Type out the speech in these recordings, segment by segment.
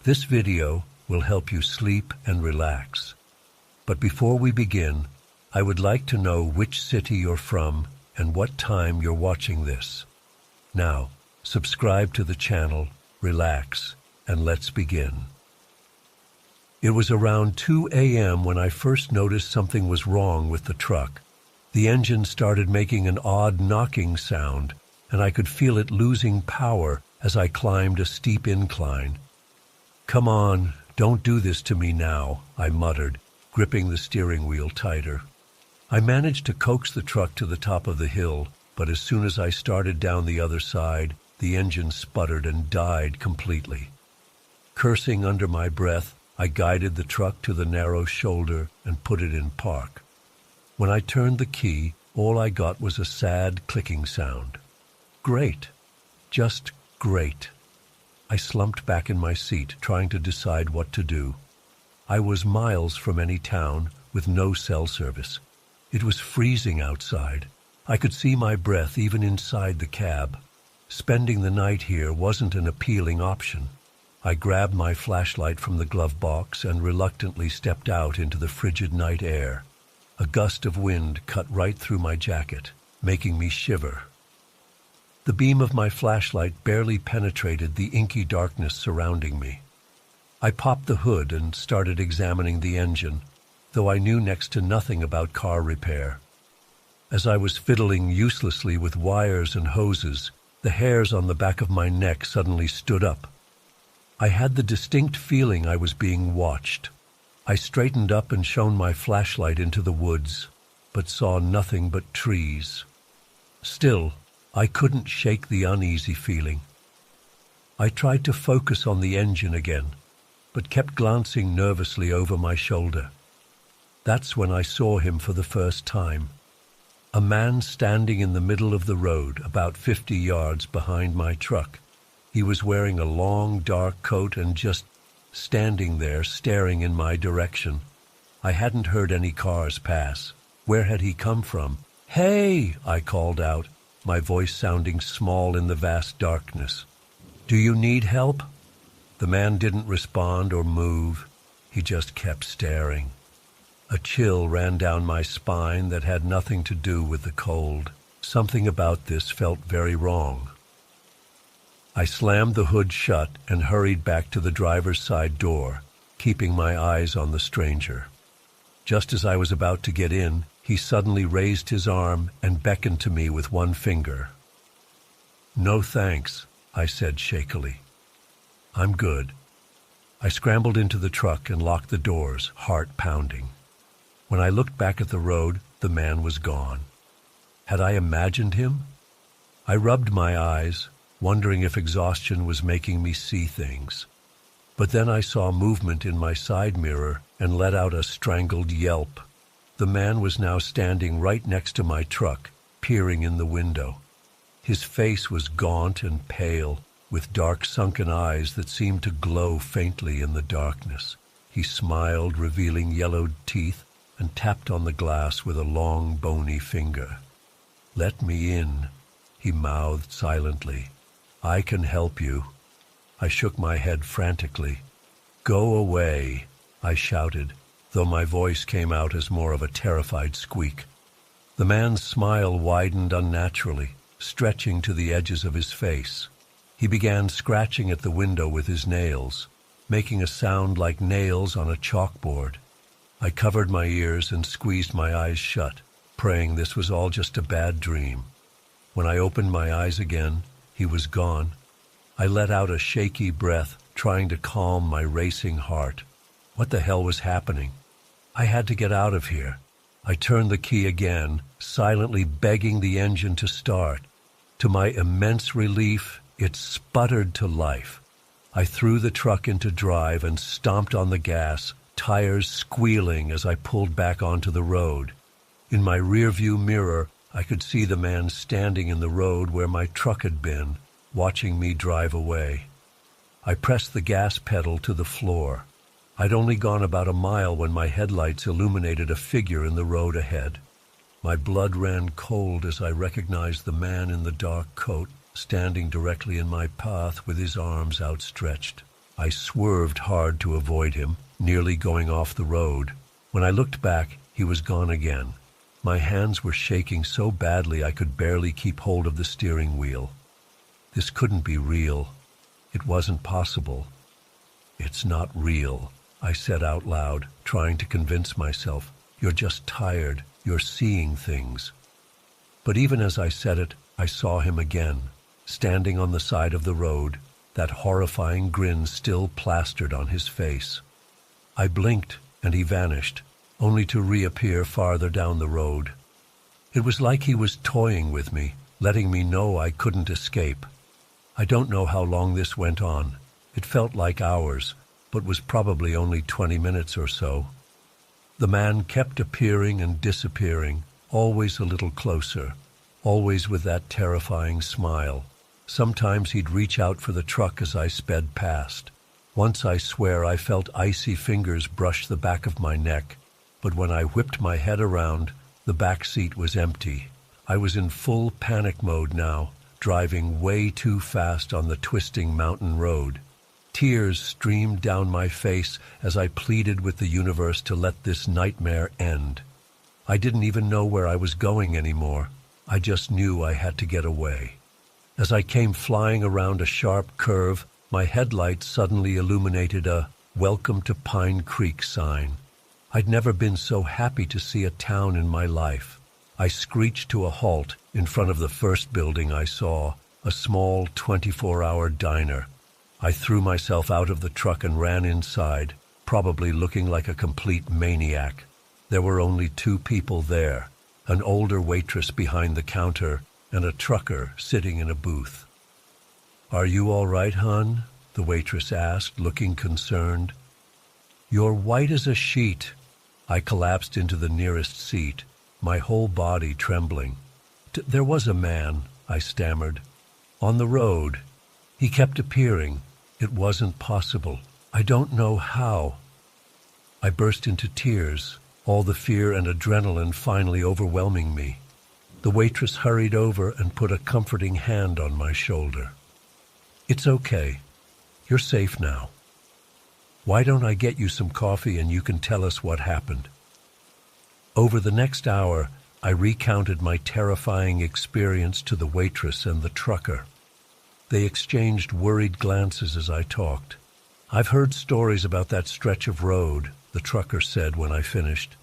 This video will help you sleep and relax. But before we begin, I would like to know which city you're from and what time you're watching this. Now, subscribe to the channel, relax, and let's begin. It was around 2 a.m. when I first noticed something was wrong with the truck. The engine started making an odd knocking sound, and I could feel it losing power as I climbed a steep incline. "Come on, don't do this to me now," I muttered, gripping the steering wheel tighter. I managed to coax the truck to the top of the hill, but as soon as I started down the other side, the engine sputtered and died completely. Cursing under my breath, I guided the truck to the narrow shoulder and put it in park. When I turned the key, all I got was a sad clicking sound. Great. Just great. I slumped back in my seat, trying to decide what to do. I was miles from any town, with no cell service. It was freezing outside. I could see my breath even inside the cab. Spending the night here wasn't an appealing option. I grabbed my flashlight from the glove box and reluctantly stepped out into the frigid night air. A gust of wind cut right through my jacket, making me shiver. The beam of my flashlight barely penetrated the inky darkness surrounding me. I popped the hood and started examining the engine, though I knew next to nothing about car repair. As I was fiddling uselessly with wires and hoses, the hairs on the back of my neck suddenly stood up. I had the distinct feeling I was being watched. I straightened up and shone my flashlight into the woods, but saw nothing but trees. Still, I couldn't shake the uneasy feeling. I tried to focus on the engine again, but kept glancing nervously over my shoulder. That's when I saw him for the first time. A man standing in the middle of the road, about 50 yards behind my truck. He was wearing a long, dark coat and just standing there, staring in my direction. I hadn't heard any cars pass. Where had he come from? "Hey!" I called out, my voice sounding small in the vast darkness. "Do you need help?" The man didn't respond or move. He just kept staring. A chill ran down my spine that had nothing to do with the cold. Something about this felt very wrong. I slammed the hood shut and hurried back to the driver's side door, keeping my eyes on the stranger. Just as I was about to get in, he suddenly raised his arm and beckoned to me with one finger. "No thanks," I said shakily. "I'm good." I scrambled into the truck and locked the doors, heart pounding. When I looked back at the road, the man was gone. Had I imagined him? I rubbed my eyes, wondering if exhaustion was making me see things. But then I saw movement in my side mirror and let out a strangled yelp. The man was now standing right next to my truck, peering in the window. His face was gaunt and pale, with dark sunken eyes that seemed to glow faintly in the darkness. He smiled, revealing yellowed teeth, and tapped on the glass with a long, bony finger. "Let me in," he mouthed silently. "I can help you." I shook my head frantically. "Go away," I shouted, though my voice came out as more of a terrified squeak. The man's smile widened unnaturally, stretching to the edges of his face. He began scratching at the window with his nails, making a sound like nails on a chalkboard. I covered my ears and squeezed my eyes shut, praying this was all just a bad dream. When I opened my eyes again, he was gone. I let out a shaky breath, trying to calm my racing heart. What the hell was happening? I had to get out of here. I turned the key again, silently begging the engine to start. To my immense relief, it sputtered to life. I threw the truck into drive and stomped on the gas, tires squealing as I pulled back onto the road. In my rearview mirror, I could see the man standing in the road where my truck had been, watching me drive away. I pressed the gas pedal to the floor. I'd only gone about a mile when my headlights illuminated a figure in the road ahead. My blood ran cold as I recognized the man in the dark coat standing directly in my path with his arms outstretched. I swerved hard to avoid him, nearly going off the road. When I looked back, he was gone again. My hands were shaking so badly I could barely keep hold of the steering wheel. This couldn't be real. It wasn't possible. "It's not real," I said out loud, trying to convince myself. "You're just tired. You're seeing things." But even as I said it, I saw him again, standing on the side of the road, that horrifying grin still plastered on his face. I blinked, and he vanished, only to reappear farther down the road. It was like he was toying with me, letting me know I couldn't escape. I don't know how long this went on. It felt like hours, but was probably only 20 minutes or so. The man kept appearing and disappearing, always a little closer, always with that terrifying smile. Sometimes he'd reach out for the truck as I sped past. Once I swear I felt icy fingers brush the back of my neck, but when I whipped my head around, the back seat was empty. I was in full panic mode now, driving way too fast on the twisting mountain road. Tears streamed down my face as I pleaded with the universe to let this nightmare end. I didn't even know where I was going anymore. I just knew I had to get away. As I came flying around a sharp curve, my headlights suddenly illuminated a "Welcome to Pine Creek" sign. I'd never been so happy to see a town in my life. I screeched to a halt in front of the first building I saw, a small 24-hour diner. I threw myself out of the truck and ran inside, probably looking like a complete maniac. There were only two people there, an older waitress behind the counter and a trucker sitting in a booth. "Are you all right, hon?" the waitress asked, looking concerned. "You're white as a sheet." I collapsed into the nearest seat, my whole body trembling. "There was a man," I stammered. "On the road. He kept appearing. It wasn't possible. I don't know how." I burst into tears, all the fear and adrenaline finally overwhelming me. The waitress hurried over and put a comforting hand on my shoulder. "It's okay. You're safe now. Why don't I get you some coffee and you can tell us what happened?" Over the next hour, I recounted my terrifying experience to the waitress and the trucker. They exchanged worried glances as I talked. "I've heard stories about that stretch of road," the trucker said when I finished.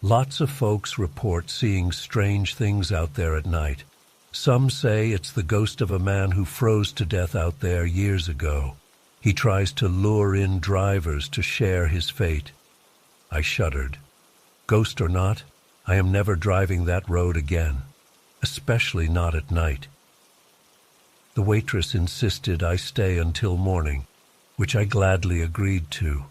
"Lots of folks report seeing strange things out there at night. Some say it's the ghost of a man who froze to death out there years ago. He tries to lure in drivers to share his fate." I shuddered. Ghost or not, I am never driving that road again, especially not at night. The waitress insisted I stay until morning, which I gladly agreed to.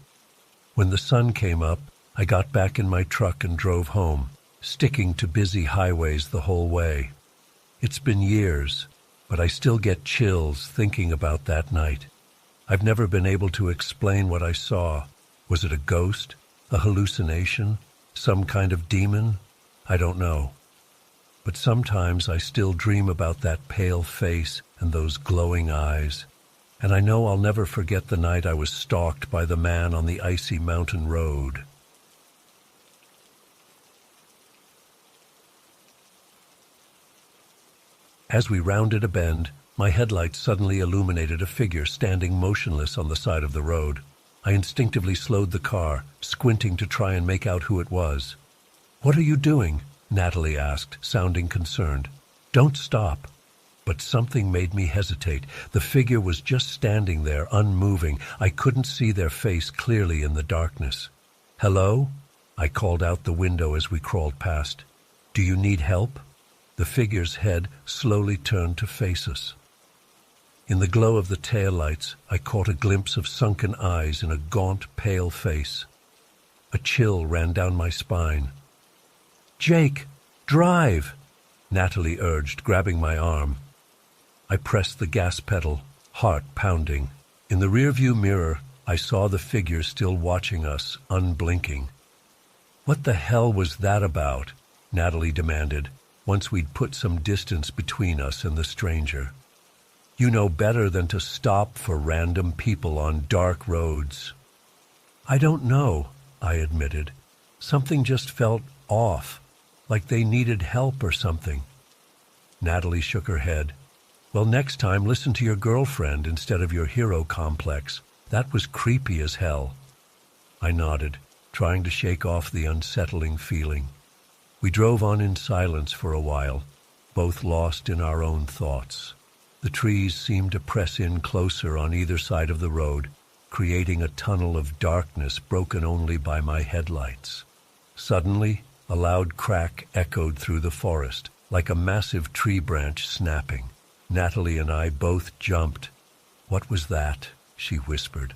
When the sun came up, I got back in my truck and drove home, sticking to busy highways the whole way. It's been years, but I still get chills thinking about that night. I've never been able to explain what I saw. Was it a ghost? A hallucination? Some kind of demon? I don't know. But sometimes I still dream about that pale face and those glowing eyes. And I know I'll never forget the night I was stalked by the man on the icy mountain road. As we rounded a bend, my headlights suddenly illuminated a figure standing motionless on the side of the road. I instinctively slowed the car, squinting to try and make out who it was. "What are you doing?" Natalie asked, sounding concerned. "Don't stop." But something made me hesitate. The figure was just standing there, unmoving. I couldn't see their face clearly in the darkness. "Hello?" I called out the window as we crawled past. "Do you need help?" The figure's head slowly turned to face us. In the glow of the taillights, I caught a glimpse of sunken eyes in a gaunt, pale face. A chill ran down my spine. "Jake, drive!" Natalie urged, grabbing my arm. I pressed the gas pedal, heart pounding. In the rearview mirror, I saw the figure still watching us, unblinking. "What the hell was that about?" Natalie demanded, once we'd put some distance between us and the stranger. You know better than to stop for random people on dark roads." "I don't know," I admitted. "Something just felt off, like they needed help or something." Natalie shook her head. "Well, next time listen to your girlfriend instead of your hero complex. That was creepy as hell." I nodded, trying to shake off the unsettling feeling. We drove on in silence for a while, both lost in our own thoughts. The trees seemed to press in closer on either side of the road, creating a tunnel of darkness broken only by my headlights. Suddenly, a loud crack echoed through the forest, like a massive tree branch snapping. Natalie and I both jumped. "What was that?" she whispered.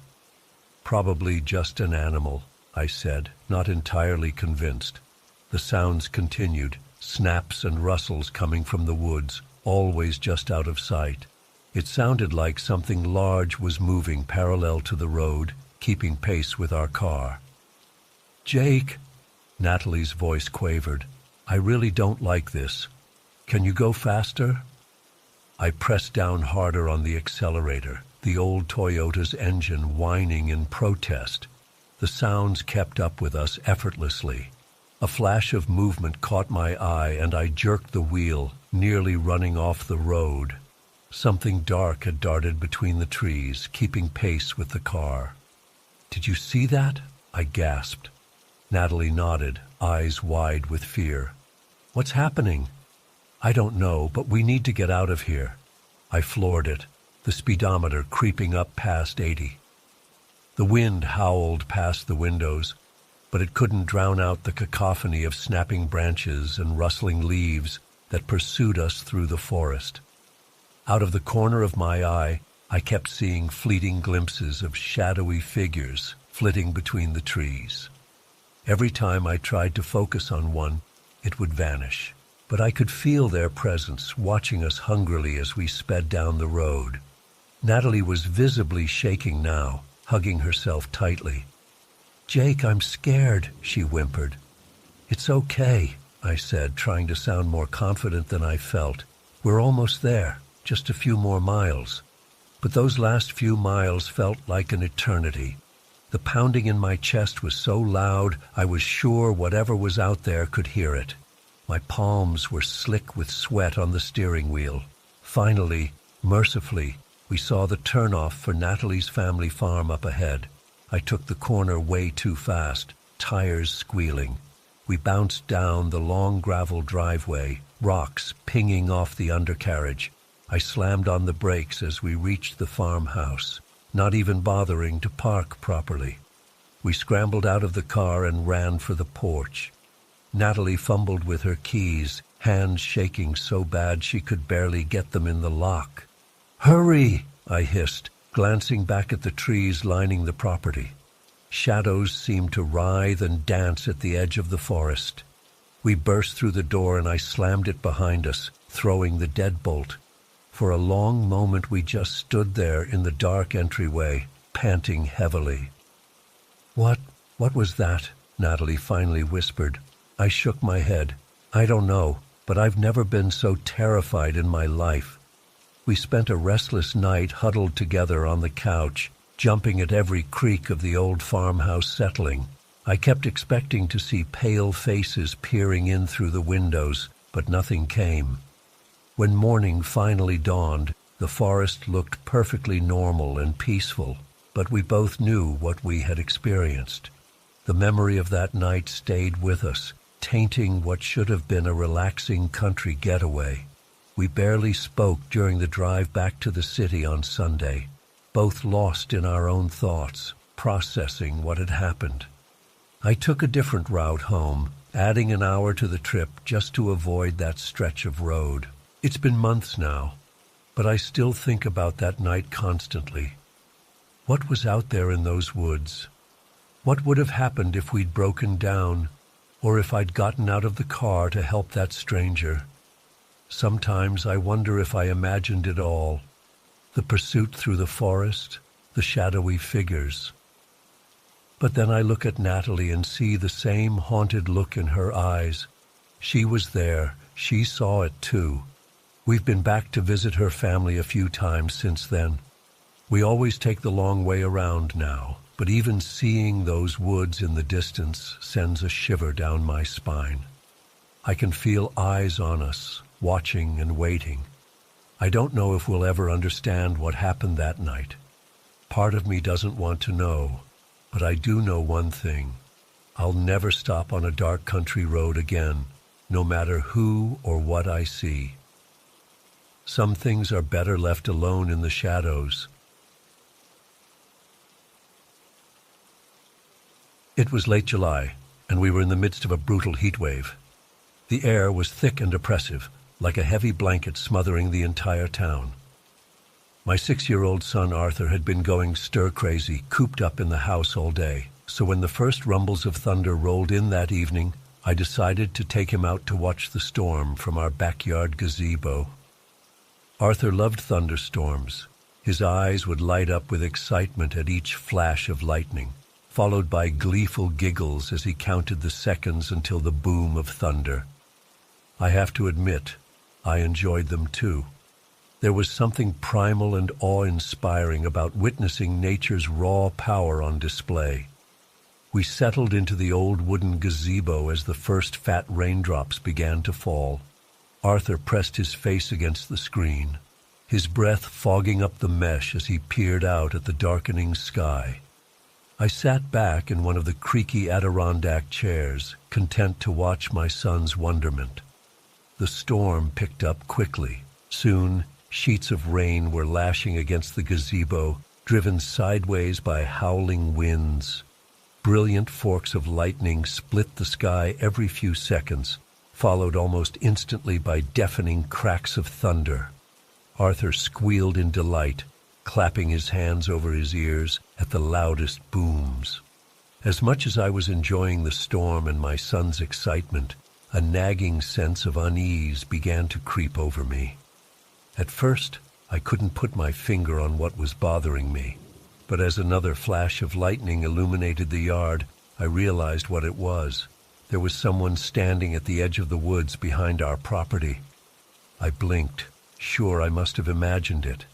"Probably just an animal," I said, not entirely convinced. The sounds continued, snaps and rustles coming from the woods, always just out of sight. It sounded like something large was moving parallel to the road, keeping pace with our car. "Jake," Natalie's voice quavered, "I really don't like this. Can you go faster?" I pressed down harder on the accelerator, the old Toyota's engine whining in protest. The sounds kept up with us effortlessly. A flash of movement caught my eye and I jerked the wheel, nearly running off the road. Something dark had darted between the trees, keeping pace with the car. "Did you see that?" I gasped. Natalie nodded, eyes wide with fear. "What's happening?" "I don't know, but we need to get out of here." I floored it, the speedometer creeping up past 80. The wind howled past the windows, but it couldn't drown out the cacophony of snapping branches and rustling leaves that pursued us through the forest. Out of the corner of my eye, I kept seeing fleeting glimpses of shadowy figures flitting between the trees. Every time I tried to focus on one, it would vanish, but I could feel their presence watching us hungrily as we sped down the road. Natalie was visibly shaking now, hugging herself tightly. "Jake, I'm scared," she whimpered. "It's okay," I said, trying to sound more confident than I felt. "We're almost there, just a few more miles." But those last few miles felt like an eternity. The pounding in my chest was so loud, I was sure whatever was out there could hear it. My palms were slick with sweat on the steering wheel. Finally, mercifully, we saw the turnoff for Natalie's family farm up ahead. I took the corner way too fast, tires squealing. We bounced down the long gravel driveway, rocks pinging off the undercarriage. I slammed on the brakes as we reached the farmhouse, not even bothering to park properly. We scrambled out of the car and ran for the porch. Natalie fumbled with her keys, hands shaking so bad she could barely get them in the lock. "Hurry!" I hissed, glancing back at the trees lining the property. Shadows seemed to writhe and dance at the edge of the forest. We burst through the door and I slammed it behind us, throwing the deadbolt. For a long moment we just stood there in the dark entryway, panting heavily. What was that?" Natalie finally whispered. I shook my head. "I don't know, but I've never been so terrified in my life." We spent a restless night huddled together on the couch, jumping at every creak of the old farmhouse settling. I kept expecting to see pale faces peering in through the windows, but nothing came. When morning finally dawned, the forest looked perfectly normal and peaceful, but we both knew what we had experienced. The memory of that night stayed with us, tainting what should have been a relaxing country getaway. We barely spoke during the drive back to the city on Sunday, both lost in our own thoughts, processing what had happened. I took a different route home, adding an hour to the trip just to avoid that stretch of road. It's been months now, but I still think about that night constantly. What was out there in those woods? What would have happened if we'd broken down, or if I'd gotten out of the car to help that stranger? Sometimes I wonder if I imagined it all. The pursuit through the forest, the shadowy figures. But then I look at Natalie and see the same haunted look in her eyes. She was there. She saw it too. We've been back to visit her family a few times since then. We always take the long way around now, but even seeing those woods in the distance sends a shiver down my spine. I can feel eyes on us, watching and waiting. I don't know if we'll ever understand what happened that night. Part of me doesn't want to know, but I do know one thing. I'll never stop on a dark country road again, no matter who or what I see. Some things are better left alone in the shadows. It was late July, and we were in the midst of a brutal heat wave. The air was thick and oppressive, like a heavy blanket smothering the entire town. My 6-year-old son Arthur had been going stir-crazy, cooped up in the house all day, so when the first rumbles of thunder rolled in that evening, I decided to take him out to watch the storm from our backyard gazebo. Arthur loved thunderstorms. His eyes would light up with excitement at each flash of lightning, followed by gleeful giggles as he counted the seconds until the boom of thunder. I have to admit, I enjoyed them too. There was something primal and awe-inspiring about witnessing nature's raw power on display. We settled into the old wooden gazebo as the first fat raindrops began to fall. Arthur pressed his face against the screen, his breath fogging up the mesh as he peered out at the darkening sky. I sat back in one of the creaky Adirondack chairs, content to watch my son's wonderment. The storm picked up quickly. Soon, sheets of rain were lashing against the gazebo, driven sideways by howling winds. Brilliant forks of lightning split the sky every few seconds, followed almost instantly by deafening cracks of thunder. Arthur squealed in delight, clapping his hands over his ears at the loudest booms. As much as I was enjoying the storm and my son's excitement, a nagging sense of unease began to creep over me. At first, I couldn't put my finger on what was bothering me, but as another flash of lightning illuminated the yard, I realized what it was. There was someone standing at the edge of the woods behind our property. I blinked, sure I must have imagined it.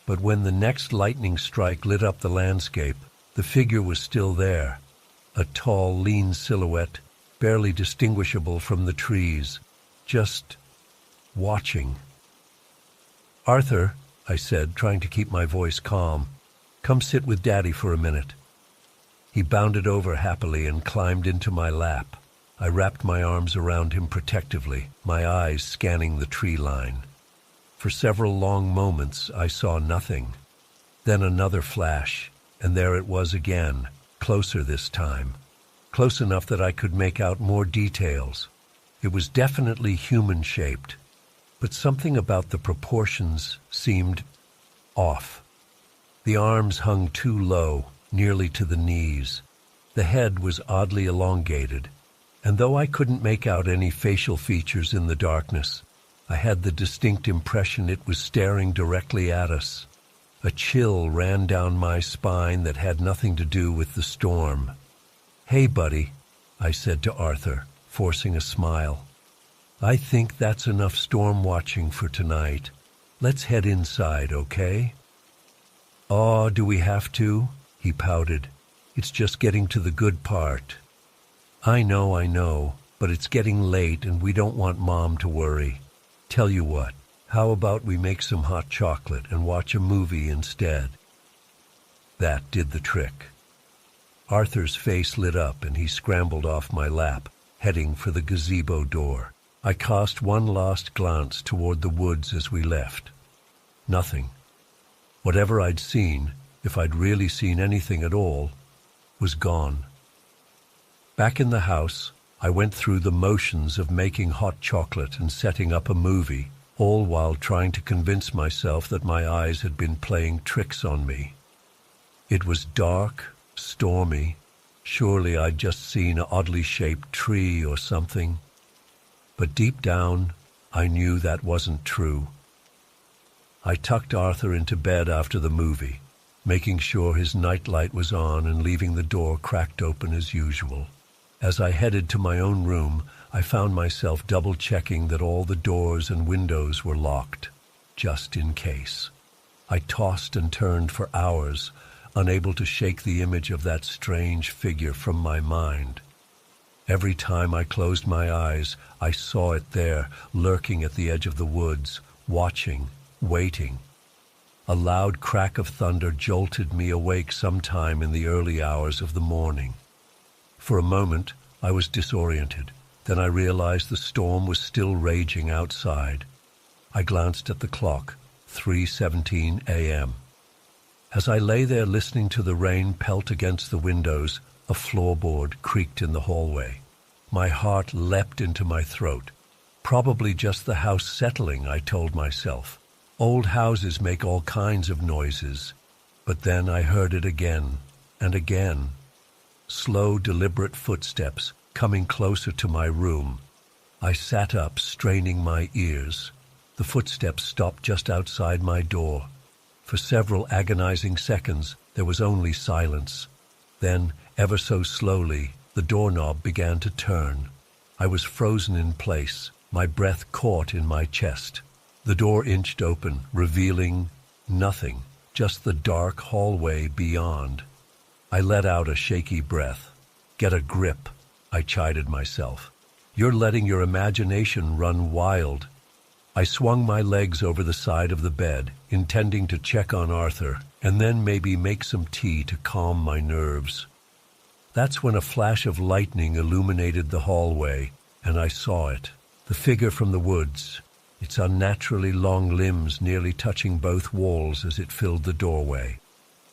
But when the next lightning strike lit up the landscape, the figure was still there, a tall, lean silhouette, barely distinguishable from the trees, just watching. "Arthur," I said, trying to keep my voice calm, "come sit with Daddy for a minute." He bounded over happily and climbed into my lap. I wrapped my arms around him protectively, my eyes scanning the tree line. For several long moments I saw nothing. Then another flash, and there it was again, closer this time. Close enough that I could make out more details. It was definitely human-shaped, but something about the proportions seemed off. The arms hung too low, nearly to the knees. The head was oddly elongated, and though I couldn't make out any facial features in the darkness, I had the distinct impression it was staring directly at us. A chill ran down my spine that had nothing to do with the storm. "Hey, buddy," I said to Arthur, forcing a smile. "I think that's enough storm watching for tonight. Let's head inside, okay?" "Aw, do we have to?" he pouted. "It's just getting to the good part." I know, but it's getting late and we don't want Mom to worry. Tell you what, how about we make some hot chocolate and watch a movie instead?" That did the trick. Arthur's face lit up and he scrambled off my lap, heading for the gazebo door. I cast one last glance toward the woods as we left. Nothing. Whatever I'd seen, if I'd really seen anything at all, was gone. Back in the house, I went through the motions of making hot chocolate and setting up a movie, all while trying to convince myself that my eyes had been playing tricks on me. It was dark, stormy. Surely I'd just seen an oddly shaped tree or something. But deep down, I knew that wasn't true. I tucked Arthur into bed after the movie, making sure his nightlight was on and leaving the door cracked open as usual. As I headed to my own room, I found myself double-checking that all the doors and windows were locked, just in case. I tossed and turned for hours, unable to shake the image of that strange figure from my mind. Every time I closed my eyes, I saw it there, lurking at the edge of the woods, watching, waiting. A loud crack of thunder jolted me awake sometime in the early hours of the morning. For a moment, I was disoriented. Then I realized the storm was still raging outside. I glanced at the clock, 3:17 a.m. As I lay there listening to the rain pelt against the windows, a floorboard creaked in the hallway. My heart leapt into my throat. Probably just the house settling, I told myself. Old houses make all kinds of noises. But then I heard it again and again. Slow, deliberate footsteps coming closer to my room. I sat up, straining my ears. The footsteps stopped just outside my door. For several agonizing seconds, there was only silence. Then, ever so slowly, the doorknob began to turn. I was frozen in place, my breath caught in my chest. The door inched open, revealing nothing, just the dark hallway beyond. I let out a shaky breath. Get a grip, I chided myself. You're letting your imagination run wild. I swung my legs over the side of the bed, intending to check on Arthur, and then maybe make some tea to calm my nerves. That's when a flash of lightning illuminated the hallway, and I saw it. The figure from the woods, its unnaturally long limbs nearly touching both walls as it filled the doorway.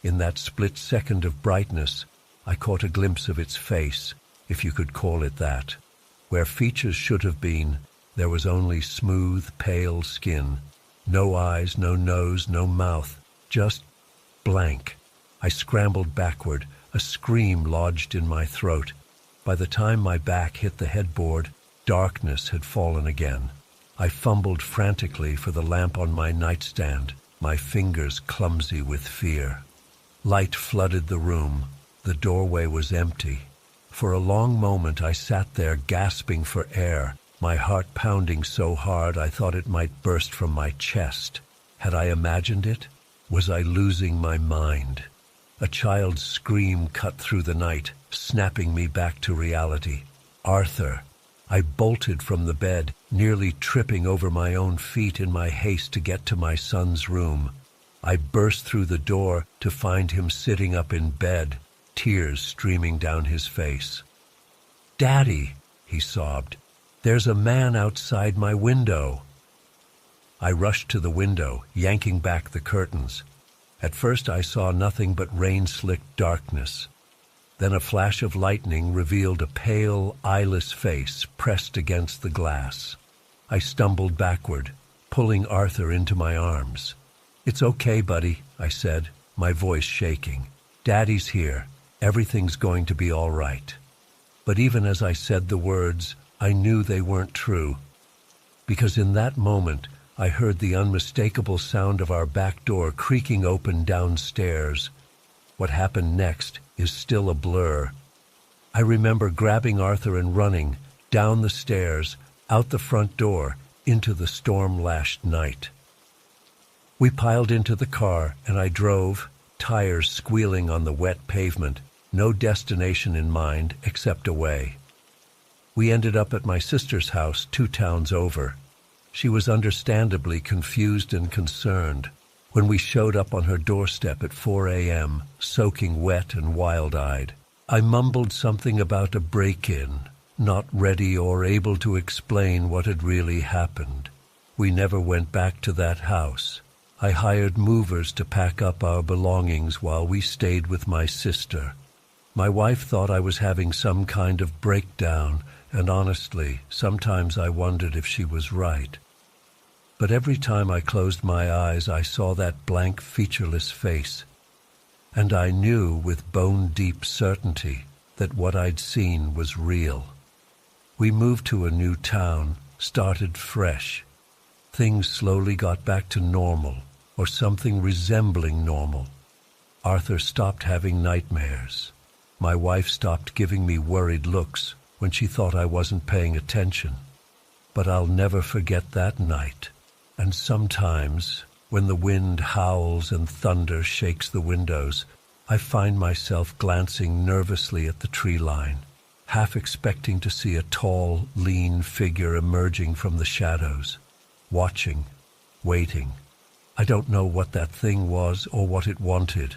In that split second of brightness, I caught a glimpse of its face, if you could call it that. Where features should have been, there was only smooth, pale skin. No eyes, no nose, no mouth, just blank. I scrambled backward, a scream lodged in my throat. By the time my back hit the headboard, darkness had fallen again. I fumbled frantically for the lamp on my nightstand, my fingers clumsy with fear. Light flooded the room. The doorway was empty. For a long moment I sat there gasping for air, my heart pounding so hard I thought it might burst from my chest. Had I imagined it? Was I losing my mind? A child's scream cut through the night, snapping me back to reality. Arthur! I bolted from the bed, nearly tripping over my own feet in my haste to get to my son's room. I burst through the door to find him sitting up in bed, tears streaming down his face. "Daddy," he sobbed, "there's a man outside my window." I rushed to the window, yanking back the curtains. At first I saw nothing but rain-slicked darkness. Then a flash of lightning revealed a pale, eyeless face pressed against the glass. I stumbled backward, pulling Arthur into my arms. "It's okay, buddy," I said, my voice shaking. "Daddy's here. Everything's going to be all right." But even as I said the words, I knew they weren't true. Because in that moment, I heard the unmistakable sound of our back door creaking open downstairs. What happened next is still a blur. I remember grabbing Arthur and running, down the stairs, out the front door, into the storm-lashed night. We piled into the car, and I drove, tires squealing on the wet pavement, no destination in mind except away. We ended up at my sister's house 2 towns over. She was understandably confused and concerned. When we showed up on her doorstep at 4 a.m., soaking wet and wild-eyed, I mumbled something about a break-in, not ready or able to explain what had really happened. We never went back to that house. I hired movers to pack up our belongings while we stayed with my sister. My wife thought I was having some kind of breakdown, and honestly, sometimes I wondered if she was right. But every time I closed my eyes, I saw that blank, featureless face, and I knew with bone-deep certainty that what I'd seen was real. We moved to a new town, started fresh. Things slowly got back to normal, or something resembling normal. Arthur stopped having nightmares. My wife stopped giving me worried looks when she thought I wasn't paying attention. But I'll never forget that night. And sometimes, when the wind howls and thunder shakes the windows, I find myself glancing nervously at the tree line, half expecting to see a tall, lean figure emerging from the shadows, watching, waiting. I don't know what that thing was or what it wanted.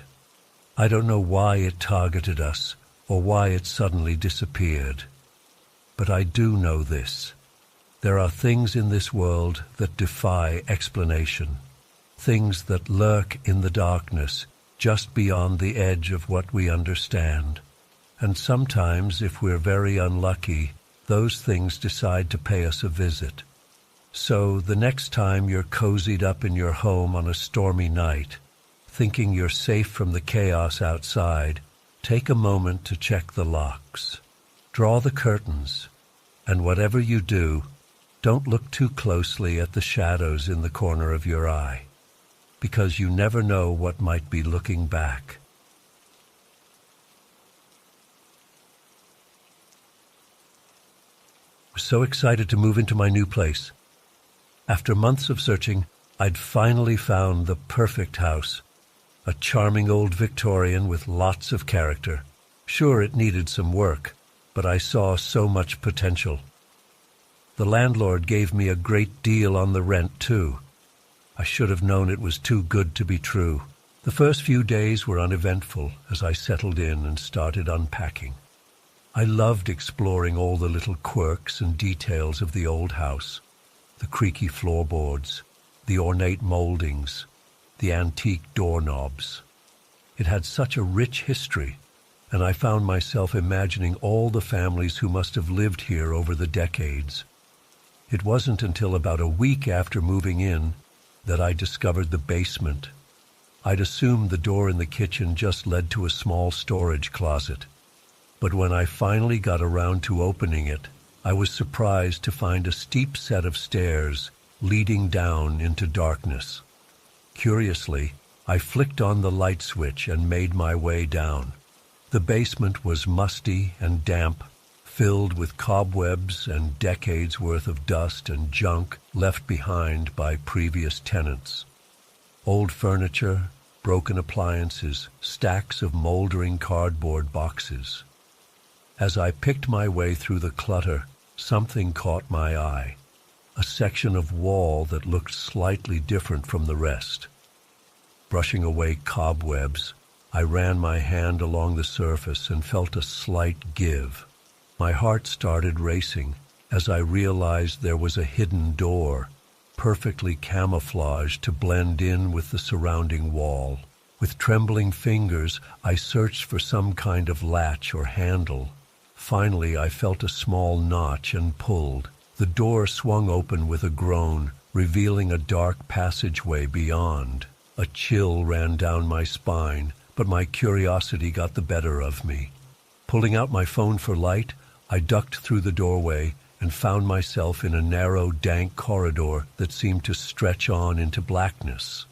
I don't know why it targeted us or why it suddenly disappeared. But I do know this. There are things in this world that defy explanation, things that lurk in the darkness just beyond the edge of what we understand. And sometimes, if we're very unlucky, those things decide to pay us a visit. So the next time you're cozied up in your home on a stormy night, thinking you're safe from the chaos outside, take a moment to check the locks. Draw the curtains, and whatever you do, don't look too closely at the shadows in the corner of your eye, because you never know what might be looking back. I was so excited to move into my new place. After months of searching, I'd finally found the perfect house. A charming old Victorian with lots of character. Sure, it needed some work, but I saw so much potential. The landlord gave me a great deal on the rent, too. I should have known it was too good to be true. The first few days were uneventful as I settled in and started unpacking. I loved exploring all the little quirks and details of the old house. The creaky floorboards, the ornate moldings, the antique doorknobs. It had such a rich history, and I found myself imagining all the families who must have lived here over the decades. It wasn't until about a week after moving in that I discovered the basement. I'd assumed the door in the kitchen just led to a small storage closet. But when I finally got around to opening it, I was surprised to find a steep set of stairs leading down into darkness. Curiously, I flicked on the light switch and made my way down. The basement was musty and damp, filled with cobwebs and decades' worth of dust and junk left behind by previous tenants. Old furniture, broken appliances, stacks of moldering cardboard boxes. As I picked my way through the clutter, something caught my eye. A section of wall that looked slightly different from the rest. Brushing away cobwebs, I ran my hand along the surface and felt a slight give. My heart started racing as I realized there was a hidden door, perfectly camouflaged to blend in with the surrounding wall. With trembling fingers, I searched for some kind of latch or handle. Finally, I felt a small notch and pulled. The door swung open with a groan, revealing a dark passageway beyond. A chill ran down my spine, but my curiosity got the better of me. Pulling out my phone for light, I ducked through the doorway and found myself in a narrow, dank corridor that seemed to stretch on into blackness.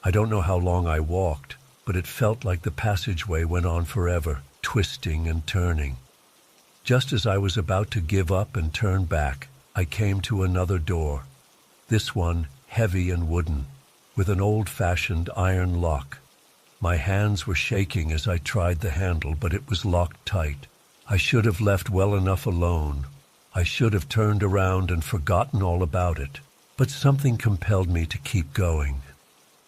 I don't know how long I walked, but it felt like the passageway went on forever, twisting and turning. Just as I was about to give up and turn back, I came to another door, this one heavy and wooden, with an old-fashioned iron lock. My hands were shaking as I tried the handle, but it was locked tight. I should have left well enough alone. I should have turned around and forgotten all about it, but something compelled me to keep going.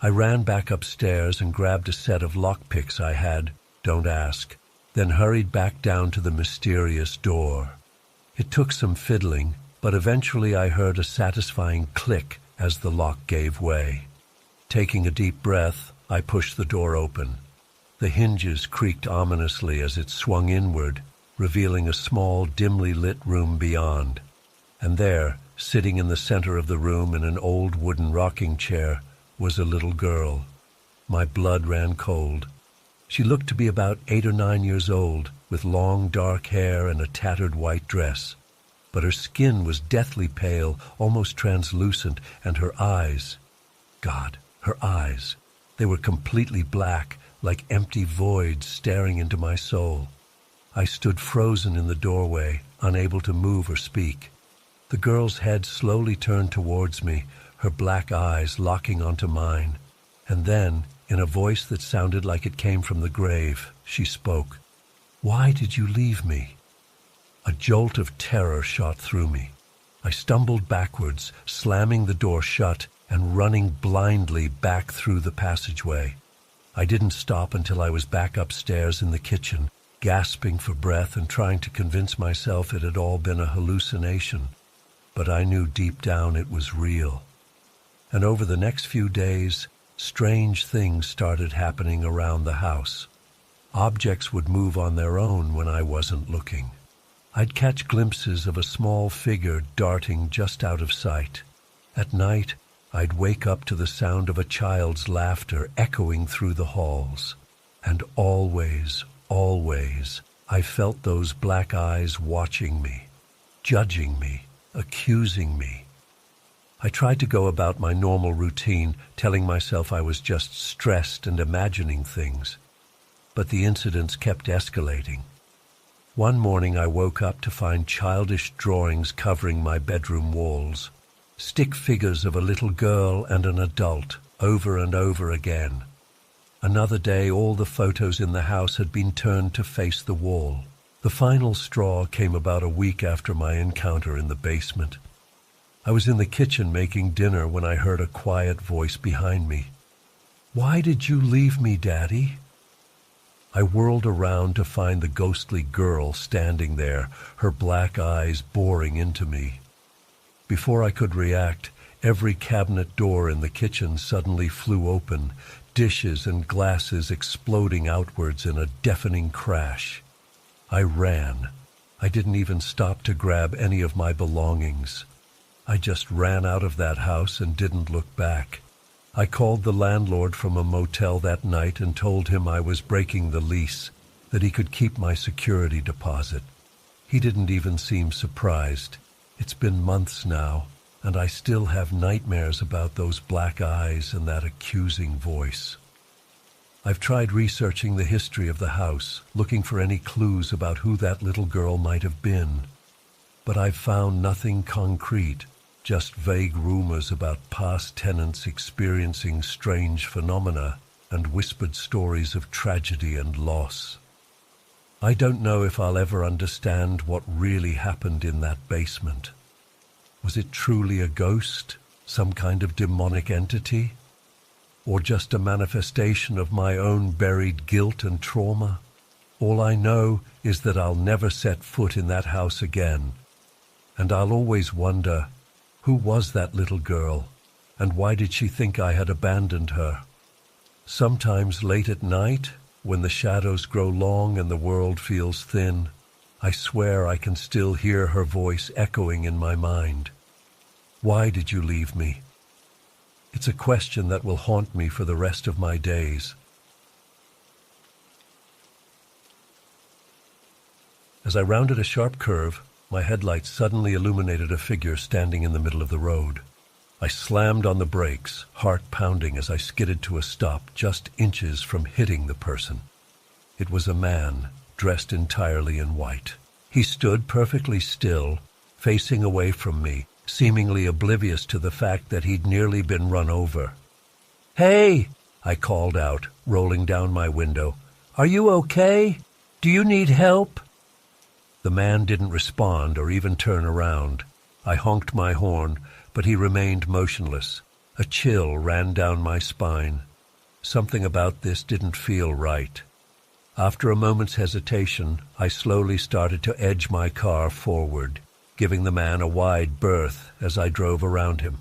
I ran back upstairs and grabbed a set of lockpicks I had, don't ask, then hurried back down to the mysterious door. It took some fiddling, but eventually I heard a satisfying click as the lock gave way. Taking a deep breath, I pushed the door open. The hinges creaked ominously as it swung inward, revealing a small, dimly lit room beyond. And there, sitting in the center of the room in an old wooden rocking chair, was a little girl. My blood ran cold. She looked to be about 8 or 9 years old, with long dark hair and a tattered white dress. But her skin was deathly pale, almost translucent, and her eyes, God, her eyes, they were completely black, like empty voids staring into my soul. I stood frozen in the doorway, unable to move or speak. The girl's head slowly turned towards me, her black eyes locking onto mine. And then, in a voice that sounded like it came from the grave, she spoke. "Why did you leave me?" A jolt of terror shot through me. I stumbled backwards, slamming the door shut and running blindly back through the passageway. I didn't stop until I was back upstairs in the kitchen, gasping for breath and trying to convince myself it had all been a hallucination. But I knew deep down it was real. And over the next few days, strange things started happening around the house. Objects would move on their own when I wasn't looking. I'd catch glimpses of a small figure darting just out of sight. At night, I'd wake up to the sound of a child's laughter echoing through the halls. And always, I felt those black eyes watching me, judging me, accusing me. I tried to go about my normal routine, telling myself I was just stressed and imagining things. But the incidents kept escalating. One morning I woke up to find childish drawings covering my bedroom walls, stick figures of a little girl and an adult, over and over again. Another day, all the photos in the house had been turned to face the wall. The final straw came about a week after my encounter in the basement. I was in the kitchen making dinner when I heard a quiet voice behind me. "Why did you leave me, Daddy?" I whirled around to find the ghostly girl standing there, her black eyes boring into me. Before I could react, every cabinet door in the kitchen suddenly flew open, dishes and glasses exploding outwards in a deafening crash. I ran. I didn't even stop to grab any of my belongings. I just ran out of that house and didn't look back. I called the landlord from a motel that night and told him I was breaking the lease, that he could keep my security deposit. He didn't even seem surprised. It's been months now, and I still have nightmares about those black eyes and that accusing voice. I've tried researching the history of the house, looking for any clues about who that little girl might have been. But I've found nothing concrete, just vague rumors about past tenants experiencing strange phenomena and whispered stories of tragedy and loss. I don't know if I'll ever understand what really happened in that basement. Was it truly a ghost, some kind of demonic entity, or just a manifestation of my own buried guilt and trauma? All I know is that I'll never set foot in that house again, and I'll always wonder, who was that little girl, and why did she think I had abandoned her? Sometimes late at night, when the shadows grow long and the world feels thin, I swear I can still hear her voice echoing in my mind. Why did you leave me? It's a question that will haunt me for the rest of my days. As I rounded a sharp curve, my headlights suddenly illuminated a figure standing in the middle of the road. I slammed on the brakes, heart pounding as I skidded to a stop just inches from hitting the person. It was a man, dressed entirely in white. He stood perfectly still, facing away from me, seemingly oblivious to the fact that he'd nearly been run over. "Hey!" I called out, rolling down my window. "Are you okay? Do you need help?" The man didn't respond or even turn around. I honked my horn, but he remained motionless. A chill ran down my spine. Something about this didn't feel right. After a moment's hesitation, I slowly started to edge my car forward, giving the man a wide berth as I drove around him.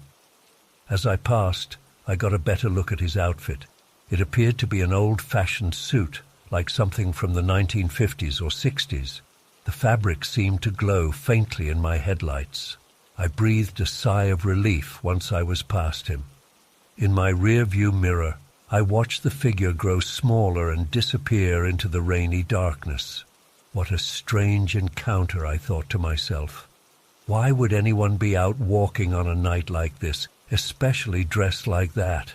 As I passed, I got a better look at his outfit. It appeared to be an old-fashioned suit, like something from the 1950s or 60s. The fabric seemed to glow faintly in my headlights. I breathed a sigh of relief once I was past him. In my rear-view mirror, I watched the figure grow smaller and disappear into the rainy darkness. What a strange encounter, I thought to myself. Why would anyone be out walking on a night like this, especially dressed like that?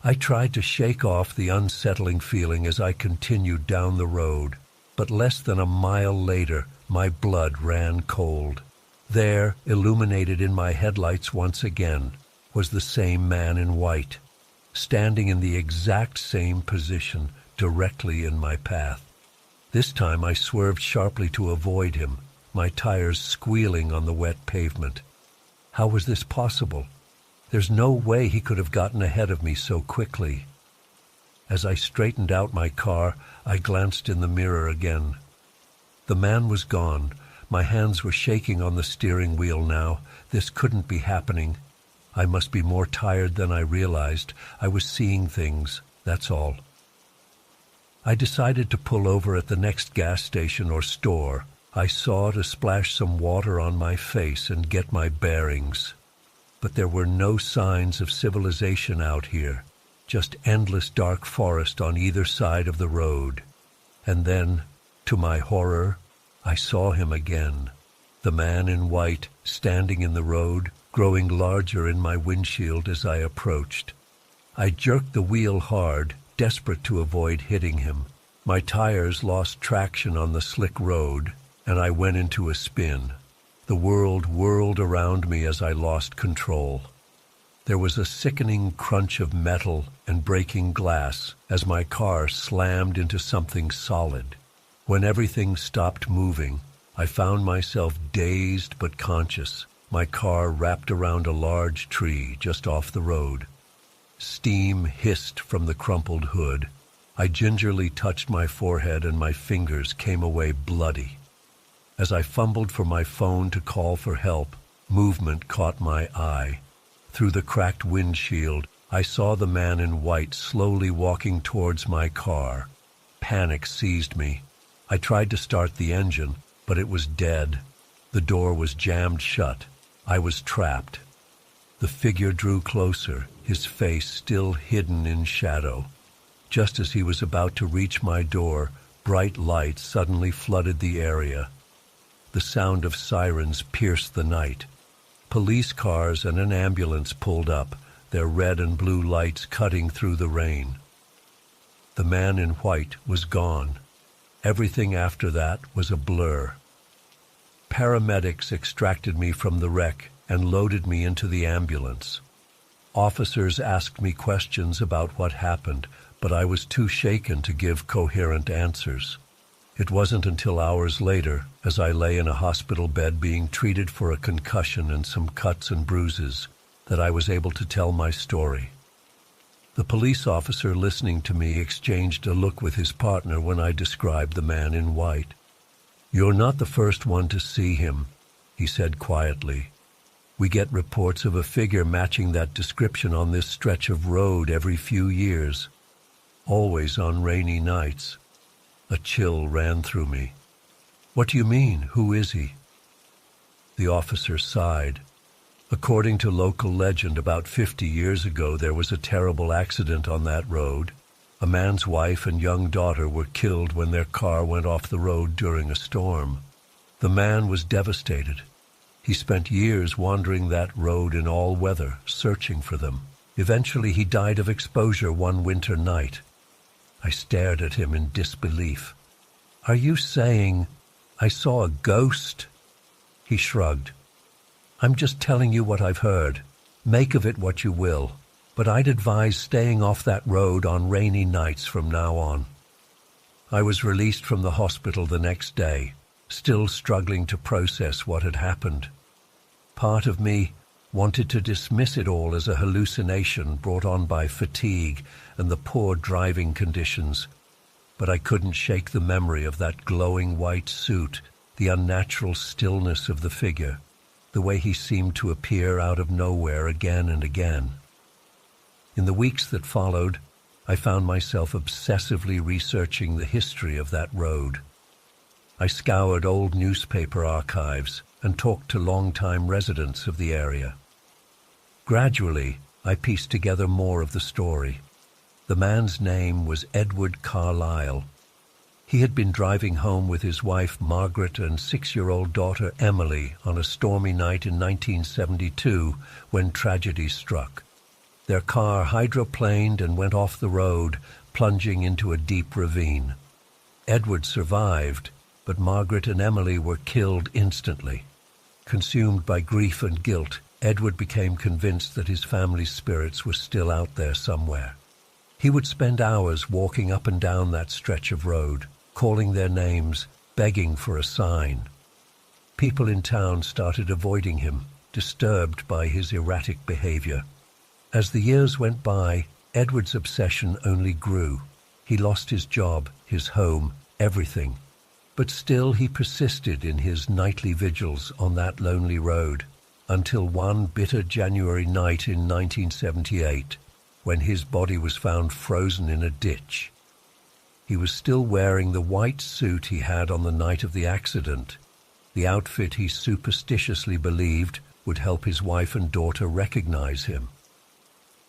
I tried to shake off the unsettling feeling as I continued down the road. But less than a mile later, my blood ran cold. There, illuminated in my headlights once again, was the same man in white, standing in the exact same position, directly in my path. This time I swerved sharply to avoid him, my tires squealing on the wet pavement. How was this possible? There's no way he could have gotten ahead of me so quickly. As I straightened out my car, I glanced in the mirror again. The man was gone. My hands were shaking on the steering wheel now. This couldn't be happening. I must be more tired than I realized. I was seeing things, that's all. I decided to pull over at the next gas station or store. I saw to splash some water on my face and get my bearings. But there were no signs of civilization out here, just endless dark forest on either side of the road. And then, to my horror, I saw him again. The man in white, standing in the road, growing larger in my windshield as I approached. I jerked the wheel hard, desperate to avoid hitting him. My tires lost traction on the slick road, and I went into a spin. The world whirled around me as I lost control. There was a sickening crunch of metal and breaking glass as my car slammed into something solid. When everything stopped moving, I found myself dazed but conscious, my car wrapped around a large tree just off the road. Steam hissed from the crumpled hood. I gingerly touched my forehead and my fingers came away bloody. As I fumbled for my phone to call for help, movement caught my eye. Through the cracked windshield, I saw the man in white slowly walking towards my car. Panic seized me. I tried to start the engine, but it was dead. The door was jammed shut. I was trapped. The figure drew closer, his face still hidden in shadow. Just as he was about to reach my door, bright light suddenly flooded the area. The sound of sirens pierced the night. Police cars and an ambulance pulled up, their red and blue lights cutting through the rain. The man in white was gone. Everything after that was a blur. Paramedics extracted me from the wreck and loaded me into the ambulance. Officers asked me questions about what happened, but I was too shaken to give coherent answers. It wasn't until hours later, as I lay in a hospital bed being treated for a concussion and some cuts and bruises, that I was able to tell my story. The police officer listening to me exchanged a look with his partner when I described the man in white. "You're not the first one to see him," he said quietly. "We get reports of a figure matching that description on this stretch of road every few years, always on rainy nights." A chill ran through me. "What do you mean? Who is he?" The officer sighed. "According to local legend, about 50 years ago there was a terrible accident on that road. A man's wife and young daughter were killed when their car went off the road during a storm. The man was devastated. He spent years wandering that road in all weather, searching for them. Eventually he died of exposure one winter night." I stared at him in disbelief. "Are you saying I saw a ghost?" He shrugged. "I'm just telling you what I've heard. Make of it what you will, but I'd advise staying off that road on rainy nights from now on." I was released from the hospital the next day, still struggling to process what had happened. Part of me wanted to dismiss it all as a hallucination brought on by fatigue and the poor driving conditions, but I couldn't shake the memory of that glowing white suit, the unnatural stillness of the figure, the way he seemed to appear out of nowhere again and again. In the weeks that followed, I found myself obsessively researching the history of that road. I scoured old newspaper archives and talked to longtime residents of the area. Gradually, I pieced together more of the story. The man's name was Edward Carlyle. He had been driving home with his wife Margaret and 6-year-old daughter Emily on a stormy night in 1972 when tragedy struck. Their car hydroplaned and went off the road, plunging into a deep ravine. Edward survived, but Margaret and Emily were killed instantly. Consumed by grief and guilt, Edward became convinced that his family's spirits were still out there somewhere. He would spend hours walking up and down that stretch of road, calling their names, begging for a sign. People in town started avoiding him, disturbed by his erratic behavior. As the years went by, Edward's obsession only grew. He lost his job, his home, everything. But still he persisted in his nightly vigils on that lonely road, until one bitter January night in 1978, when his body was found frozen in a ditch. He was still wearing the white suit he had on the night of the accident, the outfit he superstitiously believed would help his wife and daughter recognize him.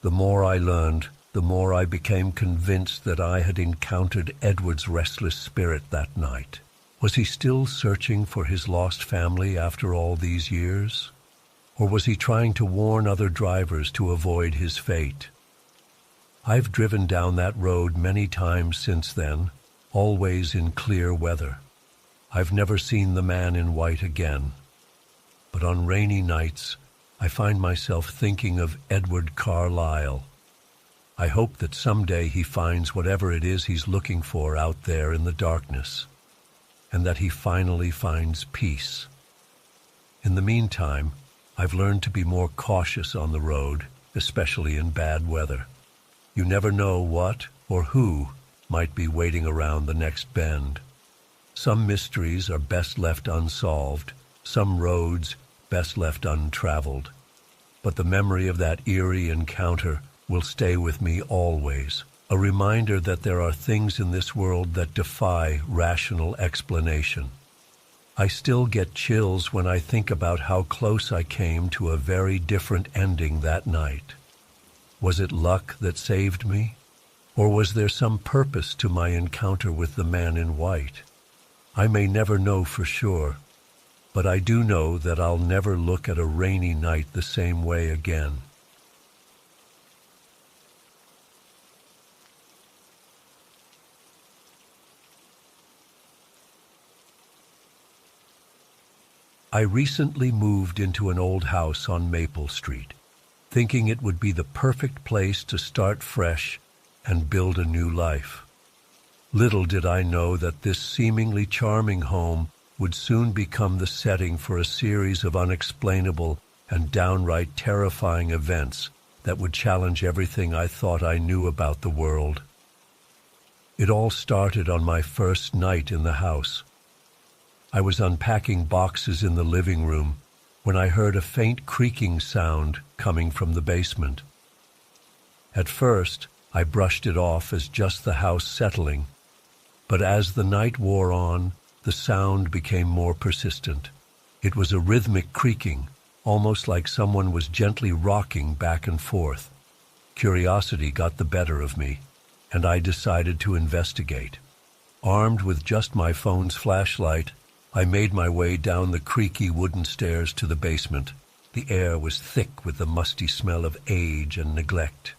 The more I learned, the more I became convinced that I had encountered Edward's restless spirit that night. Was he still searching for his lost family after all these years? Or was he trying to warn other drivers to avoid his fate? I've driven down that road many times since then, always in clear weather. I've never seen the man in white again. But on rainy nights, I find myself thinking of Edward Carlyle. I hope that someday he finds whatever it is he's looking for out there in the darkness, and that he finally finds peace. In the meantime, I've learned to be more cautious on the road, especially in bad weather. You never know what or who might be waiting around the next bend. Some mysteries are best left unsolved, some roads best left untraveled. But the memory of that eerie encounter will stay with me always, a reminder that there are things in this world that defy rational explanation. I still get chills when I think about how close I came to a very different ending that night. Was it luck that saved me? Or was there some purpose to my encounter with the man in white? I may never know for sure, but I do know that I'll never look at a rainy night the same way again. I recently moved into an old house on Maple Street, thinking it would be the perfect place to start fresh and build a new life. Little did I know that this seemingly charming home would soon become the setting for a series of unexplainable and downright terrifying events that would challenge everything I thought I knew about the world. It all started on my first night in the house. I was unpacking boxes in the living room when I heard a faint creaking sound coming from the basement. At first, I brushed it off as just the house settling, but as the night wore on, the sound became more persistent. It was a rhythmic creaking, almost like someone was gently rocking back and forth. Curiosity got the better of me, and I decided to investigate. Armed with just my phone's flashlight, I made my way down the creaky wooden stairs to the basement. The air was thick with the musty smell of age and neglect.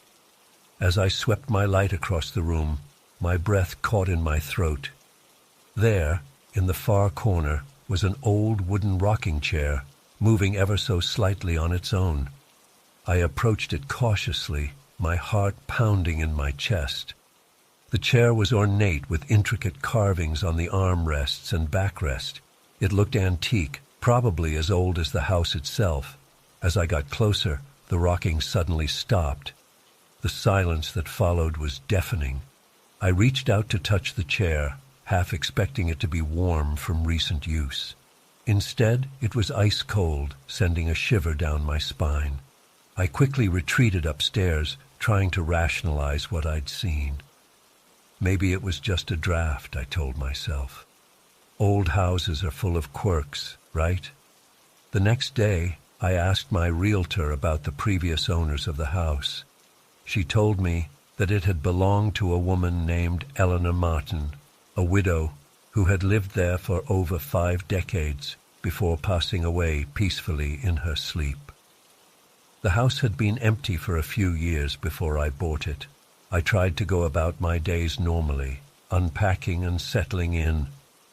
As I swept my light across the room, my breath caught in my throat. There, in the far corner, was an old wooden rocking chair, moving ever so slightly on its own. I approached it cautiously, my heart pounding in my chest. The chair was ornate with intricate carvings on the armrests and backrest. It looked antique, probably as old as the house itself. As I got closer, the rocking suddenly stopped. The silence that followed was deafening. I reached out to touch the chair, half expecting it to be warm from recent use. Instead, it was ice cold, sending a shiver down my spine. I quickly retreated upstairs, trying to rationalize what I'd seen. Maybe it was just a draft, I told myself. Old houses are full of quirks, right? The next day, I asked my realtor about the previous owners of the house. She told me that it had belonged to a woman named Eleanor Martin, a widow who had lived there for over 5 decades before passing away peacefully in her sleep. The house had been empty for a few years before I bought it. I tried to go about my days normally, unpacking and settling in,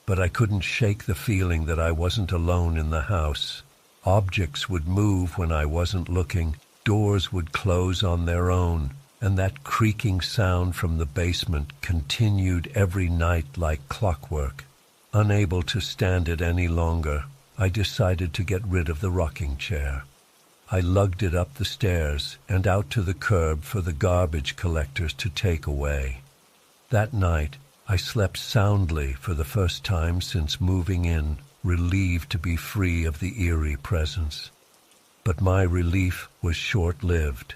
but I couldn't shake the feeling that I wasn't alone in the house. Objects would move when I wasn't looking, doors would close on their own, and that creaking sound from the basement continued every night like clockwork. Unable to stand it any longer, I decided to get rid of the rocking chair. I lugged it up the stairs and out to the curb for the garbage collectors to take away. That night, I slept soundly for the first time since moving in, relieved to be free of the eerie presence. But my relief was short-lived.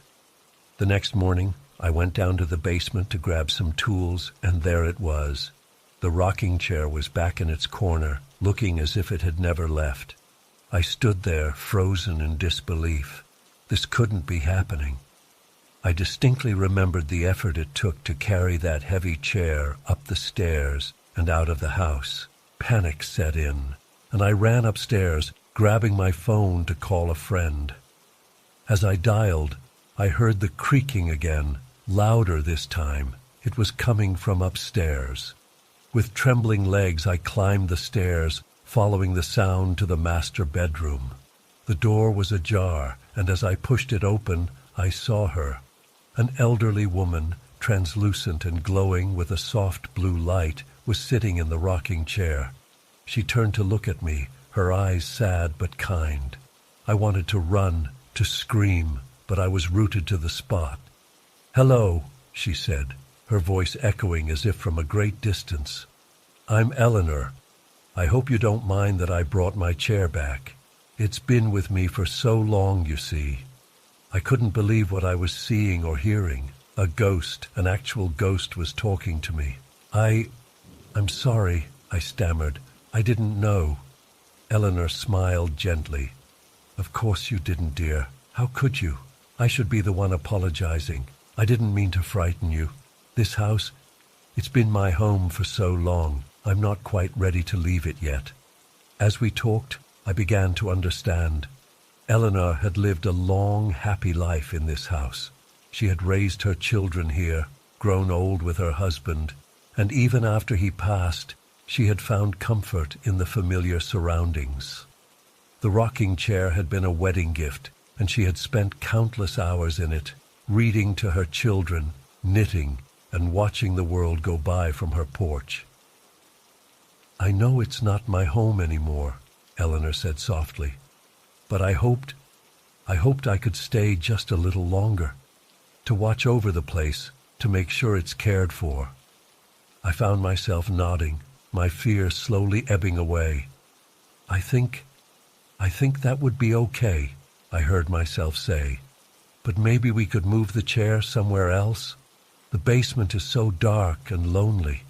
The next morning, I went down to the basement to grab some tools, and there it was. The rocking chair was back in its corner, looking as if it had never left. I stood there, frozen in disbelief. This couldn't be happening. I distinctly remembered the effort it took to carry that heavy chair up the stairs and out of the house. Panic set in, and I ran upstairs, grabbing my phone to call a friend. As I dialed, I heard the creaking again, louder this time. It was coming from upstairs. With trembling legs, I climbed the stairs, following the sound to the master bedroom. The door was ajar, and as I pushed it open, I saw her. An elderly woman, translucent and glowing with a soft blue light, was sitting in the rocking chair. She turned to look at me, her eyes sad but kind. I wanted to run, to scream, but I was rooted to the spot. "Hello," she said, her voice echoing as if from a great distance. "I'm Eleanor. I hope you don't mind that I brought my chair back. It's been with me for so long, you see." I couldn't believe what I was seeing or hearing. A ghost, an actual ghost, was talking to me. I'm sorry," I stammered. "I didn't know." Eleanor smiled gently. "Of course you didn't, dear. How could you? I should be the one apologizing. I didn't mean to frighten you. This house, it's been my home for so long. I'm not quite ready to leave it yet." As we talked, I began to understand. Eleanor had lived a long, happy life in this house. She had raised her children here, grown old with her husband, and even after he passed, she had found comfort in the familiar surroundings. The rocking chair had been a wedding gift, and she had spent countless hours in it, reading to her children, knitting, and watching the world go by from her porch. "I know it's not my home anymore," Eleanor said softly, "but I hoped I could stay just a little longer, to watch over the place, to make sure it's cared for." I found myself nodding, my fear slowly ebbing away. I think that would be okay," I heard myself say. "But maybe we could move the chair somewhere else? The basement is so dark and lonely."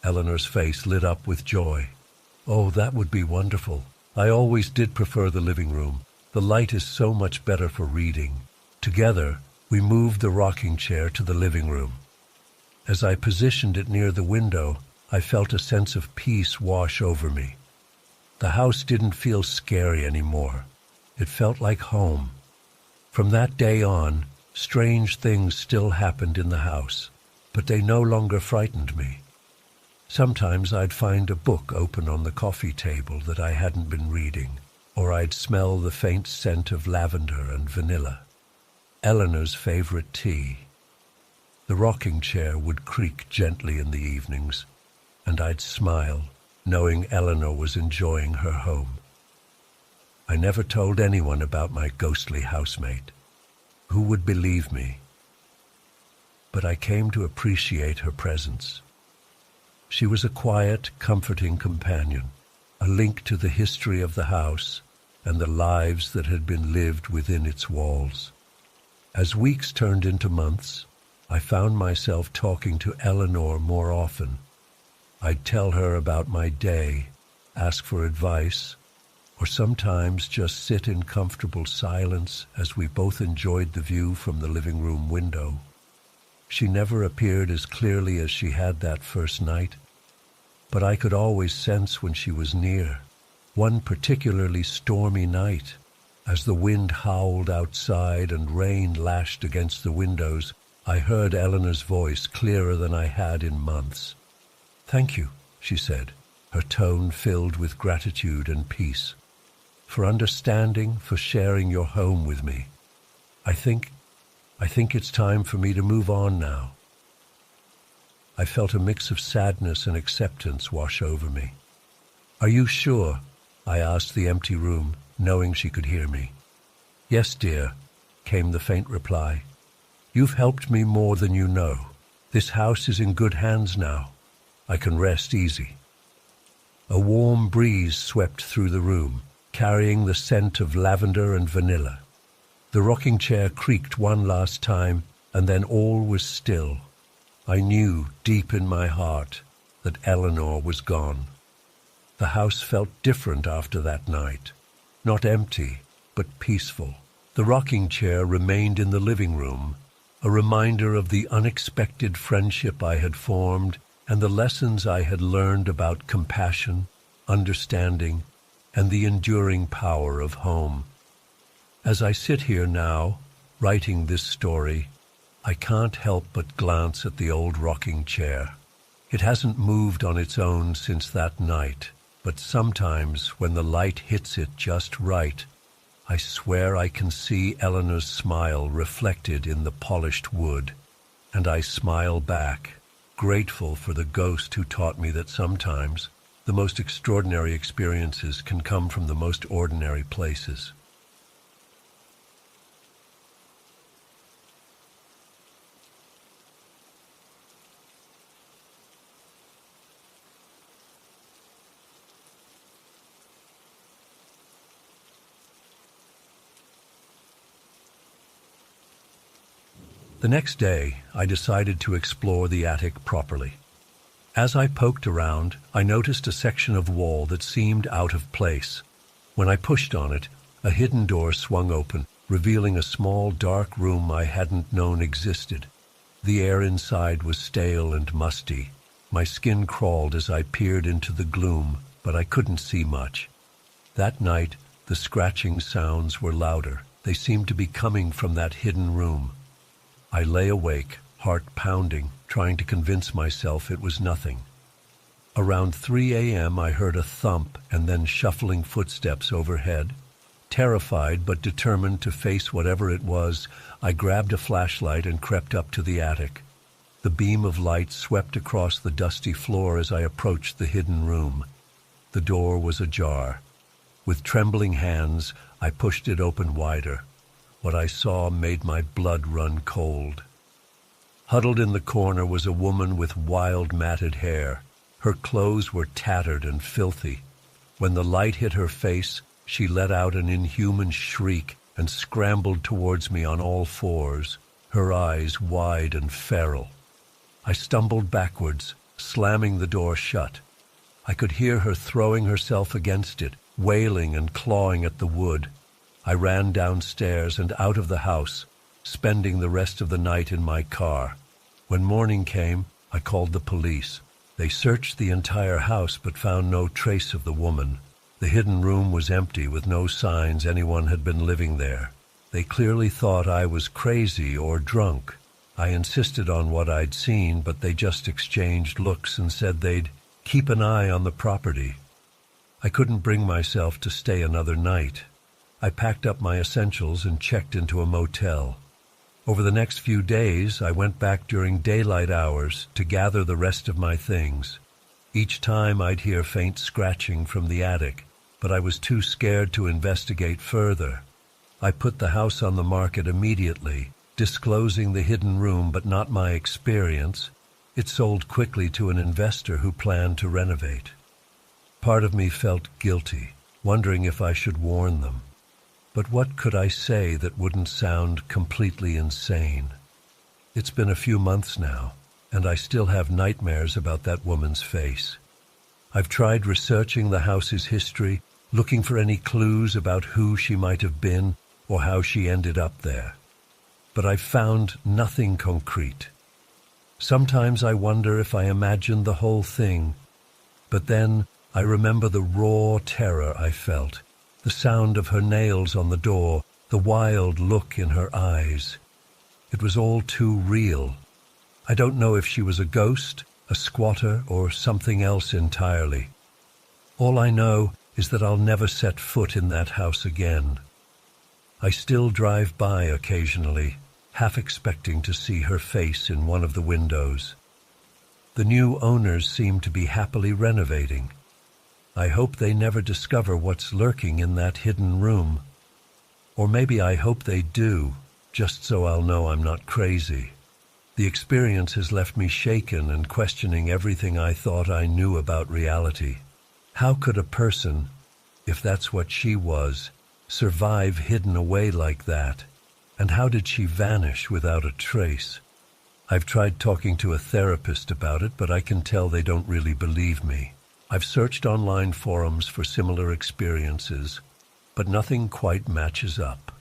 Eleanor's face lit up with joy. "Oh, that would be wonderful. I always did prefer the living room. The light is so much better for reading." Together, we moved the rocking chair to the living room. As I positioned it near the window, I felt a sense of peace wash over me. The house didn't feel scary anymore. It felt like home. From that day on, strange things still happened in the house, but they no longer frightened me. Sometimes I'd find a book open on the coffee table that I hadn't been reading, or I'd smell the faint scent of lavender and vanilla. Eleanor's favorite tea. The rocking chair would creak gently in the evenings, and I'd smile, knowing Eleanor was enjoying her home. I never told anyone about my ghostly housemate. Who would believe me? But I came to appreciate her presence. She was a quiet, comforting companion, a link to the history of the house and the lives that had been lived within its walls. As weeks turned into months, I found myself talking to Eleanor more often. I'd tell her about my day, ask for advice, or sometimes just sit in comfortable silence as we both enjoyed the view from the living room window. She never appeared as clearly as she had that first night, but I could always sense when she was near. One particularly stormy night, as the wind howled outside and rain lashed against the windows, I heard Eleanor's voice clearer than I had in months. "Thank you," she said, her tone filled with gratitude and peace. "For understanding, for sharing your home with me. I think it's time for me to move on now." I felt a mix of sadness and acceptance wash over me. "Are you sure?" I asked the empty room, knowing she could hear me. "Yes, dear," came the faint reply. "You've helped me more than you know. This house is in good hands now. I can rest easy." A warm breeze swept through the room, carrying the scent of lavender and vanilla. The rocking chair creaked one last time, and then all was still. I knew deep in my heart that Eleanor was gone. The house felt different after that night. Not empty, but peaceful. The rocking chair remained in the living room, a reminder of the unexpected friendship I had formed and the lessons I had learned about compassion, understanding, and the enduring power of home. As I sit here now, writing this story, I can't help but glance at the old rocking chair. It hasn't moved on its own since that night, but sometimes when the light hits it just right, I swear I can see Eleanor's smile reflected in the polished wood, and I smile back, grateful for the ghost who taught me that sometimes the most extraordinary experiences can come from the most ordinary places. The next day, I decided to explore the attic properly. As I poked around, I noticed a section of wall that seemed out of place. When I pushed on it, a hidden door swung open, revealing a small, dark room I hadn't known existed. The air inside was stale and musty. My skin crawled as I peered into the gloom, but I couldn't see much. That night, the scratching sounds were louder. They seemed to be coming from that hidden room. I lay awake, heart pounding, trying to convince myself it was nothing. Around 3 a.m. I heard a thump and then shuffling footsteps overhead. Terrified but determined to face whatever it was, I grabbed a flashlight and crept up to the attic. The beam of light swept across the dusty floor as I approached the hidden room. The door was ajar. With trembling hands, I pushed it open wider. What I saw made my blood run cold. Huddled in the corner was a woman with wild matted hair. Her clothes were tattered and filthy. When the light hit her face, she let out an inhuman shriek and scrambled towards me on all fours, her eyes wide and feral. I stumbled backwards, slamming the door shut. I could hear her throwing herself against it, wailing and clawing at the wood. I ran downstairs and out of the house, spending the rest of the night in my car. When morning came, I called the police. They searched the entire house but found no trace of the woman. The hidden room was empty with no signs anyone had been living there. They clearly thought I was crazy or drunk. I insisted on what I'd seen, but they just exchanged looks and said they'd keep an eye on the property. I couldn't bring myself to stay another night. I packed up my essentials and checked into a motel. Over the next few days, I went back during daylight hours to gather the rest of my things. Each time I'd hear faint scratching from the attic, but I was too scared to investigate further. I put the house on the market immediately, disclosing the hidden room but not my experience. It sold quickly to an investor who planned to renovate. Part of me felt guilty, wondering if I should warn them. But what could I say that wouldn't sound completely insane? It's been a few months now, and I still have nightmares about that woman's face. I've tried researching the house's history, looking for any clues about who she might have been or how she ended up there. But I've found nothing concrete. Sometimes I wonder if I imagined the whole thing, but then I remember the raw terror I felt. The sound of her nails on the door, the wild look in her eyes. It was all too real. I don't know if she was a ghost a squatter, or something else entirely. All I know is that I'll never set foot in that house again. I still drive by occasionally, half expecting to see her face in one of the windows. The new owners seem to be happily renovating. I hope they never discover what's lurking in that hidden room. Or maybe I hope they do, just so I'll know I'm not crazy. The experience has left me shaken and questioning everything I thought I knew about reality. How could a person, if that's what she was, survive hidden away like that? And how did she vanish without a trace? I've tried talking to a therapist about it, but I can tell they don't really believe me. I've searched online forums for similar experiences, but nothing quite matches up.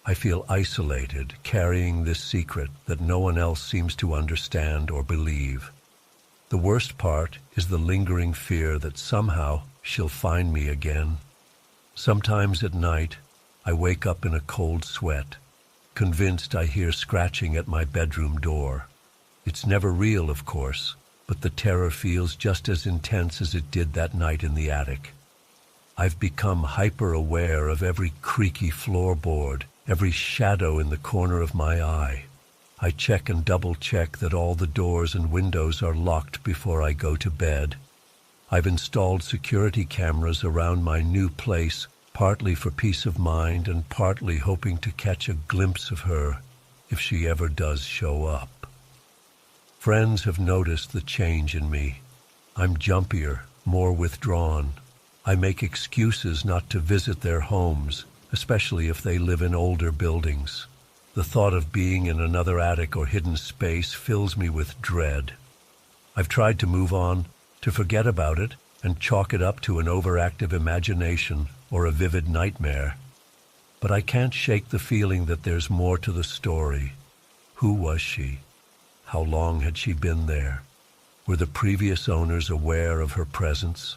I feel isolated, carrying this secret that no one else seems to understand or believe. The worst part is the lingering fear that somehow she'll find me again. Sometimes at night, I wake up in a cold sweat, convinced I hear scratching at my bedroom door. It's never real, of course, but the terror feels just as intense as it did that night in the attic. I've become hyper-aware of every creaky floorboard, every shadow in the corner of my eye. I check and double-check that all the doors and windows are locked before I go to bed. I've installed security cameras around my new place, partly for peace of mind and partly hoping to catch a glimpse of her if she ever does show up. Friends have noticed the change in me. I'm jumpier, more withdrawn. I make excuses not to visit their homes, especially if they live in older buildings. The thought of being in another attic or hidden space fills me with dread. I've tried to move on, to forget about it, and chalk it up to an overactive imagination or a vivid nightmare. But I can't shake the feeling that there's more to the story. Who was she? How long had she been there? Were the previous owners aware of her presence?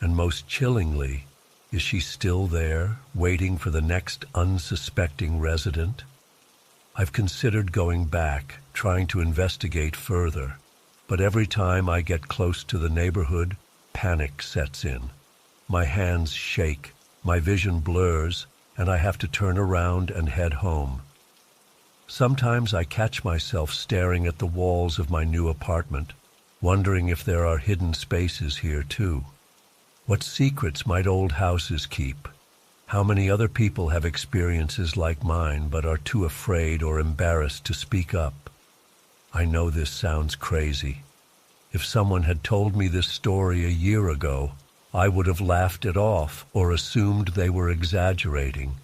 And most chillingly, is she still there, waiting for the next unsuspecting resident? I've considered going back, trying to investigate further, but every time I get close to the neighborhood, panic sets in. My hands shake, my vision blurs, and I have to turn around and head home. Sometimes I catch myself staring at the walls of my new apartment, wondering if there are hidden spaces here too. What secrets might old houses keep? How many other people have experiences like mine but are too afraid or embarrassed to speak up? I know this sounds crazy. If someone had told me this story a year ago, I would have laughed it off or assumed they were exaggerating.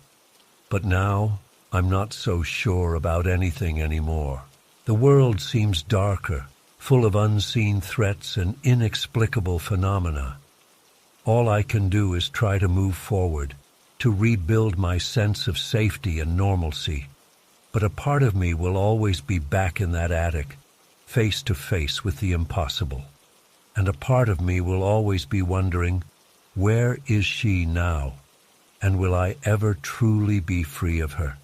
But now, I'm not so sure about anything anymore. The world seems darker, full of unseen threats and inexplicable phenomena. All I can do is try to move forward, to rebuild my sense of safety and normalcy. But a part of me will always be back in that attic, face to face with the impossible. And a part of me will always be wondering, where is she now? And will I ever truly be free of her?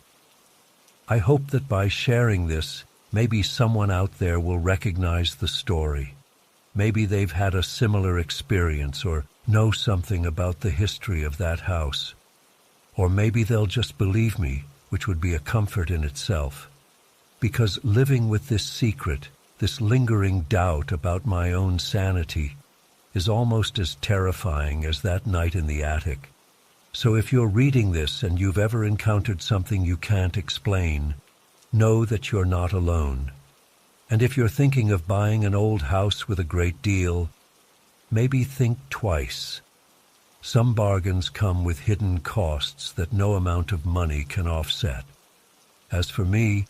I hope that by sharing this, maybe someone out there will recognize the story. Maybe they've had a similar experience or know something about the history of that house. Or maybe they'll just believe me, which would be a comfort in itself. Because living with this secret, this lingering doubt about my own sanity, is almost as terrifying as that night in the attic. So if you're reading this and you've ever encountered something you can't explain, know that you're not alone. And if you're thinking of buying an old house with a great deal, maybe think twice. Some bargains come with hidden costs that no amount of money can offset. As for me,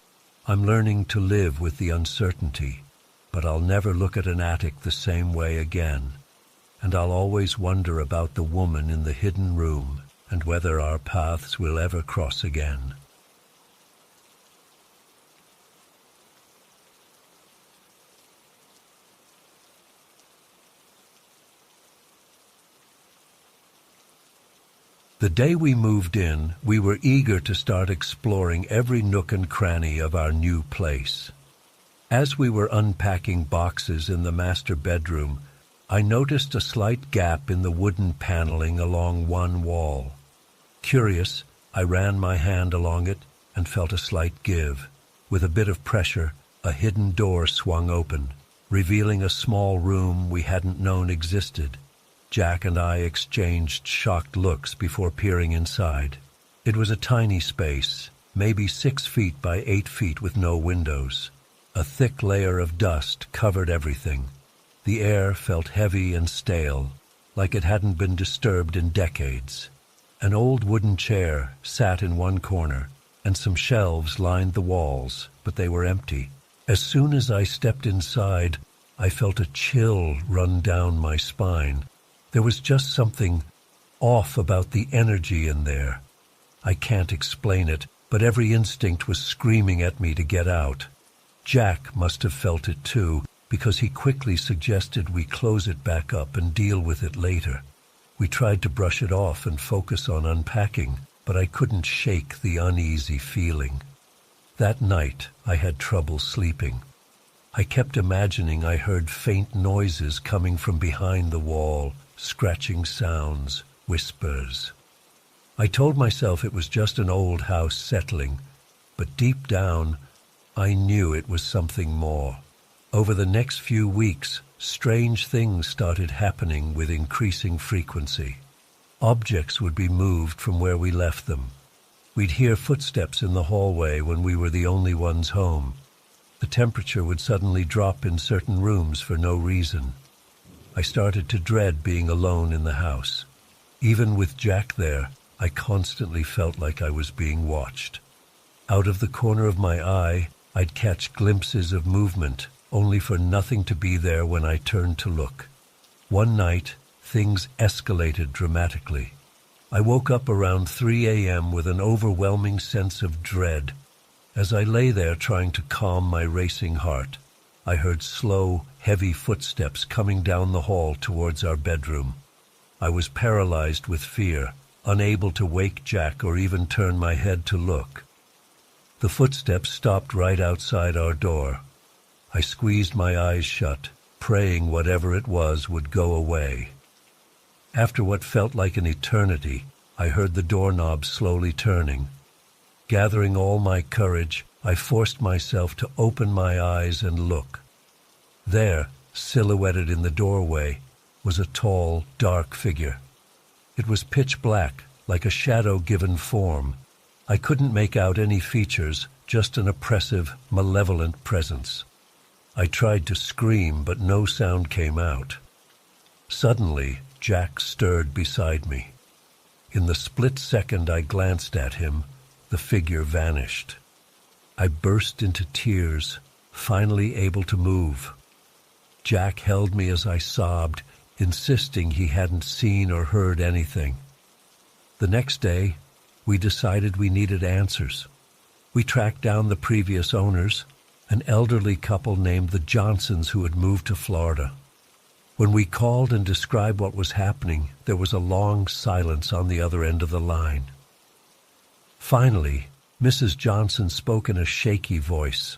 I'm learning to live with the uncertainty, but I'll never look at an attic the same way again. And I'll always wonder about the woman in the hidden room and whether our paths will ever cross again. The day we moved in, we were eager to start exploring every nook and cranny of our new place. As we were unpacking boxes in the master bedroom, I noticed a slight gap in the wooden paneling along one wall. Curious, I ran my hand along it and felt a slight give. With a bit of pressure, a hidden door swung open, revealing a small room we hadn't known existed. Jack and I exchanged shocked looks before peering inside. It was a tiny space, maybe 6 feet by 8 feet with no windows. A thick layer of dust covered everything. The air felt heavy and stale, like it hadn't been disturbed in decades. An old wooden chair sat in one corner, and some shelves lined the walls, but they were empty. As soon as I stepped inside, I felt a chill run down my spine. There was just something off about the energy in there. I can't explain it, but every instinct was screaming at me to get out. Jack must have felt it too, because he quickly suggested we close it back up and deal with it later. We tried to brush it off and focus on unpacking, but I couldn't shake the uneasy feeling. That night, I had trouble sleeping. I kept imagining I heard faint noises coming from behind the wall, scratching sounds, whispers. I told myself it was just an old house settling, but deep down, I knew it was something more. Over the next few weeks, strange things started happening with increasing frequency. Objects would be moved from where we left them. We'd hear footsteps in the hallway when we were the only ones home. The temperature would suddenly drop in certain rooms for no reason. I started to dread being alone in the house. Even with Jack there, I constantly felt like I was being watched. Out of the corner of my eye, I'd catch glimpses of movement, only for nothing to be there when I turned to look. One night, things escalated dramatically. I woke up around 3 a.m. with an overwhelming sense of dread. As I lay there trying to calm my racing heart, I heard slow, heavy footsteps coming down the hall towards our bedroom. I was paralyzed with fear, unable to wake Jack or even turn my head to look. The footsteps stopped right outside our door. I squeezed my eyes shut, praying whatever it was would go away. After what felt like an eternity, I heard the doorknob slowly turning. Gathering all my courage, I forced myself to open my eyes and look. There, silhouetted in the doorway, was a tall, dark figure. It was pitch black, like a shadow given form. I couldn't make out any features, just an oppressive, malevolent presence. I tried to scream, but no sound came out. Suddenly, Jack stirred beside me. In the split second I glanced at him, the figure vanished. I burst into tears, finally able to move. Jack held me as I sobbed, insisting he hadn't seen or heard anything. The next day, we decided we needed answers. We tracked down the previous owners, an elderly couple named the Johnsons who had moved to Florida. When we called and described what was happening, there was a long silence on the other end of the line. Finally, Mrs. Johnson spoke in a shaky voice.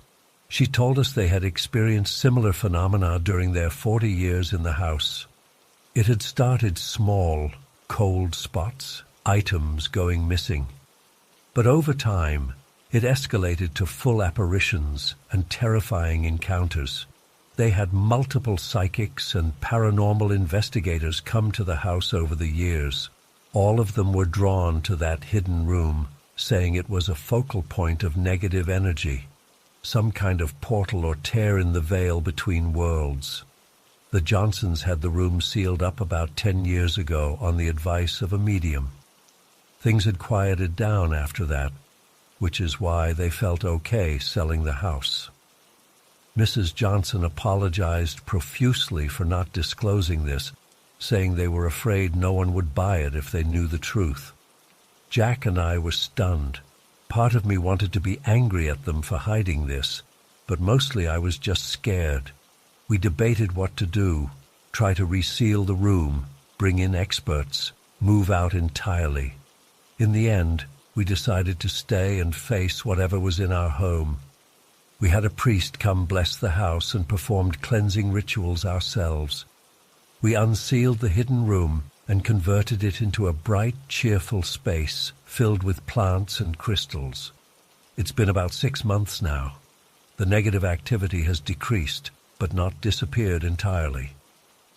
She told us they had experienced similar phenomena during their 40 years in the house. It had started small, cold spots, items going missing. But over time, it escalated to full apparitions and terrifying encounters. They had multiple psychics and paranormal investigators come to the house over the years. All of them were drawn to that hidden room, saying it was a focal point of negative energy, some kind of portal or tear in the veil between worlds. The Johnsons had the room sealed up about 10 years ago on the advice of a medium. Things had quieted down after that, which is why they felt okay selling the house. Mrs. Johnson apologized profusely for not disclosing this, saying they were afraid no one would buy it if they knew the truth. Jack and I were stunned. Part of me wanted to be angry at them for hiding this, but mostly I was just scared. We debated what to do, try to reseal the room, bring in experts, move out entirely. In the end, we decided to stay and face whatever was in our home. We had a priest come bless the house and performed cleansing rituals ourselves. We unsealed the hidden room and converted it into a bright, cheerful space filled with plants and crystals. It's been about 6 months now. The negative activity has decreased, but not disappeared entirely.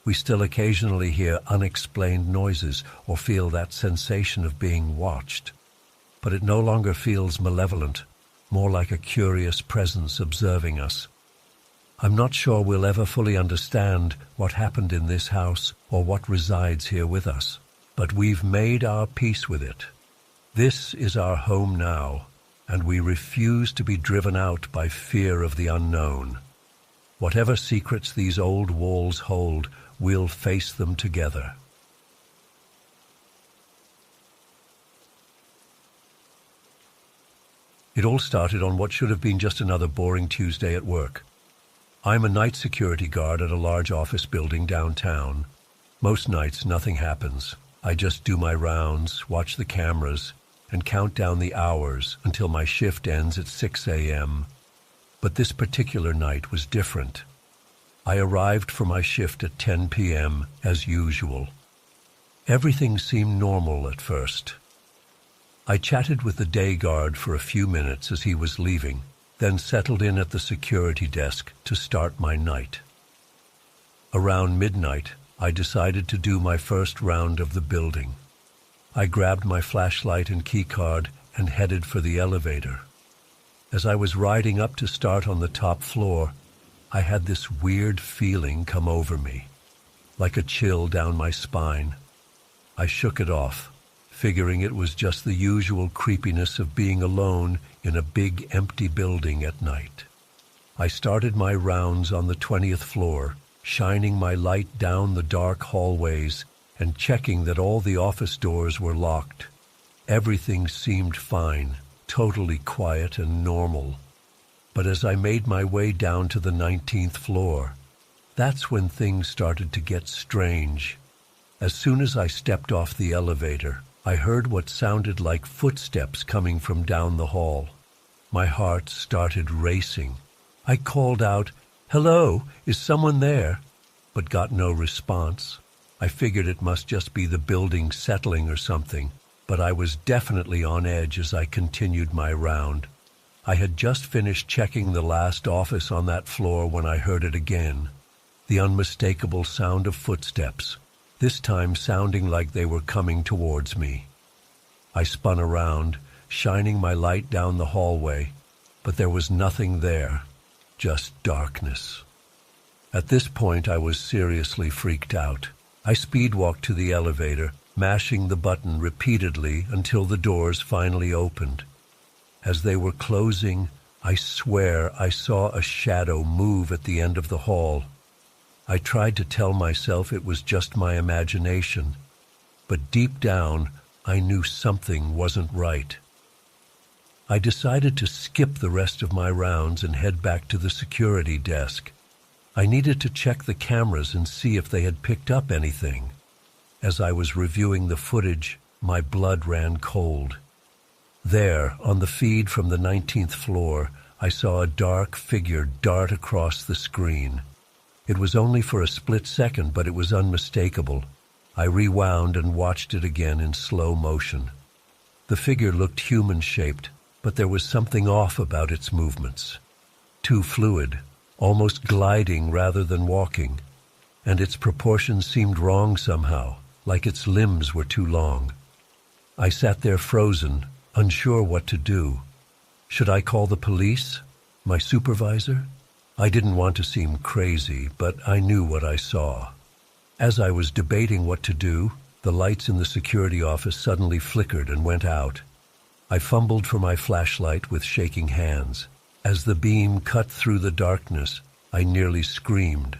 We still occasionally hear unexplained noises or feel that sensation of being watched. But it no longer feels malevolent, more like a curious presence observing us. I'm not sure we'll ever fully understand what happened in this house or what resides here with us, but we've made our peace with it. This is our home now, and we refuse to be driven out by fear of the unknown. Whatever secrets these old walls hold, we'll face them together. It all started on what should have been just another boring Tuesday at work. I'm a night security guard at a large office building downtown. Most nights, nothing happens. I just do my rounds, watch the cameras, and count down the hours until my shift ends at 6 a.m. But this particular night was different. I arrived for my shift at 10 p.m. as usual. Everything seemed normal at first. I chatted with the day guard for a few minutes as he was leaving, then settled in at the security desk to start my night. Around midnight, I decided to do my first round of the building. I grabbed my flashlight and keycard and headed for the elevator. As I was riding up to start on the top floor, I had this weird feeling come over me, like a chill down my spine. I shook it off, figuring it was just the usual creepiness of being alone in a big empty building at night. I started my rounds on the 20th floor, shining my light down the dark hallways and checking that all the office doors were locked. Everything seemed fine, totally quiet and normal. But as I made my way down to the 19th floor, that's when things started to get strange. As soon as I stepped off the elevator, I heard what sounded like footsteps coming from down the hall. My heart started racing. I called out, "Hello, is someone there?" but got no response. I figured it must just be the building settling or something, but I was definitely on edge as I continued my round. I had just finished checking the last office on that floor when I heard it again. The unmistakable sound of footsteps, this time sounding like they were coming towards me. I spun around, shining my light down the hallway, but there was nothing there, just darkness. At this point, I was seriously freaked out. I speed-walked to the elevator, mashing the button repeatedly until the doors finally opened. As they were closing, I swear I saw a shadow move at the end of the hall. I tried to tell myself it was just my imagination, but deep down, I knew something wasn't right. I decided to skip the rest of my rounds and head back to the security desk. I needed to check the cameras and see if they had picked up anything. As I was reviewing the footage, my blood ran cold. There, on the feed from the 19th floor, I saw a dark figure dart across the screen. It was only for a split second, but it was unmistakable. I rewound and watched it again in slow motion. The figure looked human-shaped, but there was something off about its movements. Too fluid, almost gliding rather than walking, and its proportions seemed wrong somehow, like its limbs were too long. I sat there frozen, unsure what to do. Should I call the police? My supervisor? I didn't want to seem crazy, but I knew what I saw. As I was debating what to do, the lights in the security office suddenly flickered and went out. I fumbled for my flashlight with shaking hands. As the beam cut through the darkness, I nearly screamed.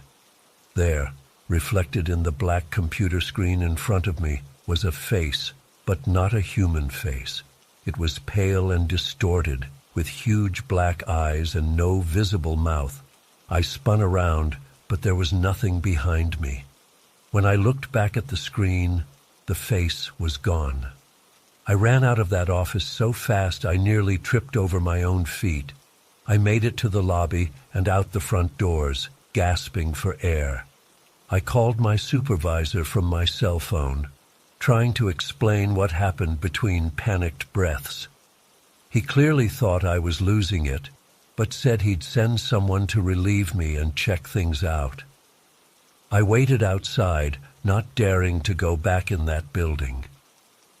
There, reflected in the black computer screen in front of me, was a face, but not a human face. It was pale and distorted, with huge black eyes and no visible mouth. I spun around, but there was nothing behind me. When I looked back at the screen, the face was gone. I ran out of that office so fast I nearly tripped over my own feet. I made it to the lobby and out the front doors, gasping for air. I called my supervisor from my cell phone, trying to explain what happened between panicked breaths. He clearly thought I was losing it, but said he'd send someone to relieve me and check things out. I waited outside, not daring to go back in that building.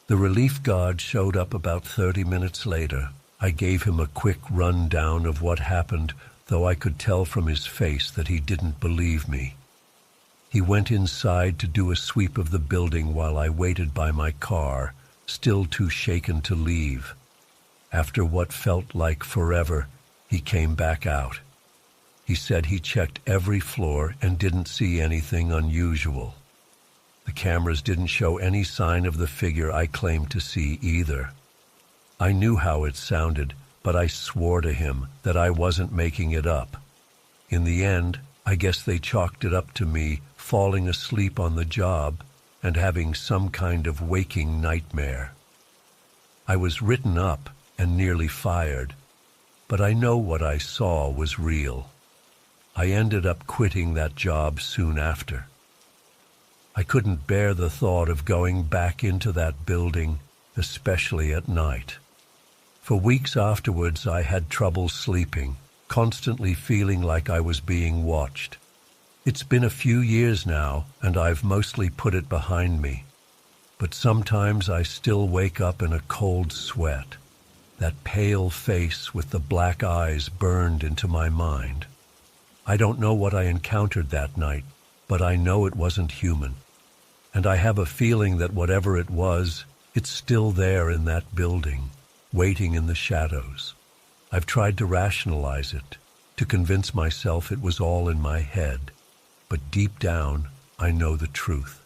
The relief guard showed up about 30 minutes later. I gave him a quick rundown of what happened, though I could tell from his face that he didn't believe me. He went inside to do a sweep of the building while I waited by my car, still too shaken to leave. After what felt like forever, he came back out. He said he checked every floor and didn't see anything unusual. The cameras didn't show any sign of the figure I claimed to see either. I knew how it sounded, but I swore to him that I wasn't making it up. In the end, I guess they chalked it up to me falling asleep on the job and having some kind of waking nightmare. I was written up and nearly fired, but I know what I saw was real. I ended up quitting that job soon after. I couldn't bear the thought of going back into that building, especially at night. For weeks afterwards, I had trouble sleeping, constantly feeling like I was being watched. It's been a few years now, and I've mostly put it behind me. But sometimes I still wake up in a cold sweat. That pale face with the black eyes burned into my mind. I don't know what I encountered that night, but I know it wasn't human. And I have a feeling that whatever it was, it's still there in that building, waiting in the shadows. I've tried to rationalize it, to convince myself it was all in my head. But deep down, I know the truth.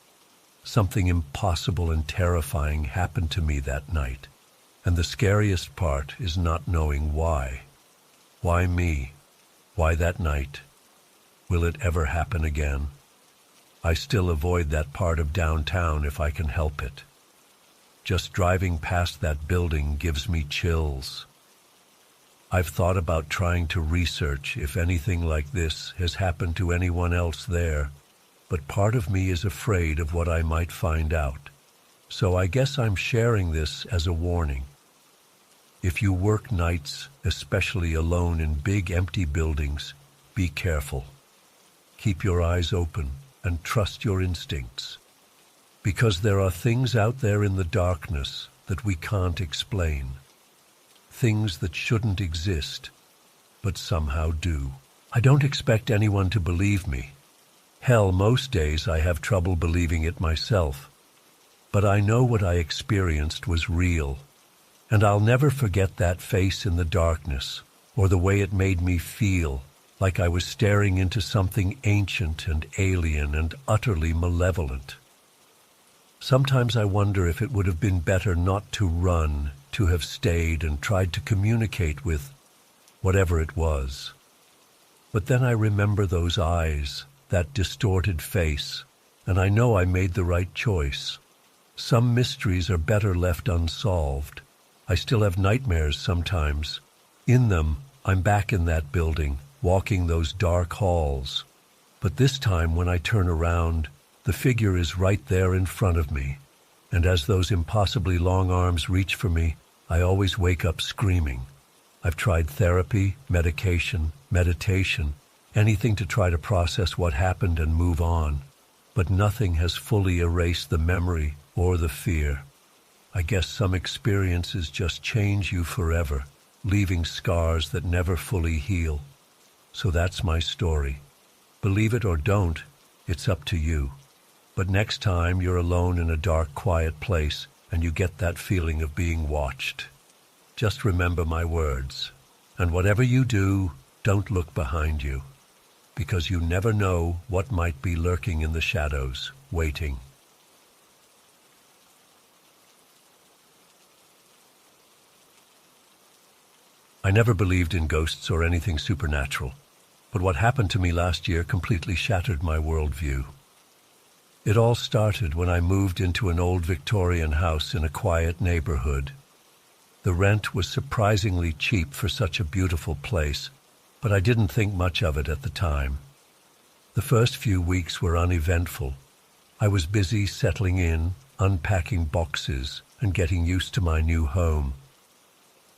Something impossible and terrifying happened to me that night. And the scariest part is not knowing why. Why me? Why that night? Will it ever happen again? I still avoid that part of downtown if I can help it. Just driving past that building gives me chills. I've thought about trying to research if anything like this has happened to anyone else there, but part of me is afraid of what I might find out. So I guess I'm sharing this as a warning. If you work nights, especially alone in big empty buildings, be careful. Keep your eyes open and trust your instincts. Because there are things out there in the darkness that we can't explain. Things that shouldn't exist, but somehow do. I don't expect anyone to believe me. Hell, most days I have trouble believing it myself. But I know what I experienced was real. And I'll never forget that face in the darkness, or the way it made me feel, like I was staring into something ancient and alien and utterly malevolent. Sometimes I wonder if it would have been better not to run, to have stayed and tried to communicate with whatever it was. But then I remember those eyes, that distorted face, and I know I made the right choice. Some mysteries are better left unsolved. I still have nightmares sometimes. In them, I'm back in that building, walking those dark halls. But this time when I turn around, the figure is right there in front of me. And as those impossibly long arms reach for me, I always wake up screaming. I've tried therapy, medication, meditation, anything to try to process what happened and move on. But nothing has fully erased the memory or the fear. I guess some experiences just change you forever, leaving scars that never fully heal. So that's my story. Believe it or don't, it's up to you. But next time you're alone in a dark, quiet place and you get that feeling of being watched, just remember my words. And whatever you do, don't look behind you, because you never know what might be lurking in the shadows, waiting. I never believed in ghosts or anything supernatural, but what happened to me last year completely shattered my worldview. It all started when I moved into an old Victorian house in a quiet neighborhood. The rent was surprisingly cheap for such a beautiful place, but I didn't think much of it at the time. The first few weeks were uneventful. I was busy settling in, unpacking boxes, and getting used to my new home.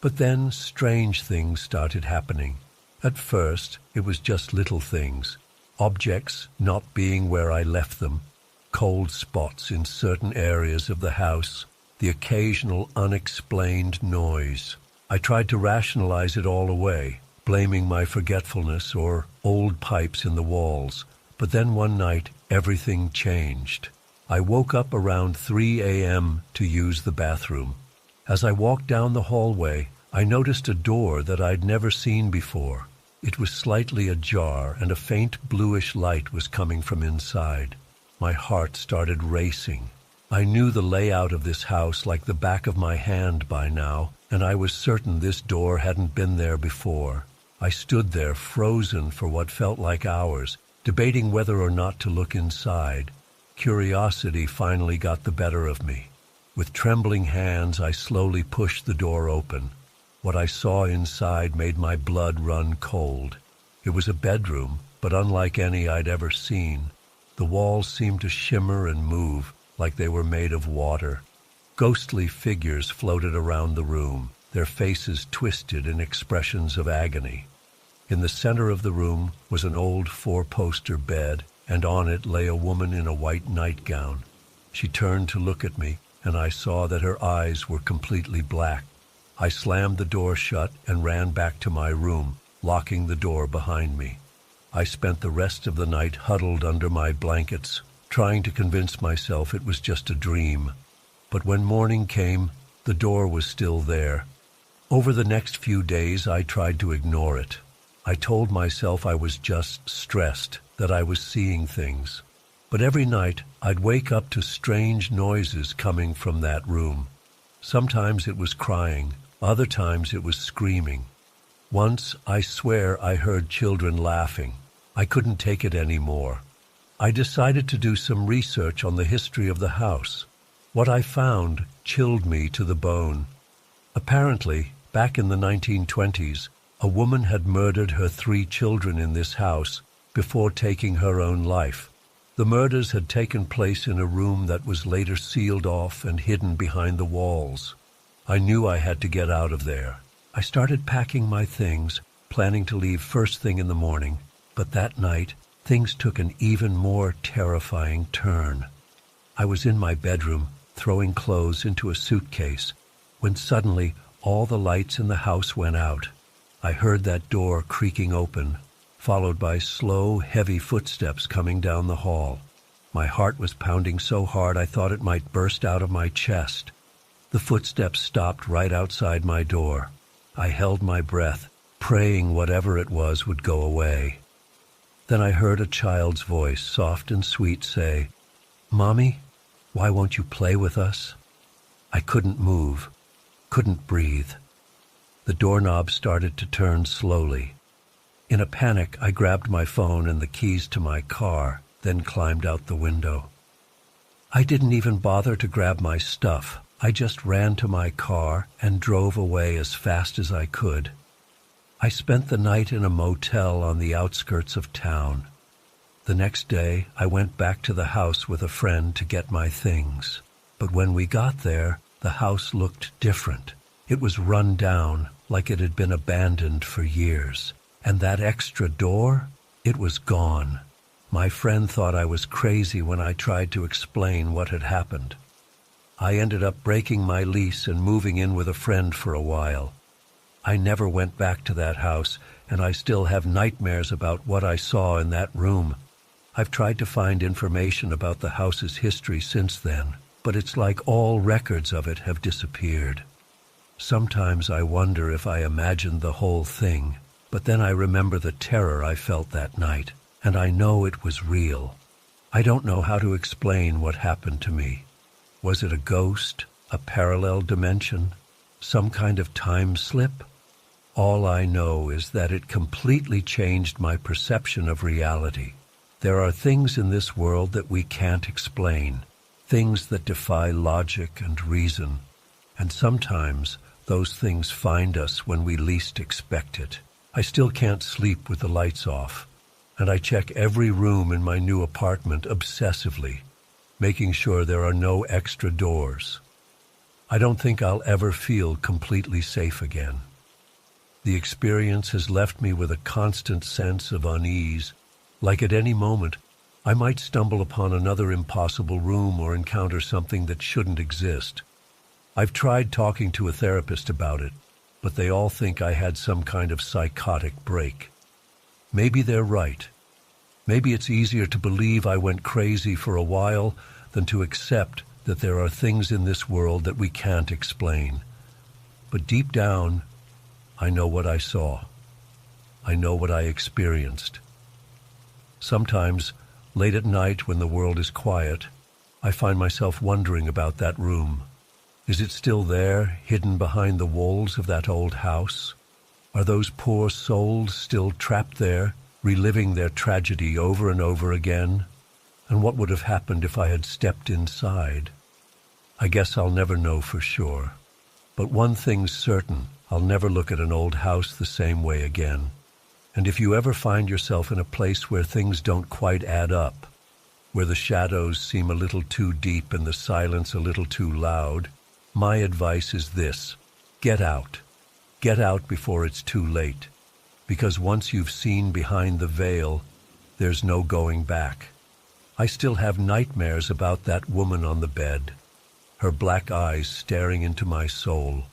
But then strange things started happening. At first, it was just little things. Objects not being where I left them, cold spots in certain areas of the house, the occasional unexplained noise. I tried to rationalize it all away, blaming my forgetfulness or old pipes in the walls. But then one night, everything changed. I woke up around 3 a.m. to use the bathroom. As I walked down the hallway, I noticed a door that I'd never seen before. It was slightly ajar, and a faint bluish light was coming from inside. My heart started racing. I knew the layout of this house like the back of my hand by now, and I was certain this door hadn't been there before. I stood there frozen for what felt like hours, debating whether or not to look inside. Curiosity finally got the better of me. With trembling hands, I slowly pushed the door open. What I saw inside made my blood run cold. It was a bedroom, but unlike any I'd ever seen. The walls seemed to shimmer and move, like they were made of water. Ghostly figures floated around the room, their faces twisted in expressions of agony. In the center of the room was an old four-poster bed, and on it lay a woman in a white nightgown. She turned to look at me, and I saw that her eyes were completely black. I slammed the door shut and ran back to my room, locking the door behind me. I spent the rest of the night huddled under my blankets, trying to convince myself it was just a dream. But when morning came, the door was still there. Over the next few days, I tried to ignore it. I told myself I was just stressed, that I was seeing things. But every night, I'd wake up to strange noises coming from that room. Sometimes it was crying, other times it was screaming. Once, I swear I heard children laughing. I couldn't take it anymore. I decided to do some research on the history of the house. What I found chilled me to the bone. Apparently, back in the 1920s, a woman had murdered her 3 children in this house before taking her own life. The murders had taken place in a room that was later sealed off and hidden behind the walls. I knew I had to get out of there. I started packing my things, planning to leave first thing in the morning, but that night, things took an even more terrifying turn. I was in my bedroom, throwing clothes into a suitcase, when suddenly all the lights in the house went out. I heard that door creaking open, followed by slow, heavy footsteps coming down the hall. My heart was pounding so hard I thought it might burst out of my chest. The footsteps stopped right outside my door. I held my breath, praying whatever it was would go away. Then I heard a child's voice, soft and sweet, say, "Mommy, why won't you play with us?" I couldn't move, couldn't breathe. The doorknob started to turn slowly. In a panic, I grabbed my phone and the keys to my car, then climbed out the window. I didn't even bother to grab my stuff. I just ran to my car and drove away as fast as I could. I spent the night in a motel on the outskirts of town. The next day, I went back to the house with a friend to get my things. But when we got there, the house looked different. It was run down, like it had been abandoned for years. And that extra door, it was gone. My friend thought I was crazy when I tried to explain what had happened. I ended up breaking my lease and moving in with a friend for a while. I never went back to that house, and I still have nightmares about what I saw in that room. I've tried to find information about the house's history since then, but it's like all records of it have disappeared. Sometimes I wonder if I imagined the whole thing, but then I remember the terror I felt that night, and I know it was real. I don't know how to explain what happened to me. Was it a ghost, a parallel dimension, some kind of time slip? All I know is that it completely changed my perception of reality. There are things in this world that we can't explain, things that defy logic and reason, and sometimes Those things find us when we least expect it. I still can't sleep with the lights off, and I check every room in my new apartment obsessively, making sure there are no extra doors. I don't think I'll ever feel completely safe again. The experience has left me with a constant sense of unease, like at any moment I might stumble upon another impossible room or encounter something that shouldn't exist. I've tried talking to a therapist about it, but they all think I had some kind of psychotic break. Maybe they're right. Maybe it's easier to believe I went crazy for a while than to accept that there are things in this world that we can't explain. But deep down, I know what I saw. I know what I experienced. Sometimes, late at night when the world is quiet, I find myself wondering about that room. Is it still there, hidden behind the walls of that old house? Are those poor souls still trapped there, reliving their tragedy over and over again? And what would have happened if I had stepped inside? I guess I'll never know for sure. But one thing's certain, I'll never look at an old house the same way again. And if you ever find yourself in a place where things don't quite add up, where the shadows seem a little too deep and the silence a little too loud, my advice is this: get out. Get out before it's too late. Because once you've seen behind the veil, there's no going back. I still have nightmares about that woman on the bed, her black eyes staring into my soul.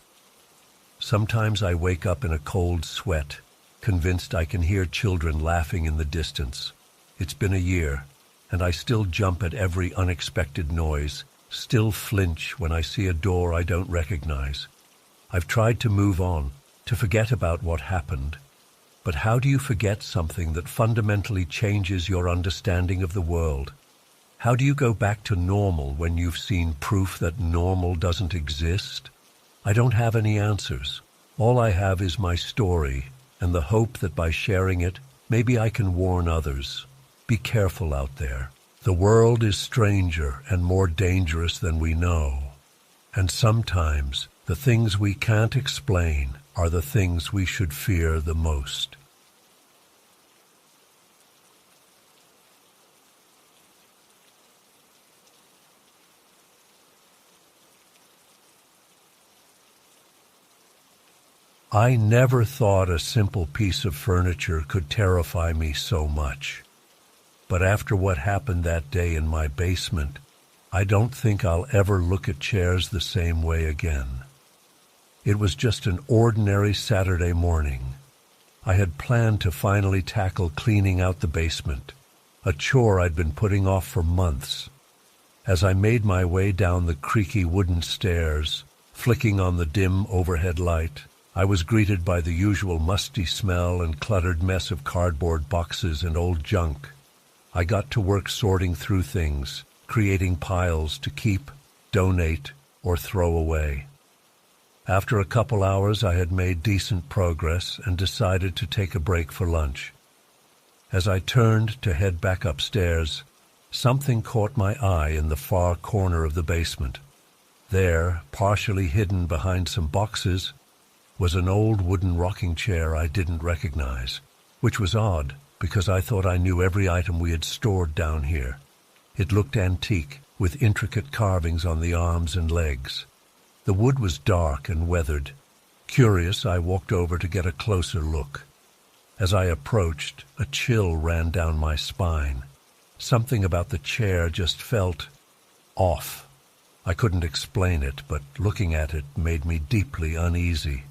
Sometimes I wake up in a cold sweat, convinced I can hear children laughing in the distance. It's been a year, and I still jump at every unexpected noise, still flinch when I see a door I don't recognize. I've tried to move on, to forget about what happened. But how do you forget something that fundamentally changes your understanding of the world? How do you go back to normal when you've seen proof that normal doesn't exist? I don't have any answers. All I have is my story, and the hope that by sharing it, maybe I can warn others. Be careful out there. The world is stranger and more dangerous than we know. And sometimes the things we can't explain are the things we should fear the most. I never thought a simple piece of furniture could terrify me so much. But after what happened that day in my basement, I don't think I'll ever look at chairs the same way again. It was just an ordinary Saturday morning. I had planned to finally tackle cleaning out the basement, a chore I'd been putting off for months. As I made my way down the creaky wooden stairs, flicking on the dim overhead light, I was greeted by the usual musty smell and cluttered mess of cardboard boxes and old junk. I got to work sorting through things, creating piles to keep, donate, or throw away. After a couple hours, I had made decent progress and decided to take a break for lunch. As I turned to head back upstairs, something caught my eye in the far corner of the basement. There, partially hidden behind some boxes, was an old wooden rocking chair I didn't recognize, which was odd because I thought I knew every item we had stored down here. It looked antique, with intricate carvings on the arms and legs. The wood was dark and weathered. Curious, I walked over to get a closer look. As I approached, a chill ran down my spine. Something about the chair just felt off. I couldn't explain it, but looking at it made me deeply uneasy.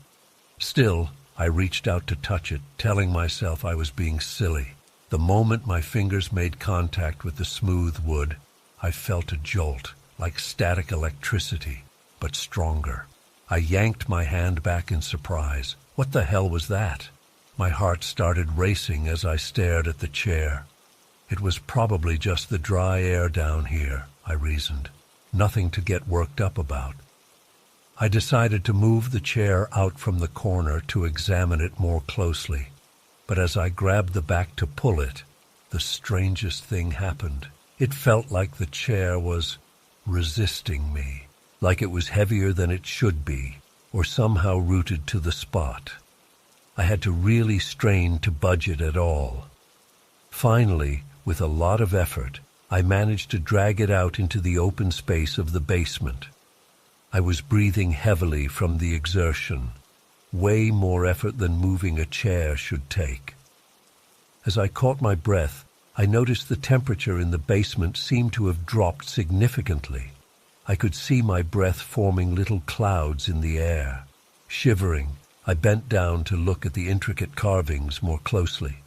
Still, I reached out to touch it, telling myself I was being silly. The moment my fingers made contact with the smooth wood, I felt a jolt, like static electricity, but stronger. I yanked my hand back in surprise. What the hell was that? My heart started racing as I stared at the chair. It was probably just the dry air down here, I reasoned. Nothing to get worked up about. I decided to move the chair out from the corner to examine it more closely. But as I grabbed the back to pull it, the strangest thing happened. It felt like the chair was resisting me, like it was heavier than it should be, or somehow rooted to the spot. I had to really strain to budge it at all. Finally, with a lot of effort, I managed to drag it out into the open space of the basement. I was breathing heavily from the exertion, way more effort than moving a chair should take. As I caught my breath, I noticed the temperature in the basement seemed to have dropped significantly. I could see my breath forming little clouds in the air. Shivering, I bent down to look at the intricate carvings more closely.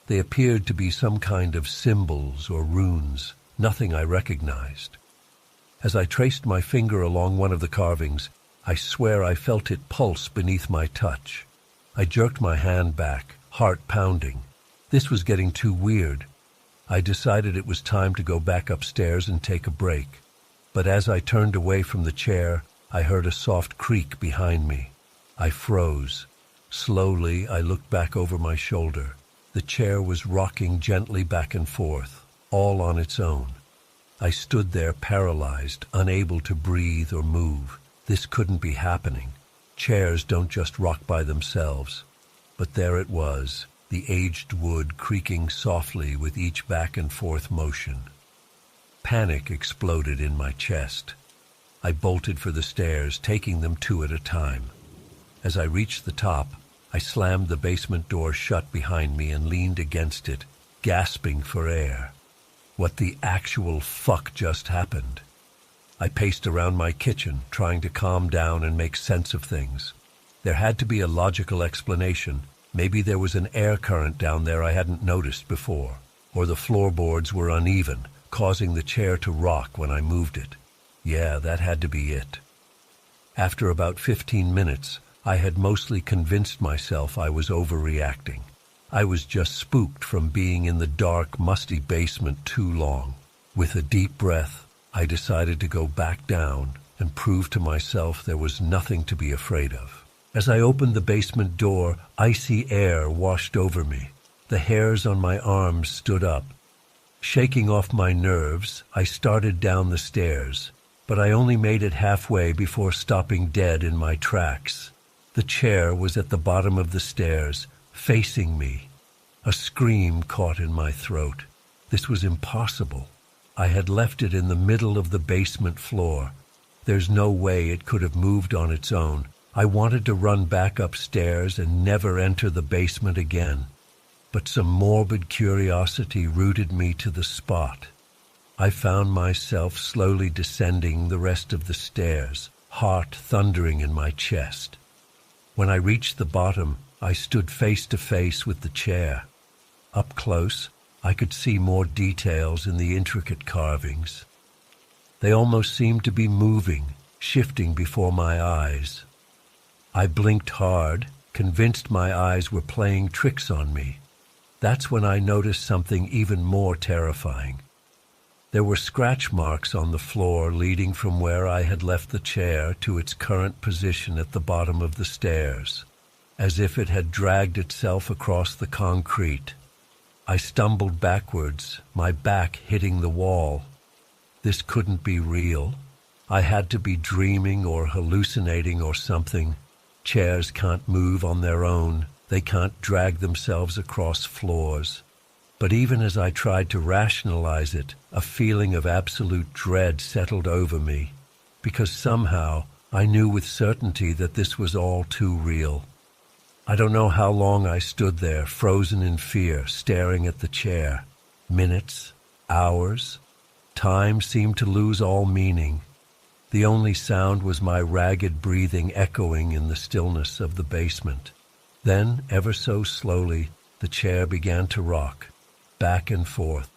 They appeared to be some kind of symbols or runes, nothing I recognized. As I traced my finger along one of the carvings, I swear I felt it pulse beneath my touch. I jerked my hand back, heart pounding. This was getting too weird. I decided it was time to go back upstairs and take a break. But as I turned away from the chair, I heard a soft creak behind me. I froze. Slowly, I looked back over my shoulder. The chair was rocking gently back and forth, all on its own. I stood there paralyzed, unable to breathe or move. This couldn't be happening. Chairs don't just rock by themselves. But there it was, the aged wood creaking softly with each back and forth motion. Panic exploded in my chest. I bolted for the stairs, taking them two at a time. As I reached the top, I slammed the basement door shut behind me and leaned against it, gasping for air. What the actual fuck just happened? I paced around my kitchen, trying to calm down and make sense of things. There had to be a logical explanation. Maybe there was an air current down there I hadn't noticed before, or the floorboards were uneven, causing the chair to rock when I moved it. Yeah, that had to be it. After about 15 minutes, I had mostly convinced myself I was overreacting. I was just spooked from being in the dark, musty basement too long. With a deep breath, I decided to go back down and prove to myself there was nothing to be afraid of. As I opened the basement door, icy air washed over me. The hairs on my arms stood up. Shaking off my nerves, I started down the stairs, but I only made it halfway before stopping dead in my tracks. The chair was at the bottom of the stairs, facing me. A scream caught in my throat. This was impossible. I had left it in the middle of the basement floor. There's no way it could have moved on its own. I wanted to run back upstairs and never enter the basement again. But some morbid curiosity rooted me to the spot. I found myself slowly descending the rest of the stairs, heart thundering in my chest. When I reached the bottom, I stood face to face with the chair. Up close, I could see more details in the intricate carvings. They almost seemed to be moving, shifting before my eyes. I blinked hard, convinced my eyes were playing tricks on me. That's when I noticed something even more terrifying. There were scratch marks on the floor leading from where I had left the chair to its current position at the bottom of the stairs, as if it had dragged itself across the concrete. I stumbled backwards, my back hitting the wall. This couldn't be real. I had to be dreaming or hallucinating or something. Chairs can't move on their own. They can't drag themselves across floors. But even as I tried to rationalize it, a feeling of absolute dread settled over me, because somehow I knew with certainty that this was all too real. I don't know how long I stood there, frozen in fear, staring at the chair. Minutes, hours. Time seemed to lose all meaning. The only sound was my ragged breathing echoing in the stillness of the basement. Then, ever so slowly, the chair began to rock. Back and forth,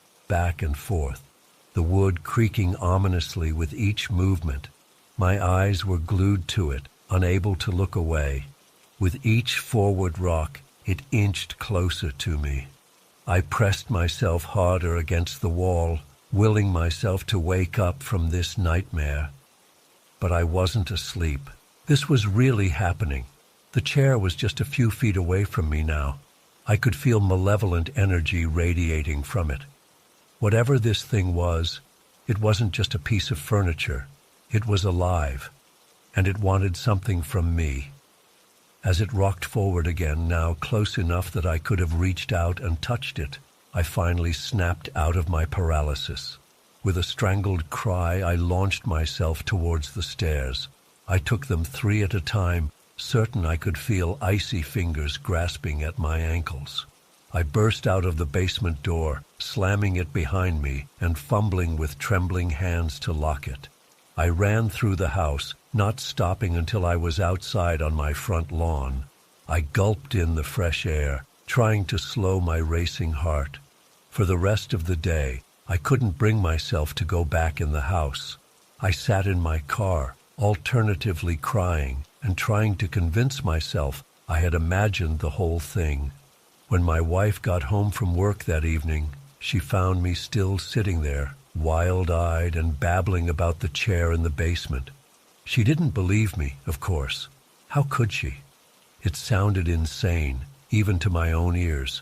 the wood creaking ominously with each movement. My eyes were glued to it, unable to look away. With each forward rock, it inched closer to me. I pressed myself harder against the wall, willing myself to wake up from this nightmare. But I wasn't asleep. This was really happening. The chair was just a few feet away from me now. I could feel malevolent energy radiating from it. Whatever this thing was, it wasn't just a piece of furniture. It was alive. and it wanted something from me. As it rocked forward again, now close enough that I could have reached out and touched it, I finally snapped out of my paralysis. With a strangled cry, I launched myself towards the stairs. I took them 3 at a time, certain I could feel icy fingers grasping at my ankles. I burst out of the basement door, slamming it behind me and fumbling with trembling hands to lock it. I ran through the house, not stopping until I was outside on my front lawn. I gulped in the fresh air, trying to slow my racing heart. For the rest of the day, I couldn't bring myself to go back in the house. I sat in my car, alternatively crying and trying to convince myself I had imagined the whole thing. When my wife got home from work that evening, she found me still sitting there, wild-eyed and babbling about the chair in the basement. She didn't believe me, of course. How could she? It sounded insane, even to my own ears.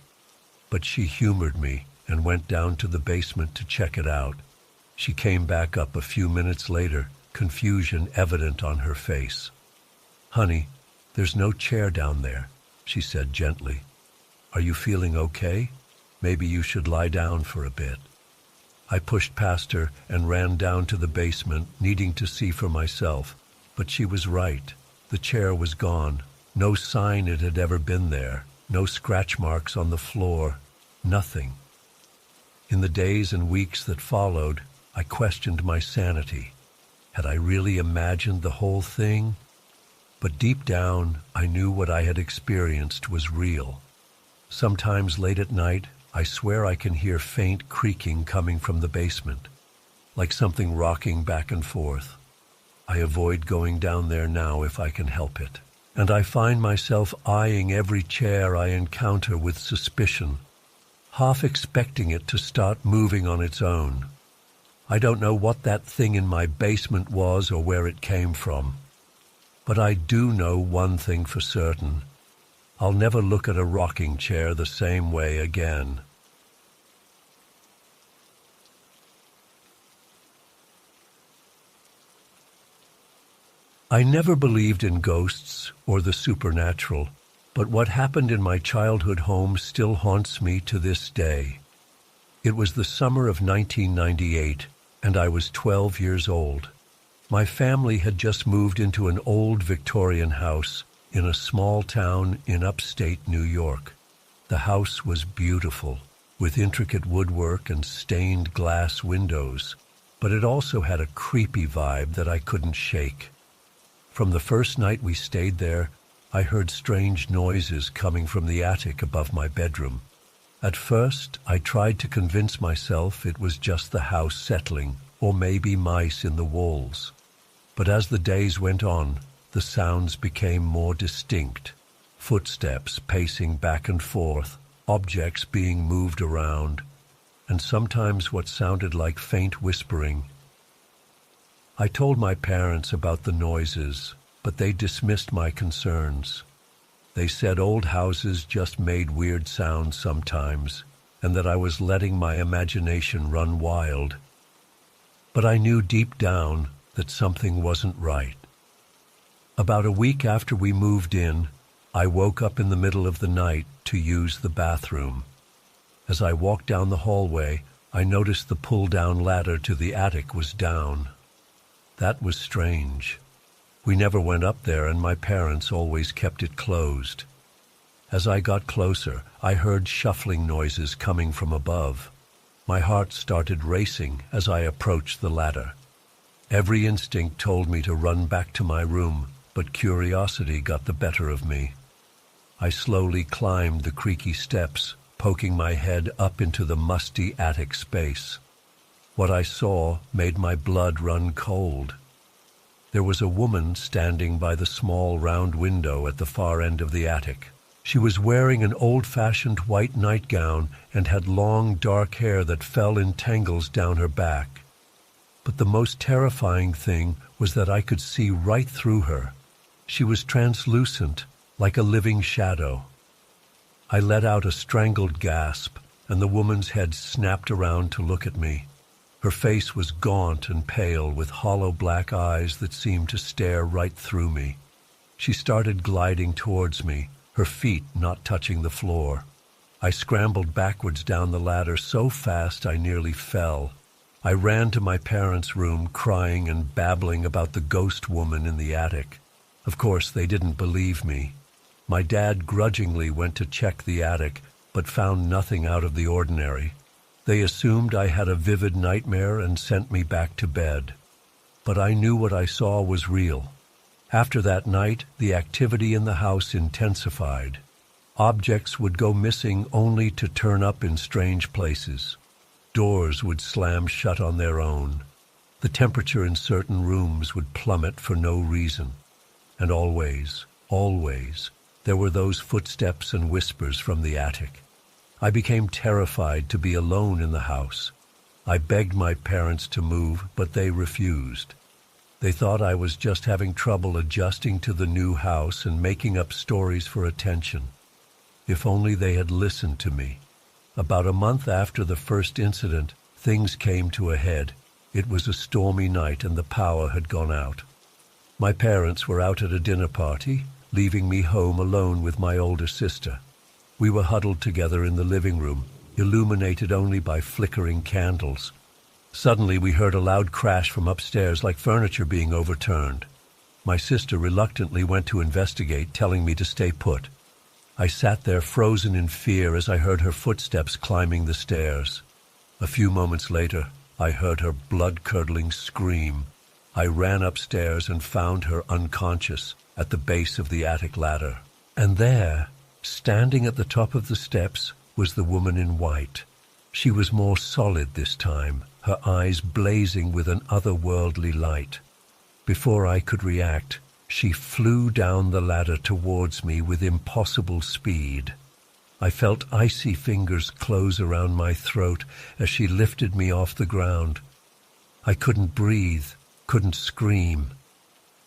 But she humored me and went down to the basement to check it out. She came back up a few minutes later, confusion evident on her face. "Honey, there's no chair down there," she said gently. "Are you feeling okay? Maybe you should lie down for a bit." I pushed past her and ran down to the basement, needing to see for myself. But she was right. The chair was gone. No sign it had ever been there. No scratch marks on the floor. Nothing. In the days and weeks that followed, I questioned my sanity. Had I really imagined the whole thing? But deep down, I knew what I had experienced was real. Sometimes late at night, I swear I can hear faint creaking coming from the basement, like something rocking back and forth. I avoid going down there now if I can help it, and I find myself eyeing every chair I encounter with suspicion, half expecting it to start moving on its own. I don't know what that thing in my basement was or where it came from, but I do know one thing for certain. I'll never look at a rocking chair the same way again. I never believed in ghosts or the supernatural, but what happened in my childhood home still haunts me to this day. It was the summer of 1998, and I was 12 years old. My family had just moved into an old Victorian house in a small town in upstate New York. The house was beautiful, with intricate woodwork and stained glass windows, but it also had a creepy vibe that I couldn't shake. From the first night we stayed there, I heard strange noises coming from the attic above my bedroom. At first, I tried to convince myself it was just the house settling, or maybe mice in the walls. But as the days went on, the sounds became more distinct. Footsteps pacing back and forth, objects being moved around, and sometimes what sounded like faint whispering. I told my parents about the noises, but they dismissed my concerns. They said old houses just made weird sounds sometimes, and that I was letting my imagination run wild. But I knew deep down that something wasn't right. About a week after we moved in, I woke up in the middle of the night to use the bathroom. As I walked down the hallway, I noticed the pull-down ladder to the attic was down. That was strange. We never went up there, and my parents always kept it closed. As I got closer, I heard shuffling noises coming from above. My heart started racing as I approached the ladder. Every instinct told me to run back to my room, but curiosity got the better of me. I slowly climbed the creaky steps, poking my head up into the musty attic space. What I saw made my blood run cold. There was a woman standing by the small round window at the far end of the attic. She was wearing an old-fashioned white nightgown and had long dark hair that fell in tangles down her back. But the most terrifying thing was that I could see right through her. She was translucent, like a living shadow. I let out a strangled gasp, and the woman's head snapped around to look at me. Her face was gaunt and pale, with hollow black eyes that seemed to stare right through me. She started gliding towards me, her feet not touching the floor. I scrambled backwards down the ladder so fast I nearly fell. I ran to my parents' room, crying and babbling about the ghost woman in the attic. Of course, they didn't believe me. My dad grudgingly went to check the attic, but found nothing out of the ordinary. They assumed I had a vivid nightmare and sent me back to bed. But I knew what I saw was real. After that night, the activity in the house intensified. Objects would go missing only to turn up in strange places. Doors would slam shut on their own. The temperature in certain rooms would plummet for no reason. And always, there were those footsteps and whispers from the attic. I became terrified to be alone in the house. I begged my parents to move, but they refused. They thought I was just having trouble adjusting to the new house and making up stories for attention. If only they had listened to me. About a month after the first incident, things came to a head. It was a stormy night and the power had gone out. My parents were out at a dinner party, leaving me home alone with my older sister. We were huddled together in the living room, illuminated only by flickering candles. Suddenly we heard a loud crash from upstairs, like furniture being overturned. My sister reluctantly went to investigate, telling me to stay put. I sat there frozen in fear as I heard her footsteps climbing the stairs. A few moments later, I heard her blood-curdling scream. I ran upstairs and found her unconscious at the base of the attic ladder. And there, standing at the top of the steps, was the woman in white. She was more solid this time, her eyes blazing with an otherworldly light. Before I could react, she flew down the ladder towards me with impossible speed. I felt icy fingers close around my throat as she lifted me off the ground. I couldn't breathe, couldn't scream.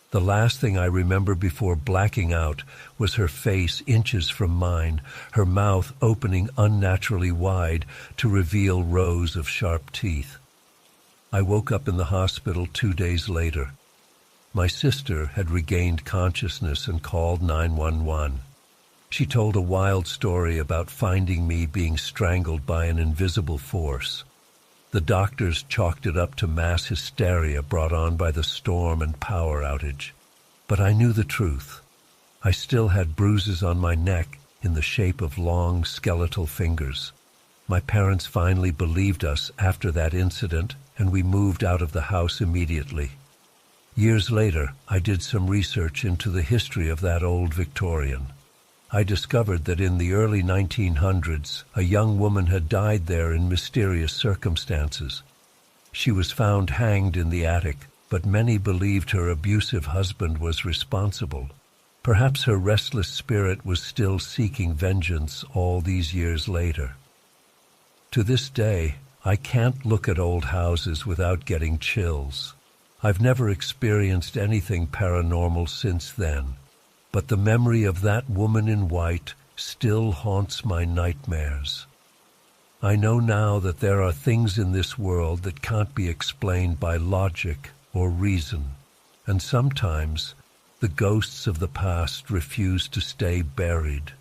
The last thing I remember before blacking out was her face inches from mine, her mouth opening unnaturally wide to reveal rows of sharp teeth. I woke up in the hospital 2 days later. My sister had regained consciousness and called 911. She told a wild story about finding me being strangled by an invisible force. The doctors chalked it up to mass hysteria brought on by the storm and power outage. But I knew the truth. I still had bruises on my neck in the shape of long skeletal fingers. My parents finally believed us after that incident, and we moved out of the house immediately. Years later, I did some research into the history of that old Victorian. I discovered that in the early 1900s, a young woman had died there in mysterious circumstances. She was found hanged in the attic, but many believed her abusive husband was responsible. Perhaps her restless spirit was still seeking vengeance all these years later. To this day, I can't look at old houses without getting chills. I've never experienced anything paranormal since then, but the memory of that woman in white still haunts my nightmares. I know now that there are things in this world that can't be explained by logic or reason, and sometimes the ghosts of the past refuse to stay buried.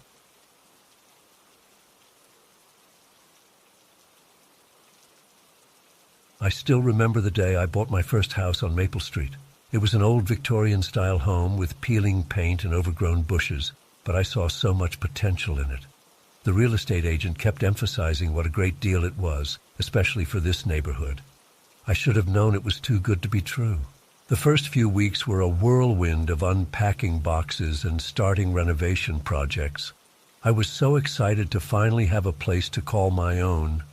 I still remember the day I bought my first house on Maple Street. It was an old Victorian-style home with peeling paint and overgrown bushes, but I saw so much potential in it. The real estate agent kept emphasizing what a great deal it was, especially for this neighborhood. I should have known it was too good to be true. The first few weeks were a whirlwind of unpacking boxes and starting renovation projects. I was so excited to finally have a place to call my own.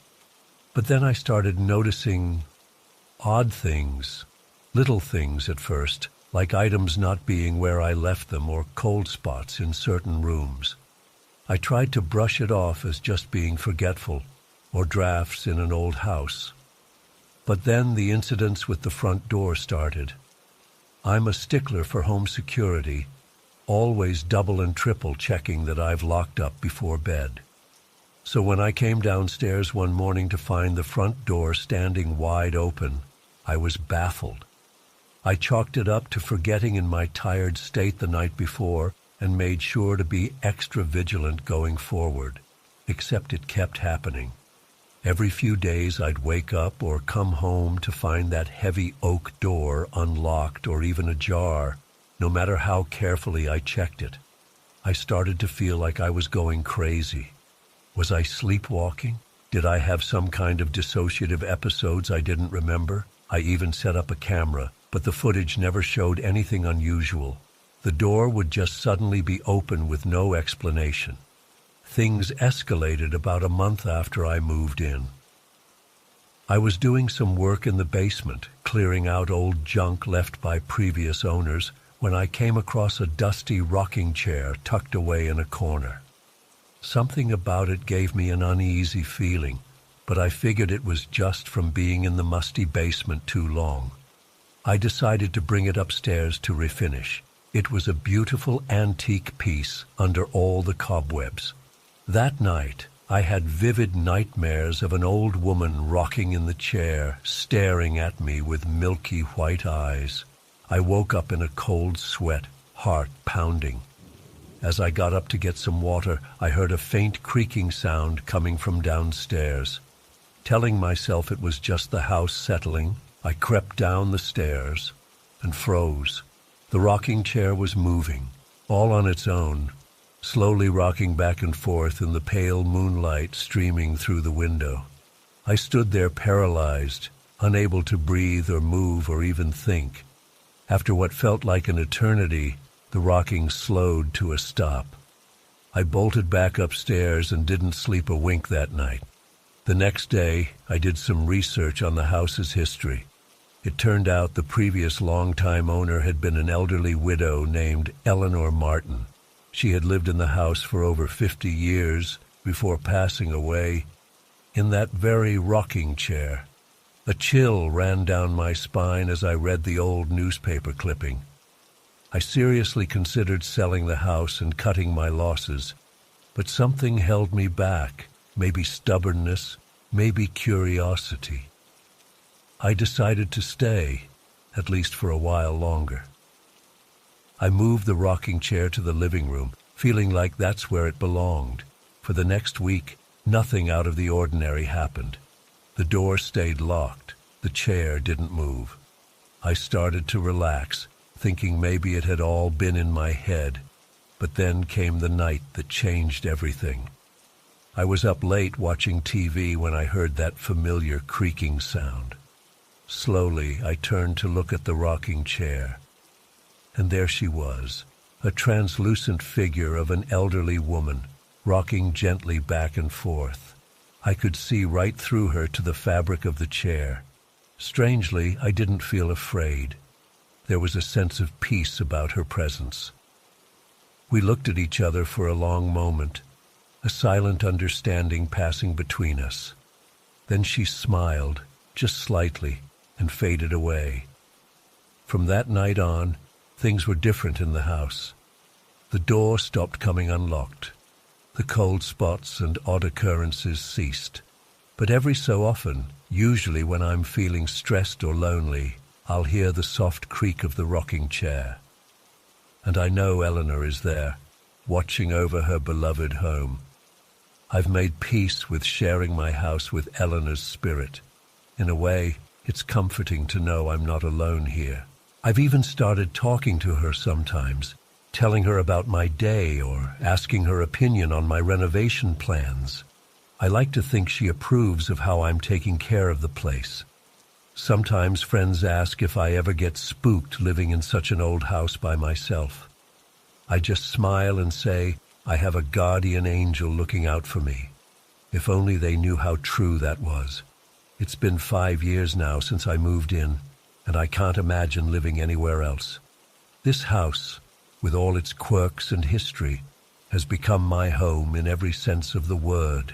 But then I started noticing odd things, little things at first, like items not being where I left them or cold spots in certain rooms. I tried to brush it off as just being forgetful or drafts in an old house. But then the incidents with the front door started. I'm a stickler for home security, always double and triple checking that I've locked up before bed. So when I came downstairs one morning to find the front door standing wide open, I was baffled. I chalked it up to forgetting in my tired state the night before and made sure to be extra vigilant going forward, except it kept happening. Every few days I'd wake up or come home to find that heavy oak door unlocked or even ajar, no matter how carefully I checked it. I started to feel like I was going crazy. Was I sleepwalking? Did I have some kind of dissociative episodes I didn't remember? I even set up a camera, but the footage never showed anything unusual. The door would just suddenly be open with no explanation. Things escalated about a month after I moved in. I was doing some work in the basement, clearing out old junk left by previous owners, when I came across a dusty rocking chair tucked away in a corner. Something about it gave me an uneasy feeling, but I figured it was just from being in the musty basement too long. I decided to bring it upstairs to refinish. It was a beautiful antique piece under all the cobwebs. That night, I had vivid nightmares of an old woman rocking in the chair, staring at me with milky white eyes. I woke up in a cold sweat, heart pounding. As I got up to get some water, I heard a faint creaking sound coming from downstairs. Telling myself it was just the house settling, I crept down the stairs and froze. The rocking chair was moving, all on its own, slowly rocking back and forth in the pale moonlight streaming through the window. I stood there paralyzed, unable to breathe or move or even think. After what felt like an eternity, the rocking slowed to a stop. I bolted back upstairs and didn't sleep a wink that night. The next day, I did some research on the house's history. It turned out the previous longtime owner had been an elderly widow named Eleanor Martin. She had lived in the house for over 50 years before passing away in that very rocking chair. A chill ran down my spine as I read the old newspaper clipping. I seriously considered selling the house and cutting my losses, but something held me back, maybe stubbornness, maybe curiosity. I decided to stay, at least for a while longer. I moved the rocking chair to the living room, feeling like that's where it belonged. For the next week, nothing out of the ordinary happened. The door stayed locked. The chair didn't move. I started to relax, thinking maybe it had all been in my head. But then came the night that changed everything. I was up late watching TV when I heard that familiar creaking sound. Slowly, I turned to look at the rocking chair. And there she was, a translucent figure of an elderly woman, rocking gently back and forth. I could see right through her to the fabric of the chair. Strangely, I didn't feel afraid. There was a sense of peace about her presence. We looked at each other for a long moment, a silent understanding passing between us. Then she smiled, just slightly, and faded away. From that night on, things were different in the house. The door stopped coming unlocked. The cold spots and odd occurrences ceased. But every so often, usually when I'm feeling stressed or lonely, I'll hear the soft creak of the rocking chair. And I know Eleanor is there, watching over her beloved home. I've made peace with sharing my house with Eleanor's spirit. In a way, it's comforting to know I'm not alone here. I've even started talking to her sometimes, telling her about my day or asking her opinion on my renovation plans. I like to think she approves of how I'm taking care of the place. Sometimes friends ask if I ever get spooked living in such an old house by myself. I just smile and say I have a guardian angel looking out for me. If only they knew how true that was. It's been 5 years now since I moved in, and I can't imagine living anywhere else. This house, with all its quirks and history, has become my home in every sense of the word.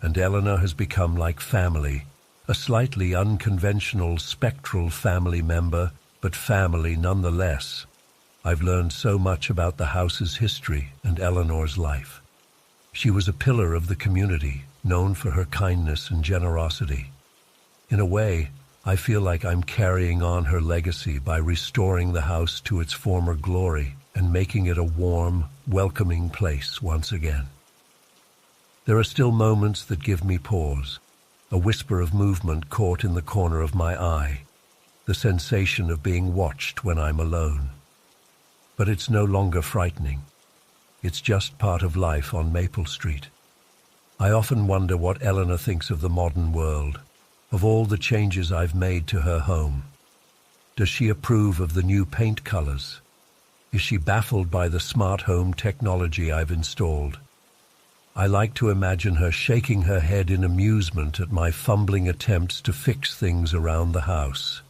And Eleanor has become like family, a slightly unconventional spectral family member, but family nonetheless. I've learned so much about the house's history and Eleanor's life. She was a pillar of the community, known for her kindness and generosity. In a way, I feel like I'm carrying on her legacy by restoring the house to its former glory and making it a warm, welcoming place once again. There are still moments that give me pause, a whisper of movement caught in the corner of my eye, the sensation of being watched when I'm alone. But it's no longer frightening. It's just part of life on Maple Street. I often wonder what Eleanor thinks of the modern world, of all the changes I've made to her home. Does she approve of the new paint colors? Is she baffled by the smart home technology I've installed? I like to imagine her shaking her head in amusement at my fumbling attempts to fix things around the house.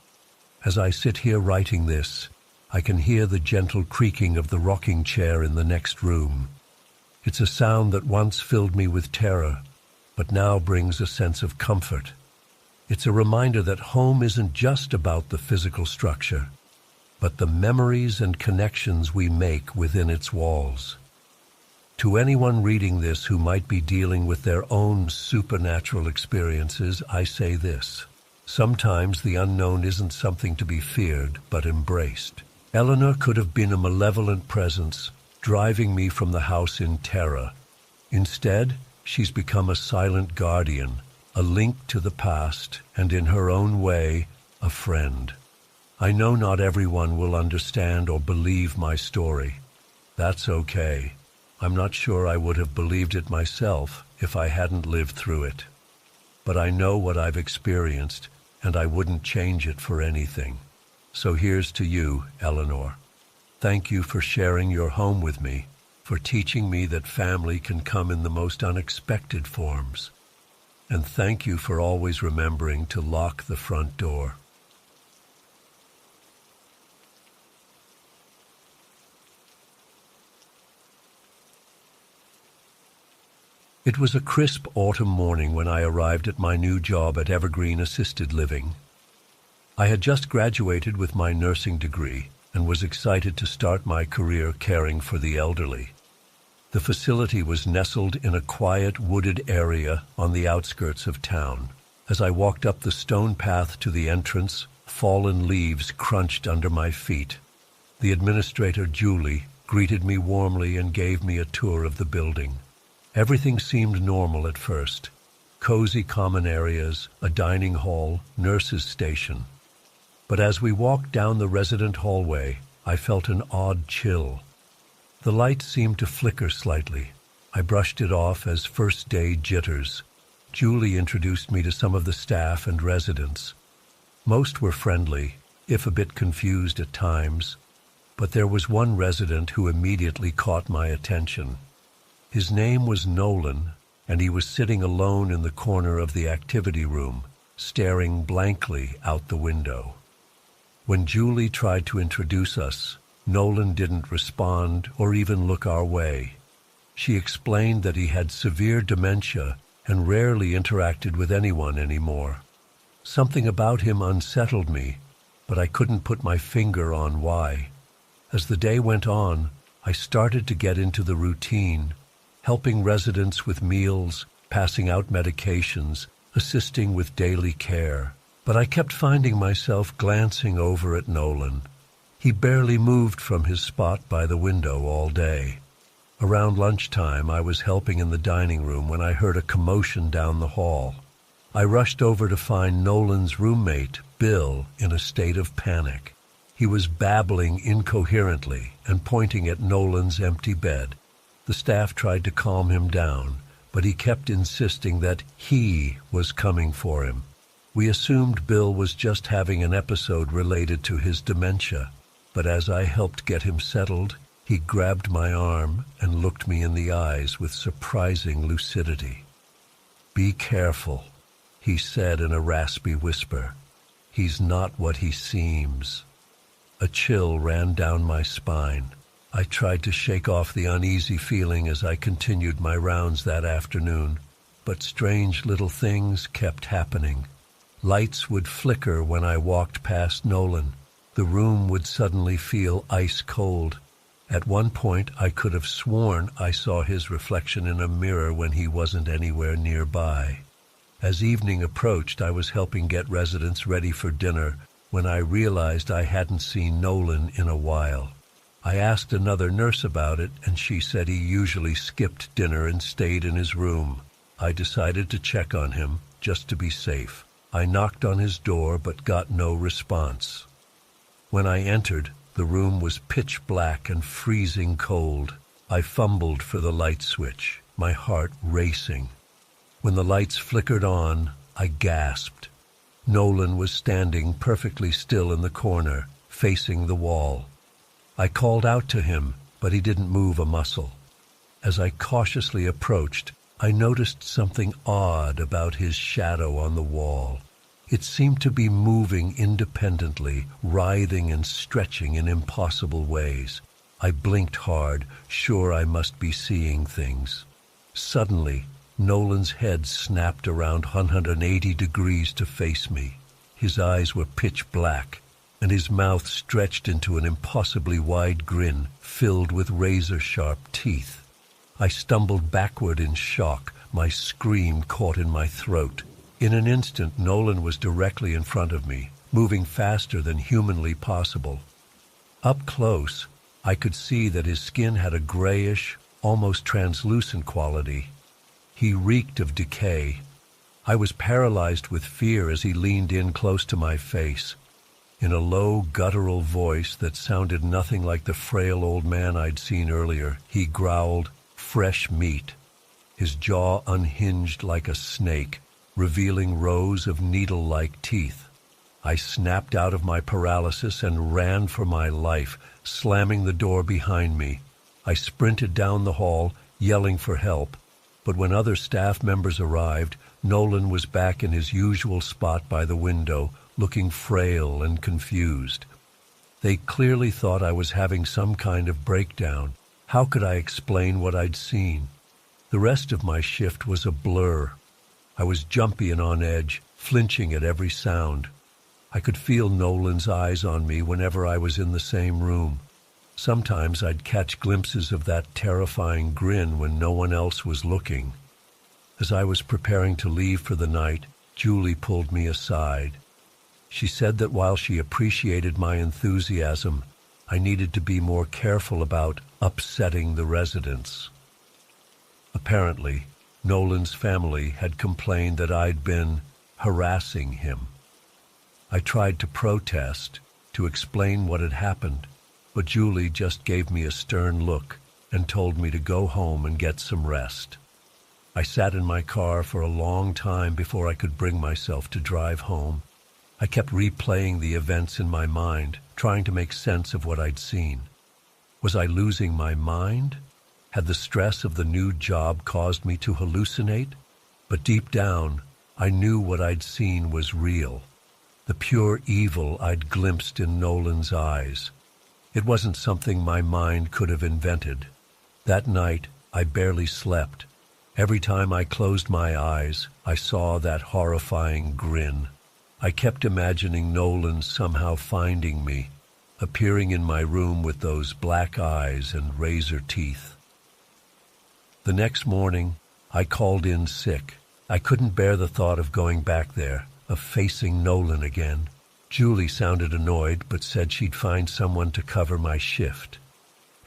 As I sit here writing this, I can hear the gentle creaking of the rocking chair in the next room. It's a sound that once filled me with terror, but now brings a sense of comfort. It's a reminder that home isn't just about the physical structure, but the memories and connections we make within its walls. To anyone reading this who might be dealing with their own supernatural experiences, I say this: sometimes the unknown isn't something to be feared, but embraced. Eleanor could have been a malevolent presence, driving me from the house in terror. Instead, she's become a silent guardian, a link to the past, and in her own way, a friend. I know not everyone will understand or believe my story. That's okay. I'm not sure I would have believed it myself if I hadn't lived through it. But I know what I've experienced, and I wouldn't change it for anything. So here's to you, Eleanor. Thank you for sharing your home with me, for teaching me that family can come in the most unexpected forms. And thank you for always remembering to lock the front door. It was a crisp autumn morning when I arrived at my new job at Evergreen Assisted Living. I had just graduated with my nursing degree and was excited to start my career caring for the elderly. The facility was nestled in a quiet, wooded area on the outskirts of town. As I walked up the stone path to the entrance, fallen leaves crunched under my feet. The administrator, Julie, greeted me warmly and gave me a tour of the building. Everything seemed normal at first. Cozy common areas, a dining hall, nurses' station. But as we walked down the resident hallway, I felt an odd chill. The light seemed to flicker slightly. I brushed it off as first-day jitters. Julie introduced me to some of the staff and residents. Most were friendly, if a bit confused at times, but there was one resident who immediately caught my attention. His name was Nolan, and he was sitting alone in the corner of the activity room, staring blankly out the window. When Julie tried to introduce us, Nolan didn't respond or even look our way. She explained that he had severe dementia and rarely interacted with anyone anymore. Something about him unsettled me, but I couldn't put my finger on why. As the day went on, I started to get into the routine, helping residents with meals, passing out medications, assisting with daily care. But I kept finding myself glancing over at Nolan. He barely moved from his spot by the window all day. Around lunchtime, I was helping in the dining room when I heard a commotion down the hall. I rushed over to find Nolan's roommate, Bill, in a state of panic. He was babbling incoherently and pointing at Nolan's empty bed. The staff tried to calm him down, but he kept insisting that he was coming for him. We assumed Bill was just having an episode related to his dementia, but as I helped get him settled, he grabbed my arm and looked me in the eyes with surprising lucidity. "Be careful," he said in a raspy whisper. "He's not what he seems." A chill ran down my spine. I tried to shake off the uneasy feeling as I continued my rounds that afternoon, but strange little things kept happening. Lights would flicker when I walked past Nolan. The room would suddenly feel ice cold. At one point, I could have sworn I saw his reflection in a mirror when he wasn't anywhere nearby. As evening approached, I was helping get residents ready for dinner when I realized I hadn't seen Nolan in a while. I asked another nurse about it, and she said he usually skipped dinner and stayed in his room. I decided to check on him, just to be safe. I knocked on his door but got no response. When I entered, the room was pitch black and freezing cold. I fumbled for the light switch, my heart racing. When the lights flickered on, I gasped. Nolan was standing perfectly still in the corner, facing the wall. I called out to him, but he didn't move a muscle. As I cautiously approached, I noticed something odd about his shadow on the wall. It seemed to be moving independently, writhing and stretching in impossible ways. I blinked hard, sure I must be seeing things. Suddenly, Nolan's head snapped around 180 degrees to face me. His eyes were pitch black, and his mouth stretched into an impossibly wide grin filled with razor-sharp teeth. I stumbled backward in shock, my scream caught in my throat. In an instant, Nolan was directly in front of me, moving faster than humanly possible. Up close, I could see that his skin had a grayish, almost translucent quality. He reeked of decay. I was paralyzed with fear as he leaned in close to my face. In a low, guttural voice that sounded nothing like the frail old man I'd seen earlier, he growled, "Fresh meat." His jaw unhinged like a snake, revealing rows of needle-like teeth. I snapped out of my paralysis and ran for my life, slamming the door behind me. I sprinted down the hall, yelling for help. But when other staff members arrived, Nolan was back in his usual spot by the window, looking frail and confused. They clearly thought I was having some kind of breakdown. How could I explain what I'd seen? The rest of my shift was a blur. I was jumpy and on edge, flinching at every sound. I could feel Nolan's eyes on me whenever I was in the same room. Sometimes I'd catch glimpses of that terrifying grin when no one else was looking. As I was preparing to leave for the night, Julie pulled me aside. She said that while she appreciated my enthusiasm, I needed to be more careful about upsetting the residents. Apparently, Nolan's family had complained that I'd been harassing him. I tried to protest, to explain what had happened, but Julie just gave me a stern look and told me to go home and get some rest. I sat in my car for a long time before I could bring myself to drive home. I kept replaying the events in my mind, trying to make sense of what I'd seen. Was I losing my mind? Had the stress of the new job caused me to hallucinate? But deep down, I knew what I'd seen was real. The pure evil I'd glimpsed in Nolan's eyes. It wasn't something my mind could have invented. That night, I barely slept. Every time I closed my eyes, I saw that horrifying grin. I kept imagining Nolan somehow finding me, appearing in my room with those black eyes and razor teeth. The next morning, I called in sick. I couldn't bear the thought of going back there, of facing Nolan again. Julie sounded annoyed, but said she'd find someone to cover my shift.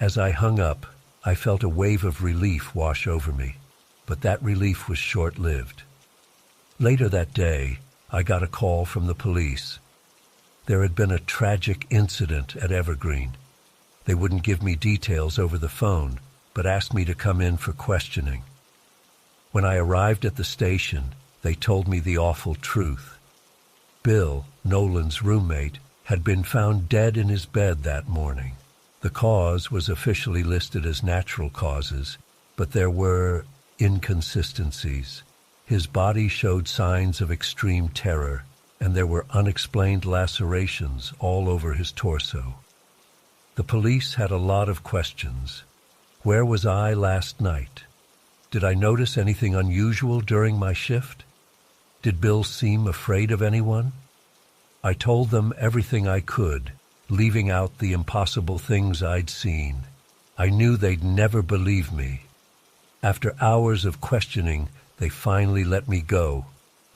As I hung up, I felt a wave of relief wash over me, but that relief was short-lived. Later that day, I got a call from the police. There had been a tragic incident at Evergreen. They wouldn't give me details over the phone, but asked me to come in for questioning. When I arrived at the station, they told me the awful truth. Bill, Nolan's roommate, had been found dead in his bed that morning. The cause was officially listed as natural causes, but there were inconsistencies. His body showed signs of extreme terror, and there were unexplained lacerations all over his torso. The police had a lot of questions. Where was I last night? Did I notice anything unusual during my shift? Did Bill seem afraid of anyone? I told them everything I could, leaving out the impossible things I'd seen. I knew they'd never believe me. After hours of questioning, they finally let me go.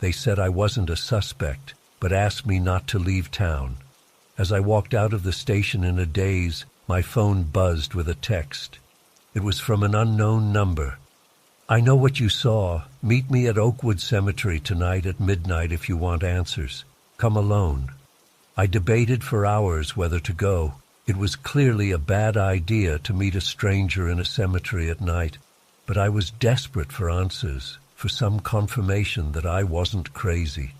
They said I wasn't a suspect, but asked me not to leave town. As I walked out of the station in a daze, my phone buzzed with a text. It was from an unknown number. "I know what you saw. Meet me at Oakwood Cemetery tonight at midnight if you want answers. Come alone." I debated for hours whether to go. It was clearly a bad idea to meet a stranger in a cemetery at night, but I was desperate for answers, for some confirmation that I wasn't crazy.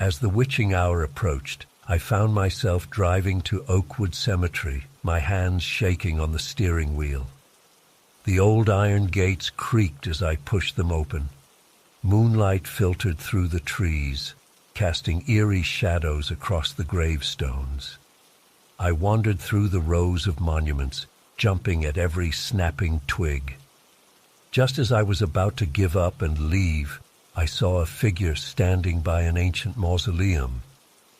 As the witching hour approached, I found myself driving to Oakwood Cemetery, my hands shaking on the steering wheel. The old iron gates creaked as I pushed them open. Moonlight filtered through the trees, casting eerie shadows across the gravestones. I wandered through the rows of monuments, jumping at every snapping twig. Just as I was about to give up and leave, I saw a figure standing by an ancient mausoleum.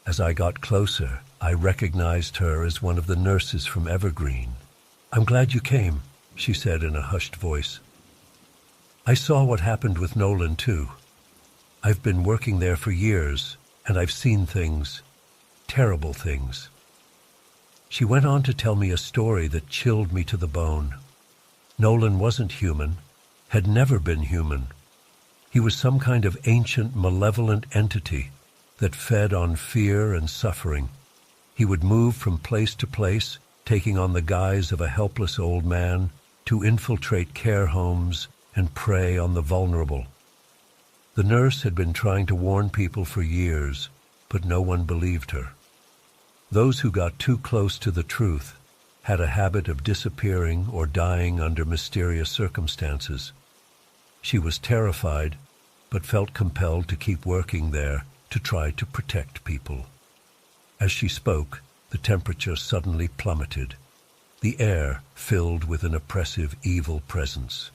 As I got closer, I recognized her as one of the nurses from Evergreen. "I'm glad you came," she said in a hushed voice. "I saw what happened with Nolan, too. I've been working there for years, and I've seen things, terrible things." She went on to tell me a story that chilled me to the bone. Nolan wasn't human, had never been human. He was some kind of ancient, malevolent entity that fed on fear and suffering. He would move from place to place, taking on the guise of a helpless old man, to infiltrate care homes and prey on the vulnerable. The nurse had been trying to warn people for years, but no one believed her. Those who got too close to the truth had a habit of disappearing or dying under mysterious circumstances. She was terrified, but felt compelled to keep working there to try to protect people. As she spoke, the temperature suddenly plummeted. The air filled with an oppressive, evil presence.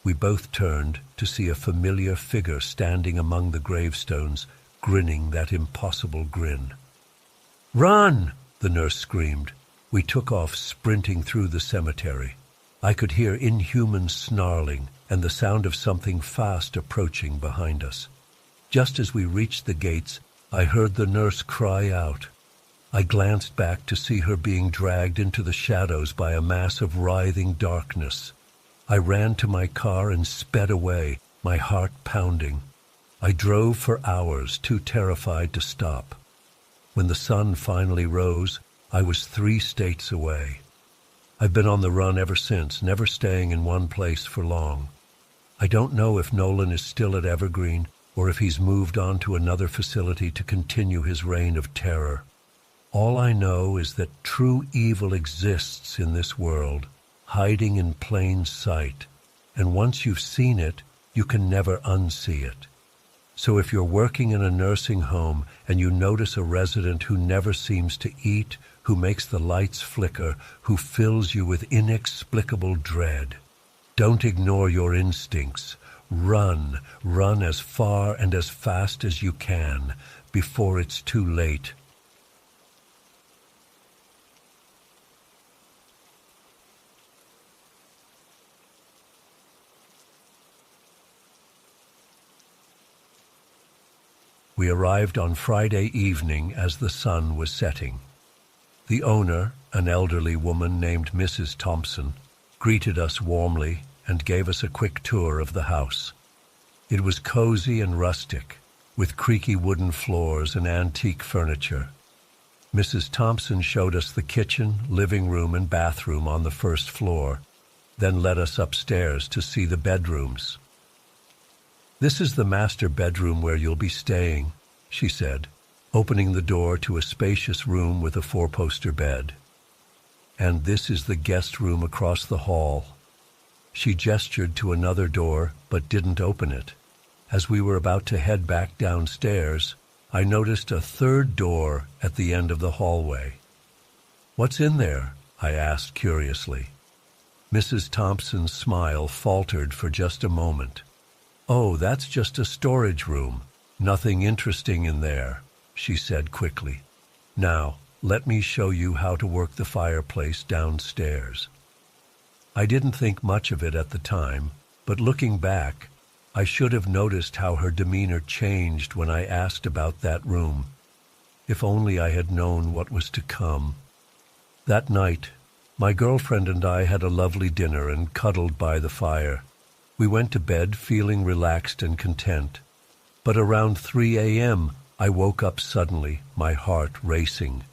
We both turned to see a familiar figure standing among the gravestones, grinning that impossible grin. "Run!" the nurse screamed. We took off, sprinting through the cemetery. I could hear inhuman snarling and the sound of something fast approaching behind us. Just as we reached the gates, I heard the nurse cry out. I glanced back to see her being dragged into the shadows by a mass of writhing darkness. I ran to my car and sped away, my heart pounding. I drove for hours, too terrified to stop. When the sun finally rose, I was 3 states away. I've been on the run ever since, never staying in one place for long. I don't know if Nolan is still at Evergreen or if he's moved on to another facility to continue his reign of terror. All I know is that true evil exists in this world, hiding in plain sight, and once you've seen it, you can never unsee it. So if you're working in a nursing home and you notice a resident who never seems to eat, who makes the lights flicker, who fills you with inexplicable dread, don't ignore your instincts. Run as far and as fast as you can before it's too late. We arrived on Friday evening as the sun was setting. The owner, an elderly woman named Mrs. Thompson, greeted us warmly and gave us a quick tour of the house. It was cozy and rustic, with creaky wooden floors and antique furniture. Mrs. Thompson showed us the kitchen, living room, and bathroom on the first floor, then led us upstairs to see the bedrooms. "This is the master bedroom where you'll be staying," she said, opening the door to a spacious room with a 4-poster bed. "And this is the guest room across the hall." She gestured to another door, but didn't open it. As we were about to head back downstairs, I noticed a third door at the end of the hallway. "What's in there?" I asked curiously. Mrs. Thompson's smile faltered for just a moment. "Oh, that's just a storage room. Nothing interesting in there," she said quickly. "Now, let me show you how to work the fireplace downstairs." I didn't think much of it at the time, but looking back, I should have noticed how her demeanor changed when I asked about that room. If only I had known what was to come. That night, my girlfriend and I had a lovely dinner and cuddled by the fire. We went to bed feeling relaxed and content. But around 3 a.m., I woke up suddenly, my heart racing.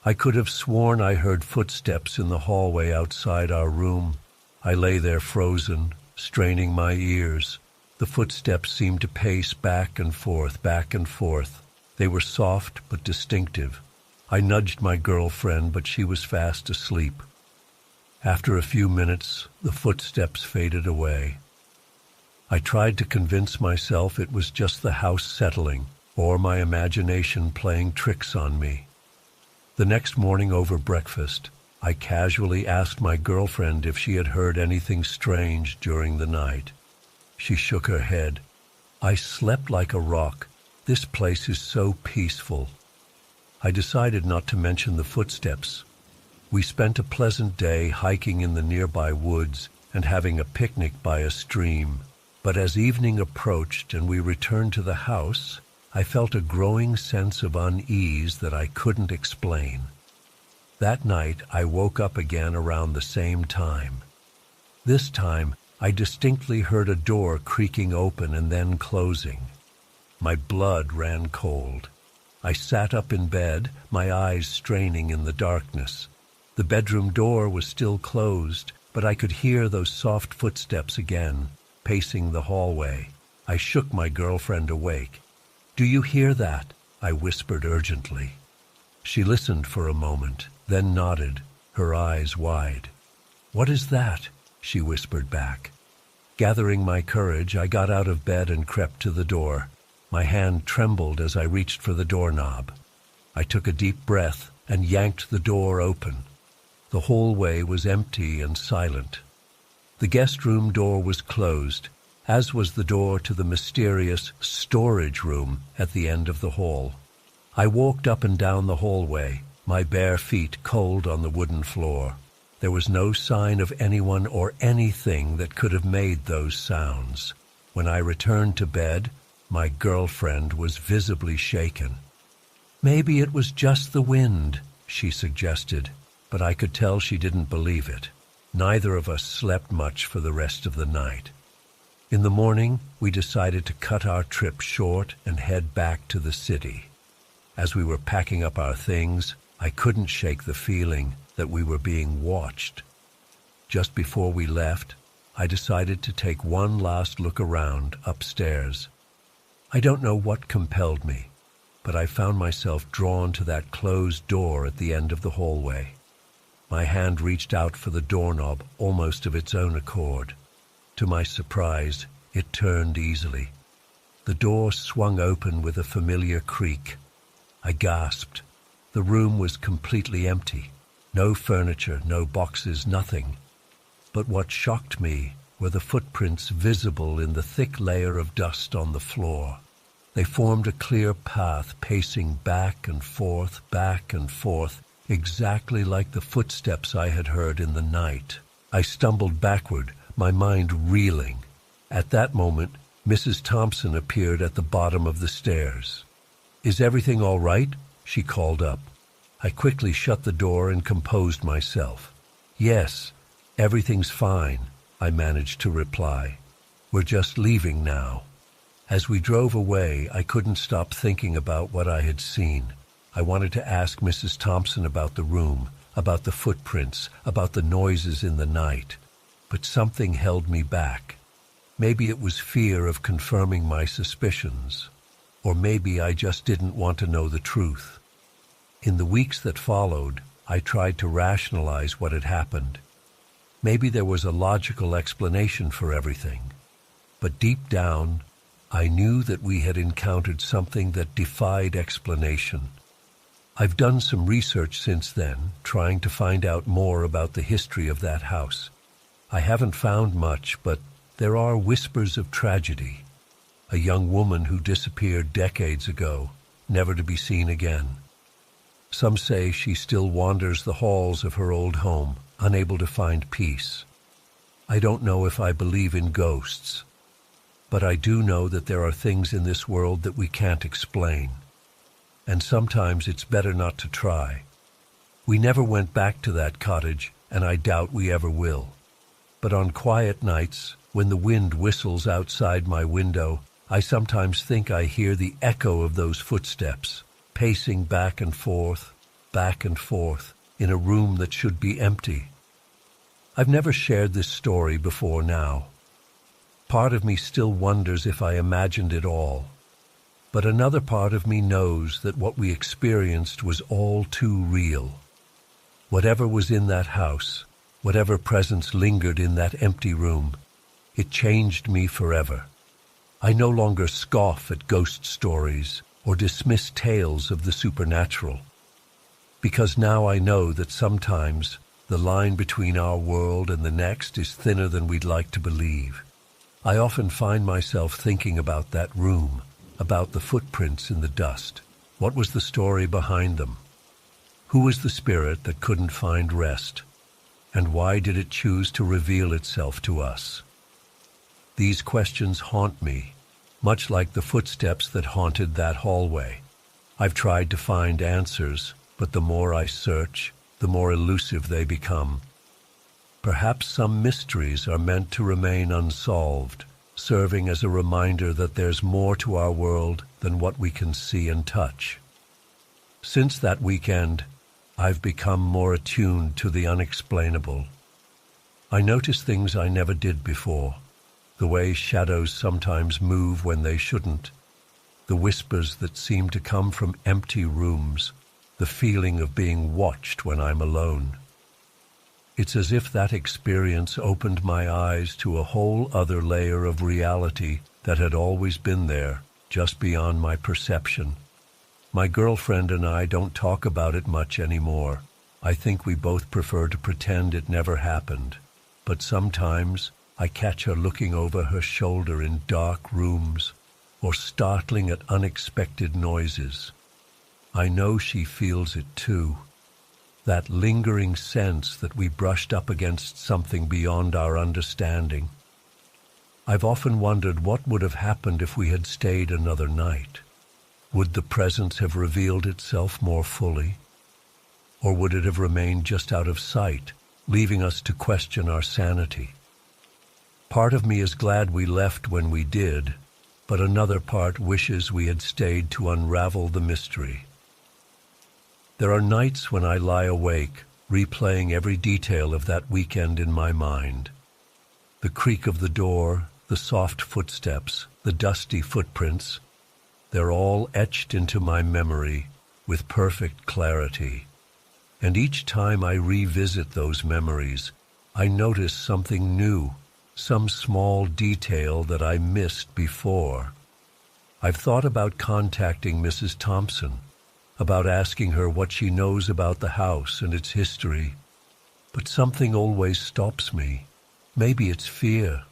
I could have sworn I heard footsteps in the hallway outside our room. I lay there frozen, straining my ears. The footsteps seemed to pace back and forth, back and forth. They were soft but distinctive. I nudged my girlfriend, but she was fast asleep. After a few minutes, the footsteps faded away. I tried to convince myself it was just the house settling, or my imagination playing tricks on me. The next morning over breakfast, I casually asked my girlfriend if she had heard anything strange during the night. She shook her head. I slept like a rock. This place is so peaceful. I decided not to mention the footsteps. We spent a pleasant day hiking in the nearby woods and having a picnic by a stream. But as evening approached and we returned to the house, I felt a growing sense of unease that I couldn't explain. That night, I woke up again around the same time. This time, I distinctly heard a door creaking open and then closing. My blood ran cold. I sat up in bed, my eyes straining in the darkness. The bedroom door was still closed, but I could hear those soft footsteps again, pacing the hallway. I shook my girlfriend awake. "Do you hear that?" I whispered urgently. She listened for a moment, then nodded, her eyes wide. "What is that?" she whispered back. Gathering my courage, I got out of bed and crept to the door. My hand trembled as I reached for the doorknob. I took a deep breath and yanked the door open. The hallway was empty and silent. The guest room door was closed, as was the door to the mysterious storage room at the end of the hall. I walked up and down the hallway, my bare feet cold on the wooden floor. There was no sign of anyone or anything that could have made those sounds. When I returned to bed, my girlfriend was visibly shaken. "Maybe it was just the wind," she suggested, but I could tell she didn't believe it. Neither of us slept much for the rest of the night. In the morning, we decided to cut our trip short and head back to the city. As we were packing up our things, I couldn't shake the feeling that we were being watched. Just before we left, I decided to take one last look around upstairs. I don't know what compelled me, but I found myself drawn to that closed door at the end of the hallway. My hand reached out for the doorknob almost of its own accord. To my surprise, it turned easily. The door swung open with a familiar creak. I gasped. The room was completely empty. No furniture, no boxes, nothing. But what shocked me were the footprints visible in the thick layer of dust on the floor. They formed a clear path, pacing back and forth, exactly like the footsteps I had heard in the night. I stumbled backward, my mind reeling. At that moment, Mrs. Thompson appeared at the bottom of the stairs. "Is everything all right?" she called up. I quickly shut the door and composed myself. "Yes, everything's fine," I managed to reply. "We're just leaving now." As we drove away, I couldn't stop thinking about what I had seen. I wanted to ask Mrs. Thompson about the room, about the footprints, about the noises in the night. But something held me back. Maybe it was fear of confirming my suspicions. Or maybe I just didn't want to know the truth. In the weeks that followed, I tried to rationalize what had happened. Maybe there was a logical explanation for everything. But deep down, I knew that we had encountered something that defied explanation. I've done some research since then, trying to find out more about the history of that house. I haven't found much, but there are whispers of tragedy. A young woman who disappeared decades ago, never to be seen again. Some say she still wanders the halls of her old home, unable to find peace. I don't know if I believe in ghosts, but I do know that there are things in this world that we can't explain. And sometimes it's better not to try. We never went back to that cottage, and I doubt we ever will. But on quiet nights, when the wind whistles outside my window, I sometimes think I hear the echo of those footsteps, pacing back and forth, in a room that should be empty. I've never shared this story before now. Part of me still wonders if I imagined it all. But another part of me knows that what we experienced was all too real. Whatever was in that house, whatever presence lingered in that empty room, it changed me forever. I no longer scoff at ghost stories or dismiss tales of the supernatural, because now I know that sometimes the line between our world and the next is thinner than we'd like to believe. I often find myself thinking about that room, about the footprints in the dust. What was the story behind them? Who was the spirit that couldn't find rest? And why did it choose to reveal itself to us? These questions haunt me, much like the footsteps that haunted that hallway. I've tried to find answers, but the more I search, the more elusive they become. Perhaps some mysteries are meant to remain unsolved, serving as a reminder that there's more to our world than what we can see and touch. Since that weekend, I've become more attuned to the unexplainable. I notice things I never did before, the way shadows sometimes move when they shouldn't, the whispers that seem to come from empty rooms, the feeling of being watched when I'm alone. It's as if that experience opened my eyes to a whole other layer of reality that had always been there, just beyond my perception. My girlfriend and I don't talk about it much anymore. I think we both prefer to pretend it never happened. But sometimes I catch her looking over her shoulder in dark rooms or startling at unexpected noises. I know she feels it too. That lingering sense that we brushed up against something beyond our understanding. I've often wondered what would have happened if we had stayed another night. Would the presence have revealed itself more fully? Or would it have remained just out of sight, leaving us to question our sanity? Part of me is glad we left when we did, but another part wishes we had stayed to unravel the mystery. There are nights when I lie awake, replaying every detail of that weekend in my mind. The creak of the door, the soft footsteps, the dusty footprints, they're all etched into my memory with perfect clarity. And each time I revisit those memories, I notice something new, some small detail that I missed before. I've thought about contacting Mrs. Thompson, about asking her what she knows about the house and its history, but something always stops me. Maybe it's fear,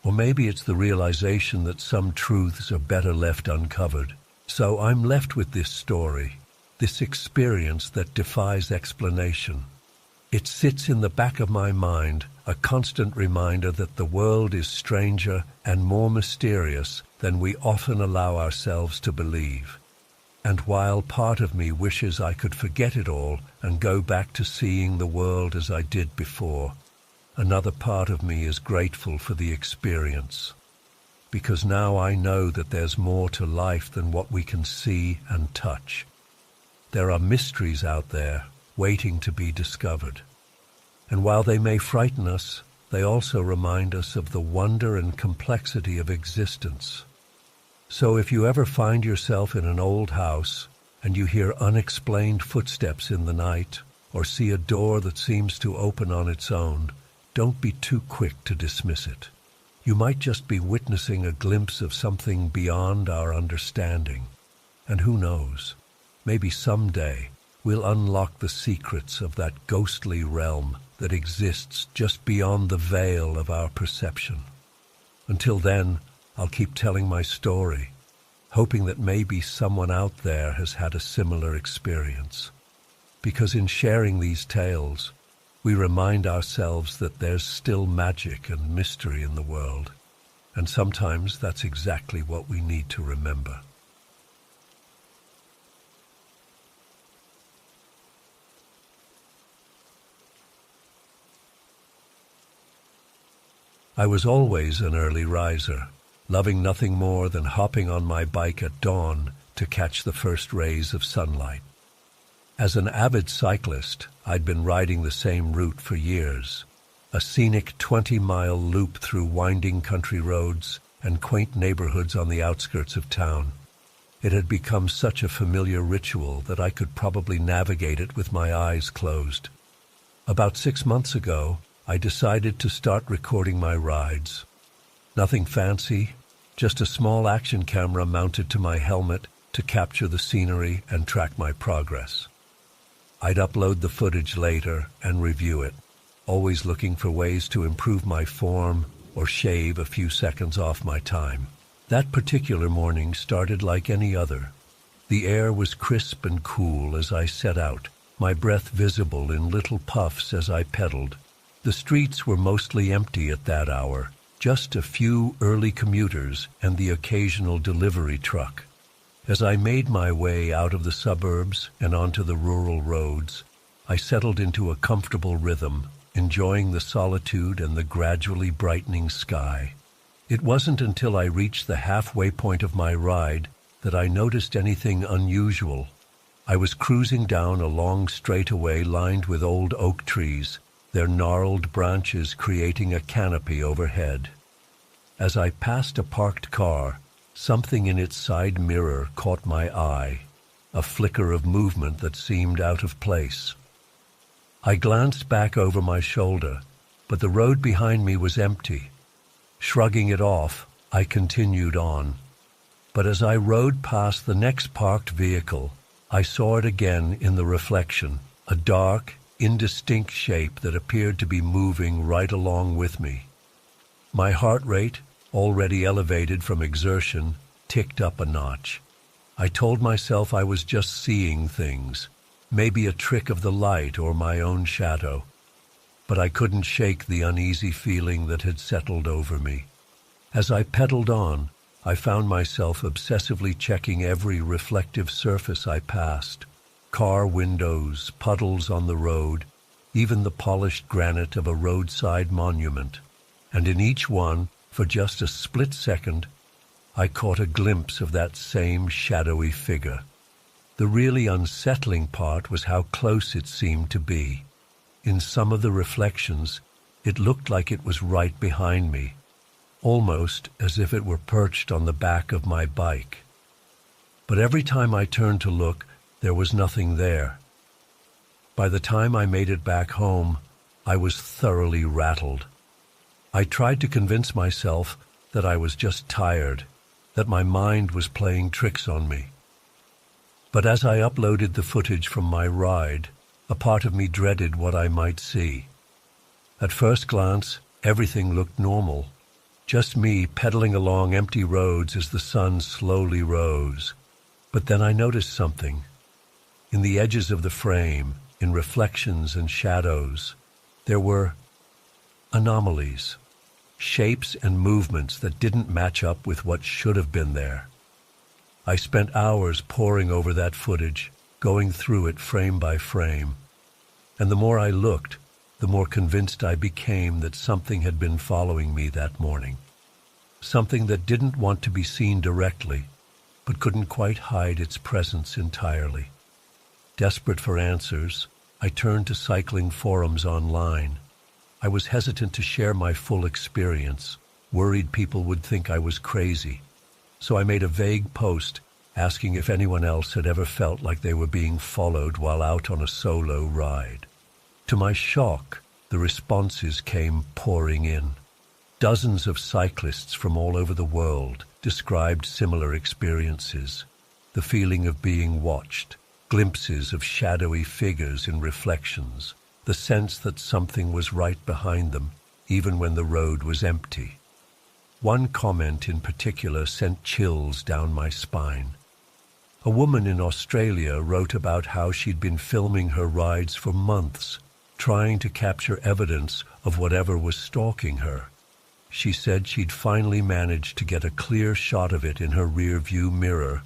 or maybe it's the realization that some truths are better left uncovered. So I'm left with this story, this experience that defies explanation. It sits in the back of my mind, a constant reminder that the world is stranger and more mysterious than we often allow ourselves to believe. And while part of me wishes I could forget it all and go back to seeing the world as I did before, another part of me is grateful for the experience. Because now I know that there's more to life than what we can see and touch. There are mysteries out there waiting to be discovered. And while they may frighten us, they also remind us of the wonder and complexity of existence. So if you ever find yourself in an old house and you hear unexplained footsteps in the night or see a door that seems to open on its own, don't be too quick to dismiss it. You might just be witnessing a glimpse of something beyond our understanding. And who knows, maybe someday we'll unlock the secrets of that ghostly realm that exists just beyond the veil of our perception. Until then, I'll keep telling my story, hoping that maybe someone out there has had a similar experience. Because in sharing these tales, we remind ourselves that there's still magic and mystery in the world, and sometimes that's exactly what we need to remember. I was always an early riser, loving nothing more than hopping on my bike at dawn to catch the first rays of sunlight. As an avid cyclist, I'd been riding the same route for years, a scenic 20-mile loop through winding country roads and quaint neighborhoods on the outskirts of town. It had become such a familiar ritual that I could probably navigate it with my eyes closed. About 6 months ago, I decided to start recording my rides. Nothing fancy, just a small action camera mounted to my helmet to capture the scenery and track my progress. I'd upload the footage later and review it, always looking for ways to improve my form or shave a few seconds off my time. That particular morning started like any other. The air was crisp and cool as I set out, my breath visible in little puffs as I pedaled. The streets were mostly empty at that hour, just a few early commuters and the occasional delivery truck. As I made my way out of the suburbs and onto the rural roads, I settled into a comfortable rhythm, enjoying the solitude and the gradually brightening sky. It wasn't until I reached the halfway point of my ride that I noticed anything unusual. I was cruising down a long straightaway lined with old oak trees, their gnarled branches creating a canopy overhead. As I passed a parked car, something in its side mirror caught my eye, a flicker of movement that seemed out of place. I glanced back over my shoulder, but the road behind me was empty. Shrugging it off, I continued on. But as I rode past the next parked vehicle, I saw it again in the reflection, a dark, indistinct shape that appeared to be moving right along with me. My heart rate, already elevated from exertion, ticked up a notch. I told myself I was just seeing things, maybe a trick of the light or my own shadow. But I couldn't shake the uneasy feeling that had settled over me. As I pedaled on, I found myself obsessively checking every reflective surface I passed. Car windows, puddles on the road, even the polished granite of a roadside monument. And in each one, for just a split second, I caught a glimpse of that same shadowy figure. The really unsettling part was how close it seemed to be. In some of the reflections, it looked like it was right behind me, almost as if it were perched on the back of my bike. But every time I turned to look, there was nothing there. By the time I made it back home, I was thoroughly rattled. I tried to convince myself that I was just tired, that my mind was playing tricks on me. But as I uploaded the footage from my ride, a part of me dreaded what I might see. At first glance, everything looked normal, just me pedaling along empty roads as the sun slowly rose. But then I noticed something. In the edges of the frame, in reflections and shadows, there were anomalies, shapes and movements that didn't match up with what should have been there. I spent hours poring over that footage, going through it frame by frame. And the more I looked, the more convinced I became that something had been following me that morning. Something that didn't want to be seen directly, but couldn't quite hide its presence entirely. Desperate for answers, I turned to cycling forums online. I was hesitant to share my full experience, worried people would think I was crazy. So I made a vague post asking if anyone else had ever felt like they were being followed while out on a solo ride. To my shock, the responses came pouring in. Dozens of cyclists from all over the world described similar experiences, the feeling of being watched, glimpses of shadowy figures in reflections, the sense that something was right behind them, even when the road was empty. One comment in particular sent chills down my spine. A woman in Australia wrote about how she'd been filming her rides for months, trying to capture evidence of whatever was stalking her. She said she'd finally managed to get a clear shot of it in her rear-view mirror,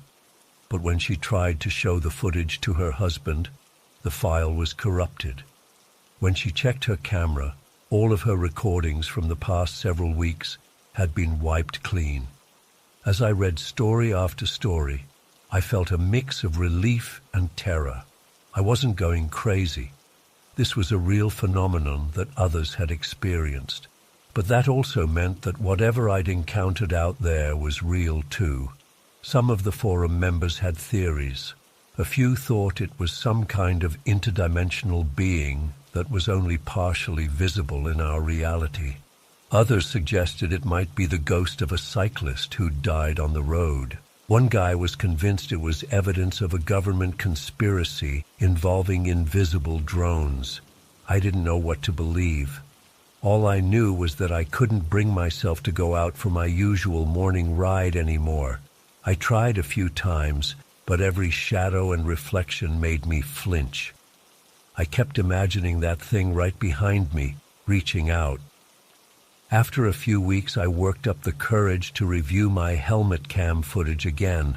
but when she tried to show the footage to her husband, the file was corrupted. When she checked her camera, all of her recordings from the past several weeks had been wiped clean. As I read story after story, I felt a mix of relief and terror. I wasn't going crazy. This was a real phenomenon that others had experienced. But that also meant that whatever I'd encountered out there was real too. Some of the forum members had theories. A few thought it was some kind of interdimensional being that was only partially visible in our reality. Others suggested it might be the ghost of a cyclist who'd died on the road. One guy was convinced it was evidence of a government conspiracy involving invisible drones. I didn't know what to believe. All I knew was that I couldn't bring myself to go out for my usual morning ride anymore. I tried a few times, but every shadow and reflection made me flinch. I kept imagining that thing right behind me, reaching out. After a few weeks, I worked up the courage to review my helmet cam footage again.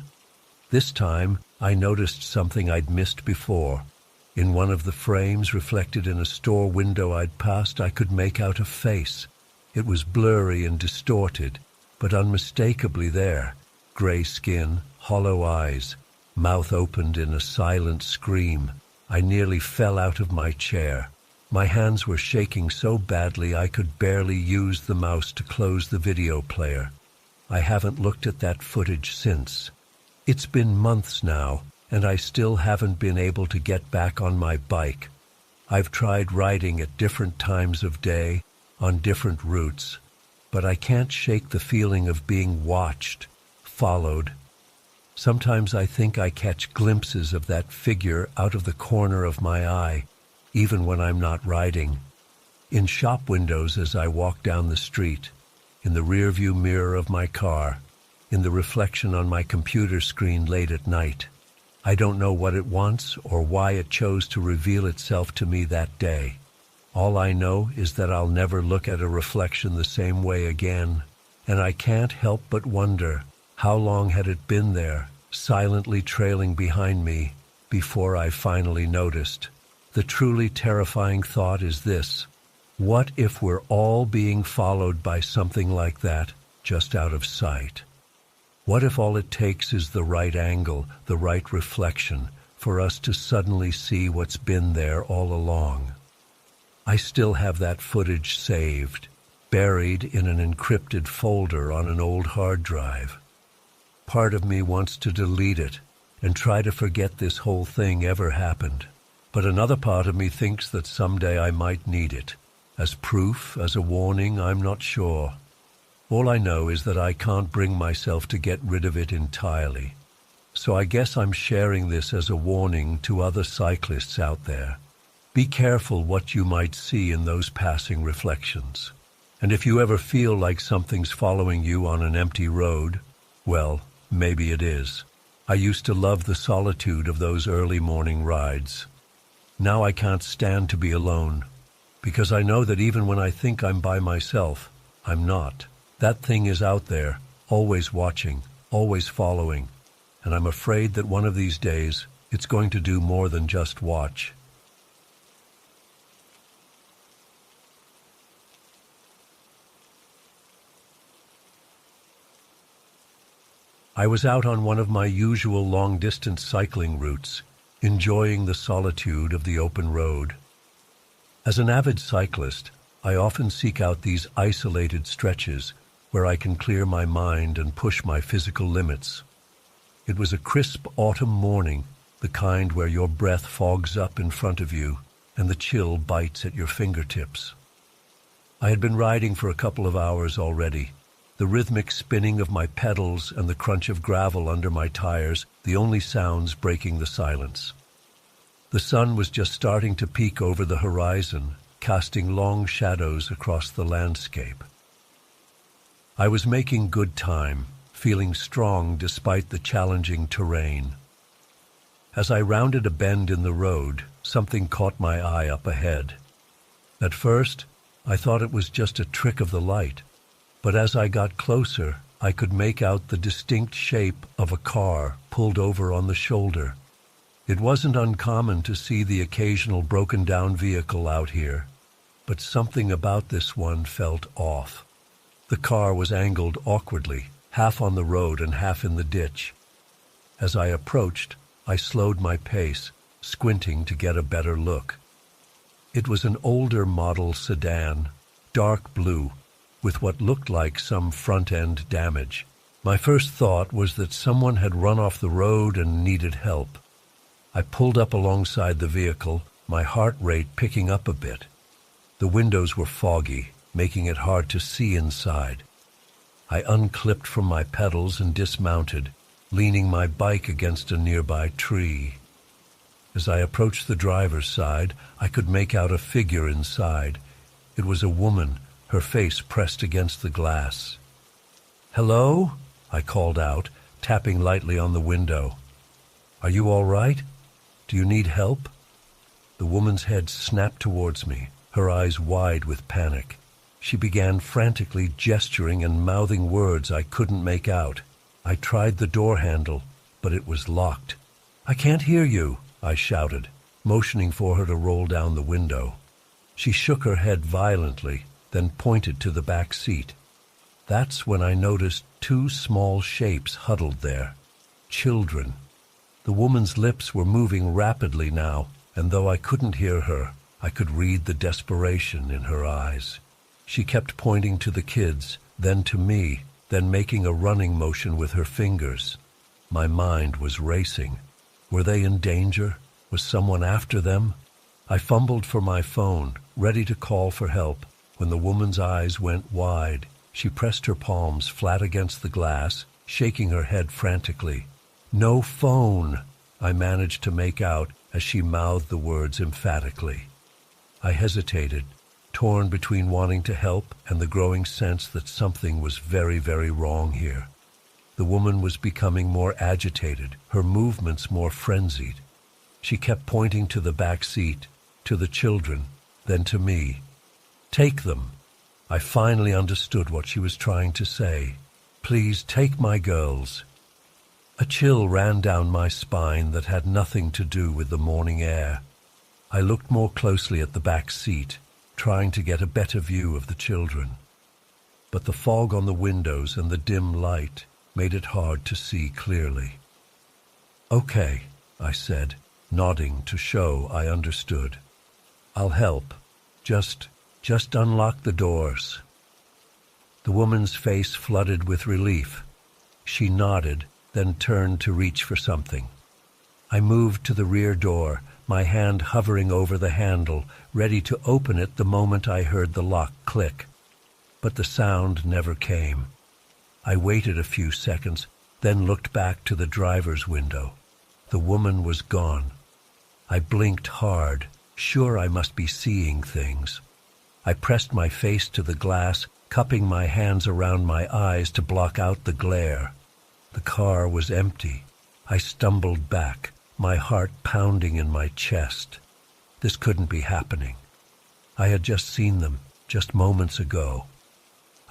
This time, I noticed something I'd missed before. In one of the frames reflected in a store window I'd passed, I could make out a face. It was blurry and distorted, but unmistakably there. Gray skin, hollow eyes, mouth opened in a silent scream. I nearly fell out of my chair. My hands were shaking so badly I could barely use the mouse to close the video player. I haven't looked at that footage since. It's been months now, and I still haven't been able to get back on my bike. I've tried riding at different times of day, on different routes, but I can't shake the feeling of being watched, followed. Sometimes I think I catch glimpses of that figure out of the corner of my eye, even when I'm not riding. In shop windows as I walk down the street, in the rearview mirror of my car, in the reflection on my computer screen late at night. I don't know what it wants or why it chose to reveal itself to me that day. All I know is that I'll never look at a reflection the same way again, and I can't help but wonder, how long had it been there, silently trailing behind me, before I finally noticed? The truly terrifying thought is this: what if we're all being followed by something like that, just out of sight? What if all it takes is the right angle, the right reflection, for us to suddenly see what's been there all along? I still have that footage saved, buried in an encrypted folder on an old hard drive. Part of me wants to delete it and try to forget this whole thing ever happened. But another part of me thinks that someday I might need it. As proof, as a warning, I'm not sure. All I know is that I can't bring myself to get rid of it entirely. So I guess I'm sharing this as a warning to other cyclists out there. Be careful what you might see in those passing reflections. And if you ever feel like something's following you on an empty road, well, maybe it is. I used to love the solitude of those early morning rides. Now I can't stand to be alone, because I know that even when I think I'm by myself, I'm not. That thing is out there, always watching, always following, and I'm afraid that one of these days it's going to do more than just watch. I was out on one of my usual long-distance cycling routes, enjoying the solitude of the open road. As an avid cyclist, I often seek out these isolated stretches where I can clear my mind and push my physical limits. It was a crisp autumn morning, the kind where your breath fogs up in front of you and the chill bites at your fingertips. I had been riding for a couple of hours already, the rhythmic spinning of my pedals and the crunch of gravel under my tires, the only sounds breaking the silence. The sun was just starting to peek over the horizon, casting long shadows across the landscape. I was making good time, feeling strong despite the challenging terrain. As I rounded a bend in the road, something caught my eye up ahead. At first, I thought it was just a trick of the light, but as I got closer, I could make out the distinct shape of a car pulled over on the shoulder. It wasn't uncommon to see the occasional broken-down vehicle out here, but something about this one felt off. The car was angled awkwardly, half on the road and half in the ditch. As I approached, I slowed my pace, squinting to get a better look. It was an older model sedan, dark blue, with what looked like some front-end damage. My first thought was that someone had run off the road and needed help. I pulled up alongside the vehicle, my heart rate picking up a bit. The windows were foggy, making it hard to see inside. I unclipped from my pedals and dismounted, leaning my bike against a nearby tree. As I approached the driver's side, I could make out a figure inside. It was a woman, her face pressed against the glass. "Hello?" I called out, tapping lightly on the window. "Are you all right? Do you need help?" The woman's head snapped towards me, her eyes wide with panic. She began frantically gesturing and mouthing words I couldn't make out. I tried the door handle, but it was locked. "I can't hear you," I shouted, motioning for her to roll down the window. She shook her head violently, then pointed to the back seat. That's when I noticed two small shapes huddled there. Children. The woman's lips were moving rapidly now, and though I couldn't hear her, I could read the desperation in her eyes. She kept pointing to the kids, then to me, then making a running motion with her fingers. My mind was racing. Were they in danger? Was someone after them? I fumbled for my phone, ready to call for help, when the woman's eyes went wide. She pressed her palms flat against the glass, shaking her head frantically. "No phone," I managed to make out as she mouthed the words emphatically. I hesitated, torn between wanting to help and the growing sense that something was very, very wrong here. The woman was becoming more agitated, her movements more frenzied. She kept pointing to the back seat, to the children, then to me. "Take them." I finally understood what she was trying to say. "Please take my girls." A chill ran down my spine that had nothing to do with the morning air. I looked more closely at the back seat, trying to get a better view of the children. But the fog on the windows and the dim light made it hard to see clearly. "Okay," I said, nodding to show I understood. "I'll help. Just unlock the doors." The woman's face flooded with relief. She nodded, then turned to reach for something. I moved to the rear door, my hand hovering over the handle, ready to open it the moment I heard the lock click. But the sound never came. I waited a few seconds, then looked back to the driver's window. The woman was gone. I blinked hard, sure I must be seeing things. I pressed my face to the glass, cupping my hands around my eyes to block out the glare. The car was empty. I stumbled back, my heart pounding in my chest. This couldn't be happening. I had just seen them, just moments ago.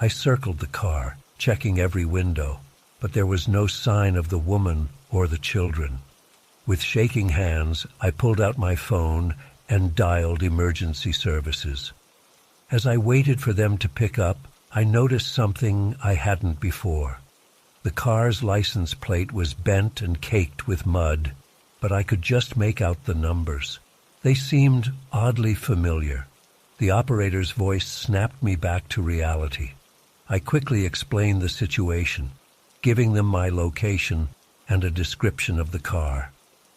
I circled the car, checking every window, but there was no sign of the woman or the children. With shaking hands, I pulled out my phone and dialed emergency services. As I waited for them to pick up, I noticed something I hadn't before. The car's license plate was bent and caked with mud, but I could just make out the numbers. They seemed oddly familiar. The operator's voice snapped me back to reality. I quickly explained the situation, giving them my location and a description of the car.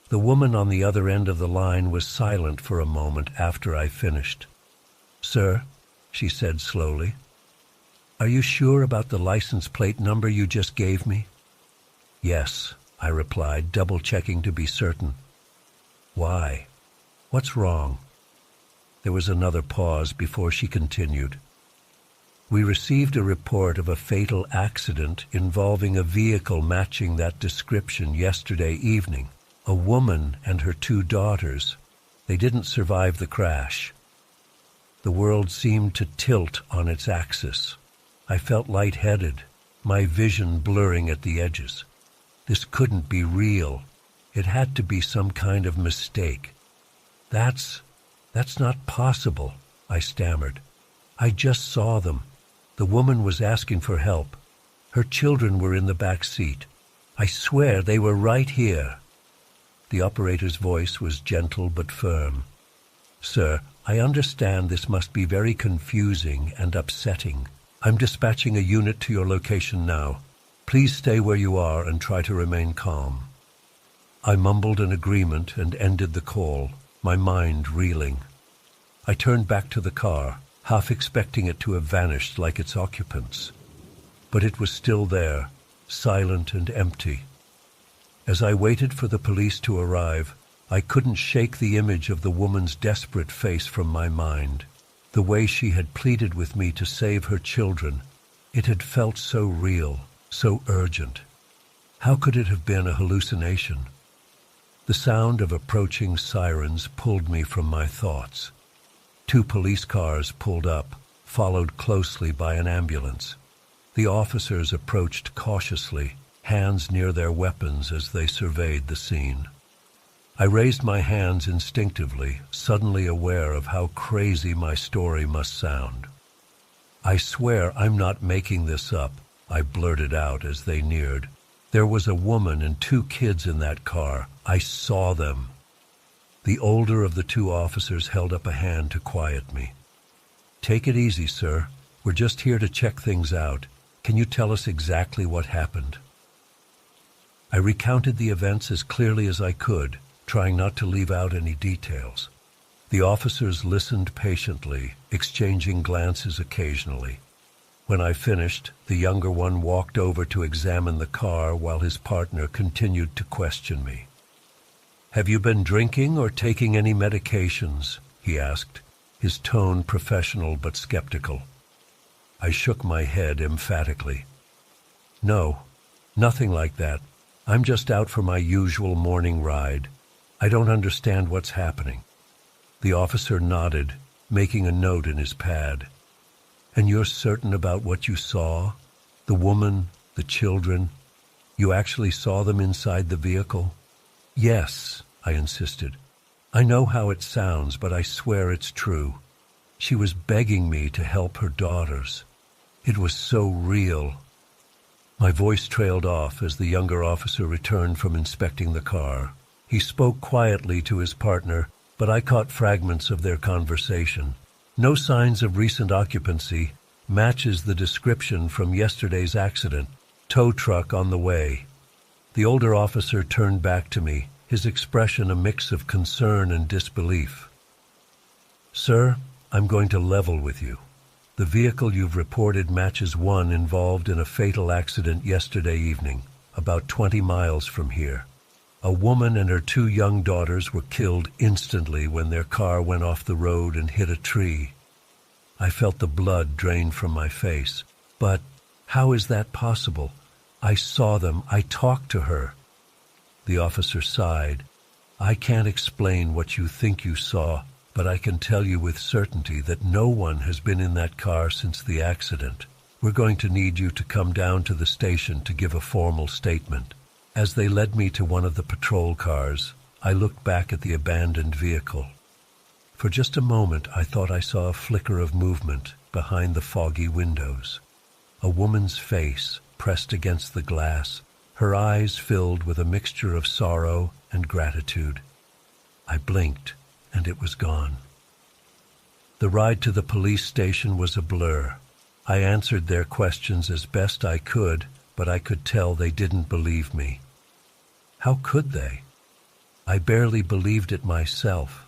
The woman on the other end of the line was silent for a moment after I finished. "Sir," she said slowly, "are you sure about the license plate number you just gave me?" "Yes," I replied, double-checking to be certain. "Why? What's wrong?" There was another pause before she continued. "We received a report of a fatal accident involving a vehicle matching that description yesterday evening. A woman and her 2 daughters. They didn't survive the crash." The world seemed to tilt on its axis. I felt lightheaded, my vision blurring at the edges. This couldn't be real. It had to be some kind of mistake. That's not possible, I stammered. I just saw them. The woman was asking for help. Her children were in the back seat. I swear they were right here. The operator's voice was gentle but firm. Sir, I understand this must be very confusing and upsetting. I'm dispatching a unit to your location now. Please stay where you are and try to remain calm. I mumbled an agreement and ended the call, my mind reeling. I turned back to the car, half expecting it to have vanished like its occupants. But it was still there, silent and empty. As I waited for the police to arrive, I couldn't shake the image of the woman's desperate face from my mind. The way she had pleaded with me to save her children, it had felt so real, so urgent. How could it have been a hallucination? The sound of approaching sirens pulled me from my thoughts. 2 police cars pulled up, followed closely by an ambulance. The officers approached cautiously, hands near their weapons as they surveyed the scene. I raised my hands instinctively, suddenly aware of how crazy my story must sound. I swear I'm not making this up, I blurted out as they neared. There was a woman and 2 kids in that car. I saw them. The older of the 2 officers held up a hand to quiet me. Take it easy, sir. We're just here to check things out. Can you tell us exactly what happened? I recounted the events as clearly as I could, trying not to leave out any details. The officers listened patiently, exchanging glances occasionally. When I finished, the younger one walked over to examine the car while his partner continued to question me. "Have you been drinking or taking any medications?" he asked, his tone professional but skeptical. I shook my head emphatically. "No, nothing like that. I'm just out for my usual morning ride. I don't understand what's happening." The officer nodded, making a note in his pad. "And you're certain about what you saw? The woman, the children? You actually saw them inside the vehicle?" "Yes," I insisted. "I know how it sounds, but I swear it's true. She was begging me to help her daughters. It was so real." My voice trailed off as the younger officer returned from inspecting the car. He spoke quietly to his partner, but I caught fragments of their conversation. "No signs of recent occupancy. Matches the description from yesterday's accident. Tow truck on the way." The older officer turned back to me, his expression a mix of concern and disbelief. "Sir, I'm going to level with you. The vehicle you've reported matches one involved in a fatal accident yesterday evening, about 20 miles from here. A woman and her 2 young daughters were killed instantly when their car went off the road and hit a tree." I felt the blood drain from my face. "But how is that possible? I saw them. I talked to her." The officer sighed. "I can't explain what you think you saw, but I can tell you with certainty that no one has been in that car since the accident. We're going to need you to come down to the station to give a formal statement." As they led me to one of the patrol cars, I looked back at the abandoned vehicle. For just a moment, I thought I saw a flicker of movement behind the foggy windows. A woman's face pressed against the glass, her eyes filled with a mixture of sorrow and gratitude. I blinked, and it was gone. The ride to the police station was a blur. I answered their questions as best I could, but I could tell they didn't believe me. How could they? I barely believed it myself.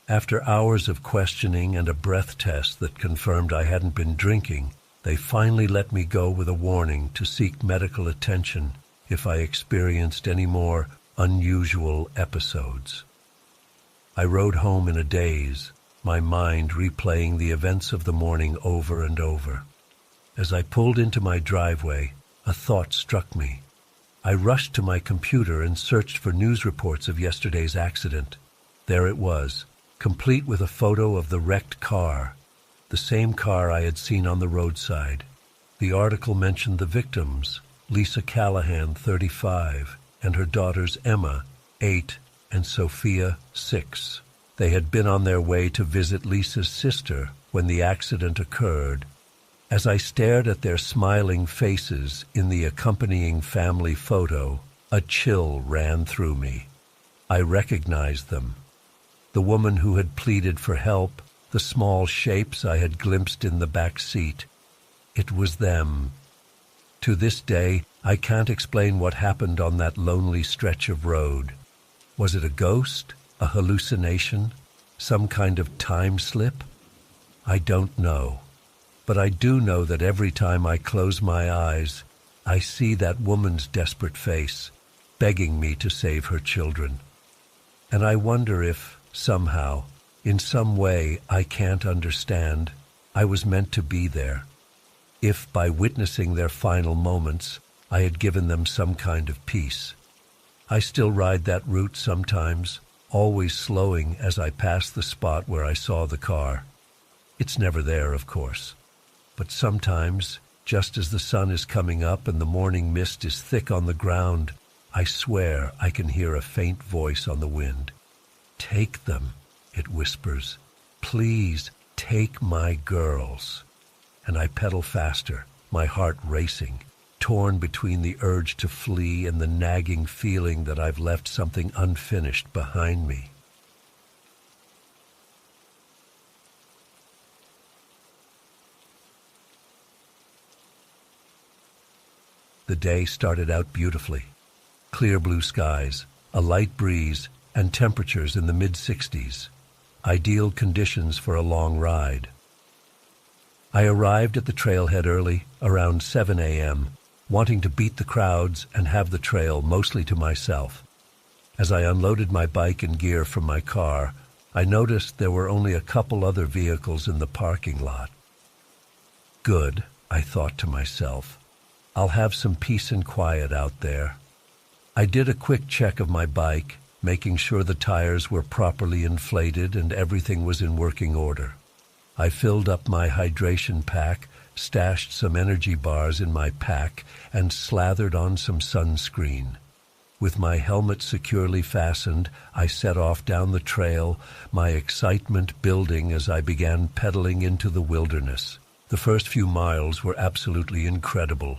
After hours of questioning and a breath test that confirmed I hadn't been drinking, they finally let me go with a warning to seek medical attention if I experienced any more unusual episodes. I rode home in a daze, my mind replaying the events of the morning over and over. As I pulled into my driveway, a thought struck me. I rushed to my computer and searched for news reports of yesterday's accident. There it was, complete with a photo of the wrecked car, the same car I had seen on the roadside. The article mentioned the victims, Lisa Callahan, 35, and her daughters Emma, 8, and Sophia, 6. They had been on their way to visit Lisa's sister when the accident occurred. As I stared at their smiling faces in the accompanying family photo, a chill ran through me. I recognized them. The woman who had pleaded for help, the small shapes I had glimpsed in the back seat. It was them. To this day, I can't explain what happened on that lonely stretch of road. Was it a ghost, a hallucination, some kind of time slip? I don't know. But I do know that every time I close my eyes, I see that woman's desperate face, begging me to save her children. And I wonder if, somehow, in some way I can't understand, I was meant to be there. If, by witnessing their final moments, I had given them some kind of peace. I still ride that route sometimes, always slowing as I pass the spot where I saw the car. It's never there, of course. But sometimes, just as the sun is coming up and the morning mist is thick on the ground, I swear I can hear a faint voice on the wind. "Take them," it whispers. "Please, take my girls." And I pedal faster, my heart racing, torn between the urge to flee and the nagging feeling that I've left something unfinished behind me. The day started out beautifully. Clear blue skies, a light breeze, and temperatures in the mid-60s. Ideal conditions for a long ride. I arrived at the trailhead early, around 7 a.m., wanting to beat the crowds and have the trail mostly to myself. As I unloaded my bike and gear from my car, I noticed there were only a couple other vehicles in the parking lot. Good, I thought to myself. I'll have some peace and quiet out there. I did a quick check of my bike, making sure the tires were properly inflated and everything was in working order. I filled up my hydration pack, stashed some energy bars in my pack, and slathered on some sunscreen. With my helmet securely fastened, I set off down the trail, my excitement building as I began pedaling into the wilderness. The first few miles were absolutely incredible.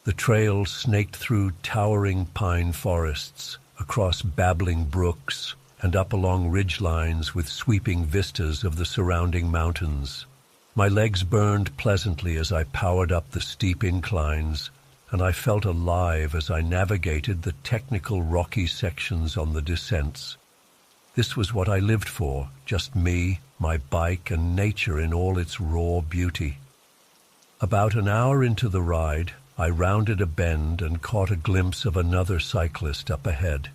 The trail snaked through towering pine forests, across babbling brooks, and up along ridge lines with sweeping vistas of the surrounding mountains. My legs burned pleasantly as I powered up the steep inclines, and I felt alive as I navigated the technical rocky sections on the descents. This was what I lived for, just me, my bike, and nature in all its raw beauty. About an hour into the ride, I rounded a bend and caught a glimpse of another cyclist up ahead.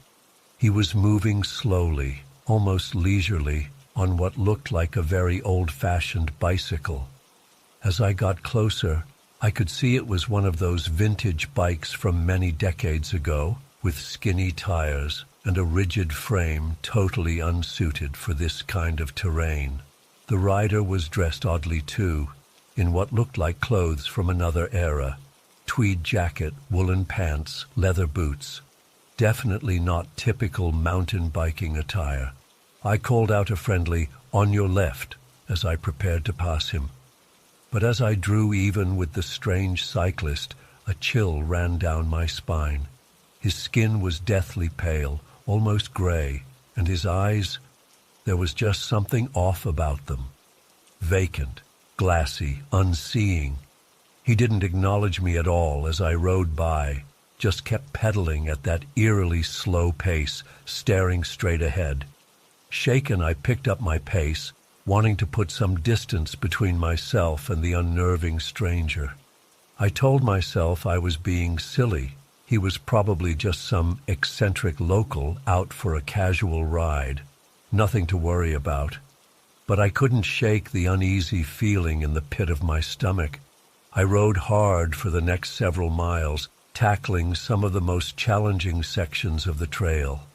He was moving slowly, almost leisurely, on what looked like a very old-fashioned bicycle. As I got closer, I could see it was one of those vintage bikes from many decades ago, with skinny tires and a rigid frame totally unsuited for this kind of terrain. The rider was dressed oddly too, in what looked like clothes from another era. Tweed jacket, woolen pants, leather boots. Definitely not typical mountain biking attire. I called out a friendly, "On your left," as I prepared to pass him. But as I drew even with the strange cyclist, a chill ran down my spine. His skin was deathly pale, almost gray, and his eyes, there was just something off about them. Vacant, glassy, unseeing. He didn't acknowledge me at all as I rode by, just kept pedaling at that eerily slow pace, staring straight ahead. Shaken, I picked up my pace, wanting to put some distance between myself and the unnerving stranger. I told myself I was being silly. He was probably just some eccentric local out for a casual ride. Nothing to worry about. But I couldn't shake the uneasy feeling in the pit of my stomach. I rode hard for the next several miles, tackling some of the most challenging sections of the trail.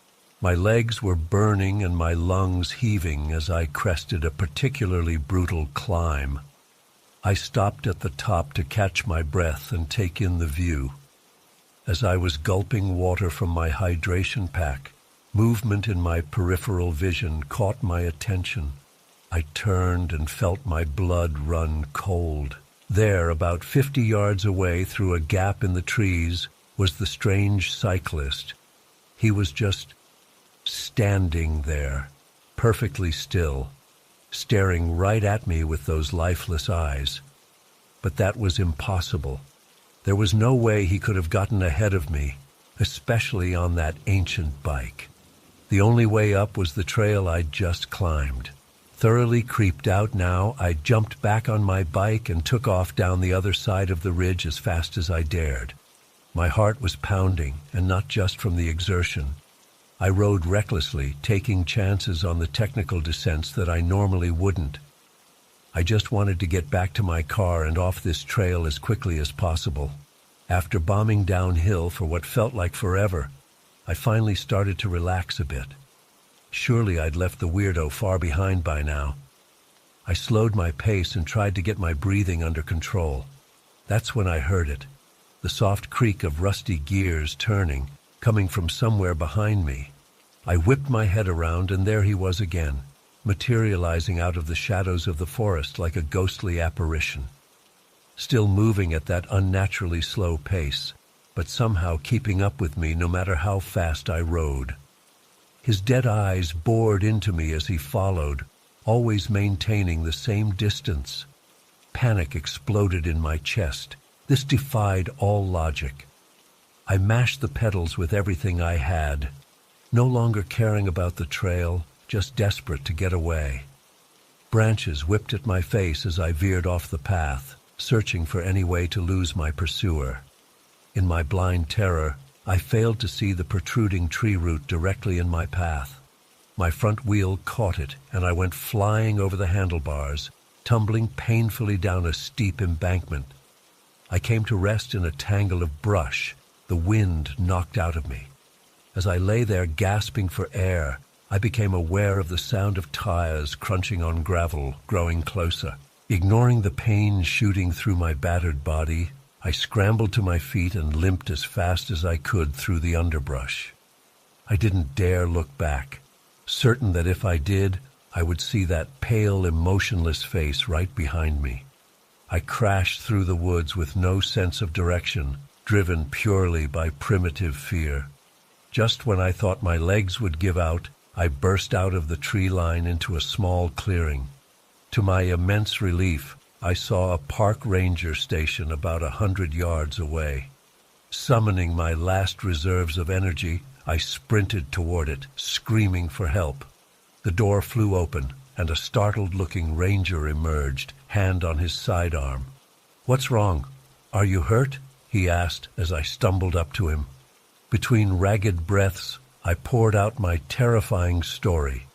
My legs were burning and my lungs heaving as I crested a particularly brutal climb. I stopped at the top to catch my breath and take in the view. As I was gulping water from my hydration pack, movement in my peripheral vision caught my attention. I turned and felt my blood run cold. There, about 50 yards away through a gap in the trees, was the strange cyclist. He was just standing there, perfectly still, staring right at me with those lifeless eyes. But that was impossible. There was no way he could have gotten ahead of me, especially on that ancient bike. The only way up was the trail I'd just climbed. Thoroughly creeped out now, I jumped back on my bike and took off down the other side of the ridge as fast as I dared. My heart was pounding, and not just from the exertion. I rode recklessly, taking chances on the technical descents that I normally wouldn't. I just wanted to get back to my car and off this trail as quickly as possible. After bombing downhill for what felt like forever, I finally started to relax a bit. Surely I'd left the weirdo far behind by now. I slowed my pace and tried to get my breathing under control. That's when I heard it, the soft creak of rusty gears turning, coming from somewhere behind me. I whipped my head around, and there he was again, materializing out of the shadows of the forest like a ghostly apparition. Still moving at that unnaturally slow pace, but somehow keeping up with me no matter how fast I rode. His dead eyes bored into me as he followed, always maintaining the same distance. Panic exploded in my chest. This defied all logic. I mashed the pedals with everything I had, no longer caring about the trail, just desperate to get away. Branches whipped at my face as I veered off the path, searching for any way to lose my pursuer. In my blind terror, I failed to see the protruding tree root directly in my path. My front wheel caught it, and I went flying over the handlebars, tumbling painfully down a steep embankment. I came to rest in a tangle of brush, the wind knocked out of me. As I lay there gasping for air, I became aware of the sound of tires crunching on gravel growing closer. Ignoring the pain shooting through my battered body, I scrambled to my feet and limped as fast as I could through the underbrush. I didn't dare look back, certain that if I did, I would see that pale, emotionless face right behind me. I crashed through the woods with no sense of direction, driven purely by primitive fear. Just when I thought my legs would give out, I burst out of the tree line into a small clearing. To my immense relief, I saw a park ranger station about 100 yards away. Summoning my last reserves of energy, I sprinted toward it, screaming for help. The door flew open, and a startled-looking ranger emerged, hand on his sidearm. "What's wrong? Are you hurt?" he asked as I stumbled up to him. Between ragged breaths, I poured out my terrifying story.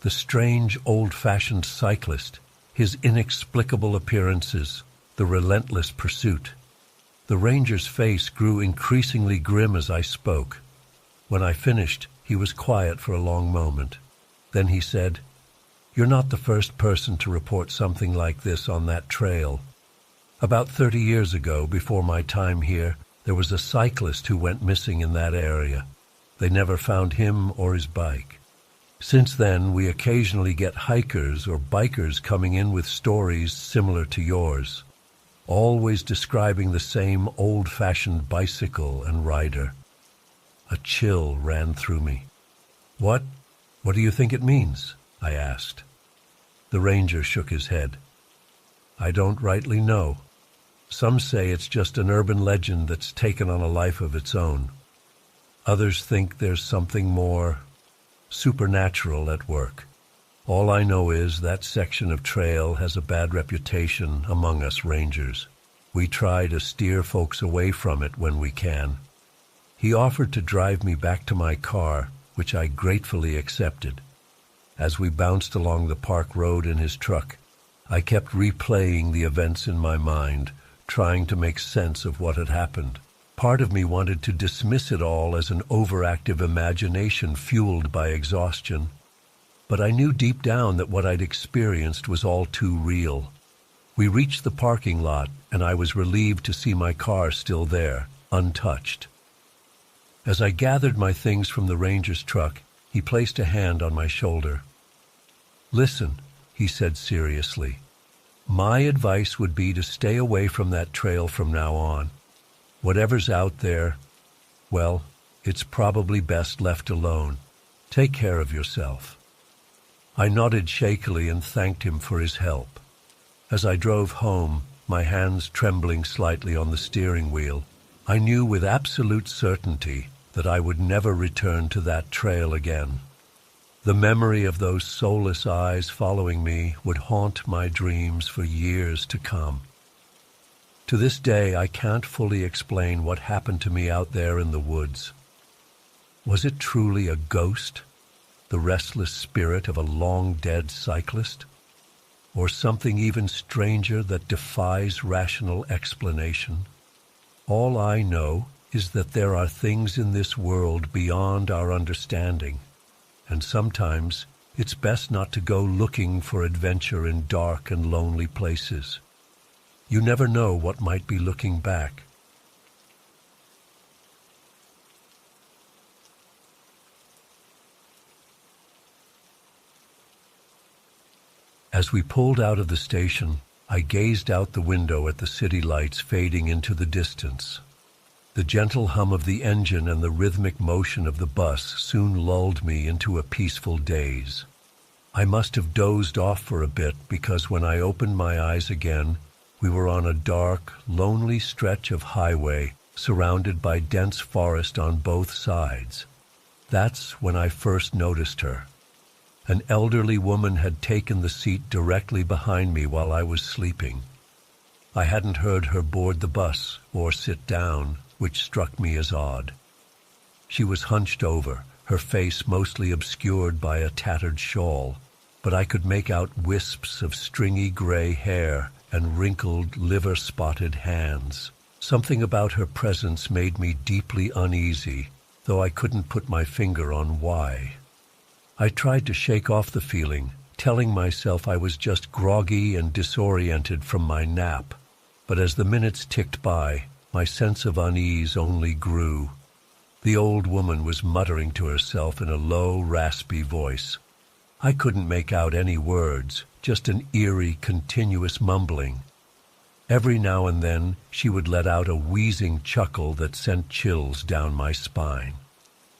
The strange, old-fashioned cyclist, his inexplicable appearances, the relentless pursuit. The ranger's face grew increasingly grim as I spoke. When I finished, he was quiet for a long moment. Then he said, "You're not the first person to report something like this on that trail. About 30 years ago, before my time here, there was a cyclist who went missing in that area. They never found him or his bike. Since then, we occasionally get hikers or bikers coming in with stories similar to yours, always describing the same old-fashioned bicycle and rider." A chill ran through me. What do you think it means?" I asked. The ranger shook his head. "I don't rightly know. Some say it's just an urban legend that's taken on a life of its own. Others think there's something more supernatural at work. All I know is that section of trail has a bad reputation among us rangers. We try to steer folks away from it when we can." He offered to drive me back to my car, which I gratefully accepted. As we bounced along the park road in his truck, I kept replaying the events in my mind, trying to make sense of what had happened. Part of me wanted to dismiss it all as an overactive imagination fueled by exhaustion, but I knew deep down that what I'd experienced was all too real. We reached the parking lot, and I was relieved to see my car still there, untouched. As I gathered my things from the ranger's truck, he placed a hand on my shoulder. "Listen," he said seriously, "my advice would be to stay away from that trail from now on. Whatever's out there, well, it's probably best left alone. Take care of yourself." I nodded shakily and thanked him for his help. As I drove home, my hands trembling slightly on the steering wheel, I knew with absolute certainty that I would never return to that trail again. The memory of those soulless eyes following me would haunt my dreams for years to come. To this day, I can't fully explain what happened to me out there in the woods. Was it truly a ghost, the restless spirit of a long-dead cyclist? Or something even stranger that defies rational explanation? All I know is that there are things in this world beyond our understanding, and sometimes it's best not to go looking for adventure in dark and lonely places. You never know what might be looking back. As we pulled out of the station, I gazed out the window at the city lights fading into the distance. The gentle hum of the engine and the rhythmic motion of the bus soon lulled me into a peaceful daze. I must have dozed off for a bit because when I opened my eyes again, we were on a dark, lonely stretch of highway surrounded by dense forest on both sides. That's when I first noticed her. An elderly woman had taken the seat directly behind me while I was sleeping. I hadn't heard her board the bus or sit down, which struck me as odd. She was hunched over, her face mostly obscured by a tattered shawl, but I could make out wisps of stringy gray hair and wrinkled, liver-spotted hands. Something about her presence made me deeply uneasy, though I couldn't put my finger on why. I tried to shake off the feeling, telling myself I was just groggy and disoriented from my nap, but as the minutes ticked by, my sense of unease only grew. The old woman was muttering to herself in a low, raspy voice. I couldn't make out any words, just an eerie, continuous mumbling. Every now and then, she would let out a wheezing chuckle that sent chills down my spine.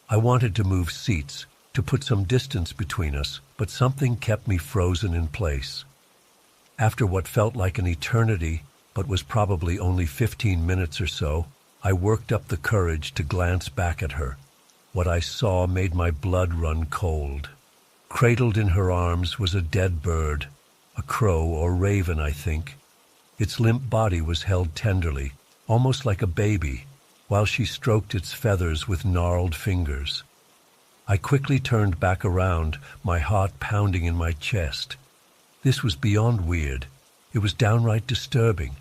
I wanted to move seats, to put some distance between us, but something kept me frozen in place. After what felt like an eternity, but was probably only 15 minutes or so, I worked up the courage to glance back at her. What I saw made my blood run cold. Cradled in her arms was a dead bird, a crow or raven, I think. Its limp body was held tenderly, almost like a baby, while she stroked its feathers with gnarled fingers. I quickly turned back around, my heart pounding in my chest. This was beyond weird. It was downright disturbing.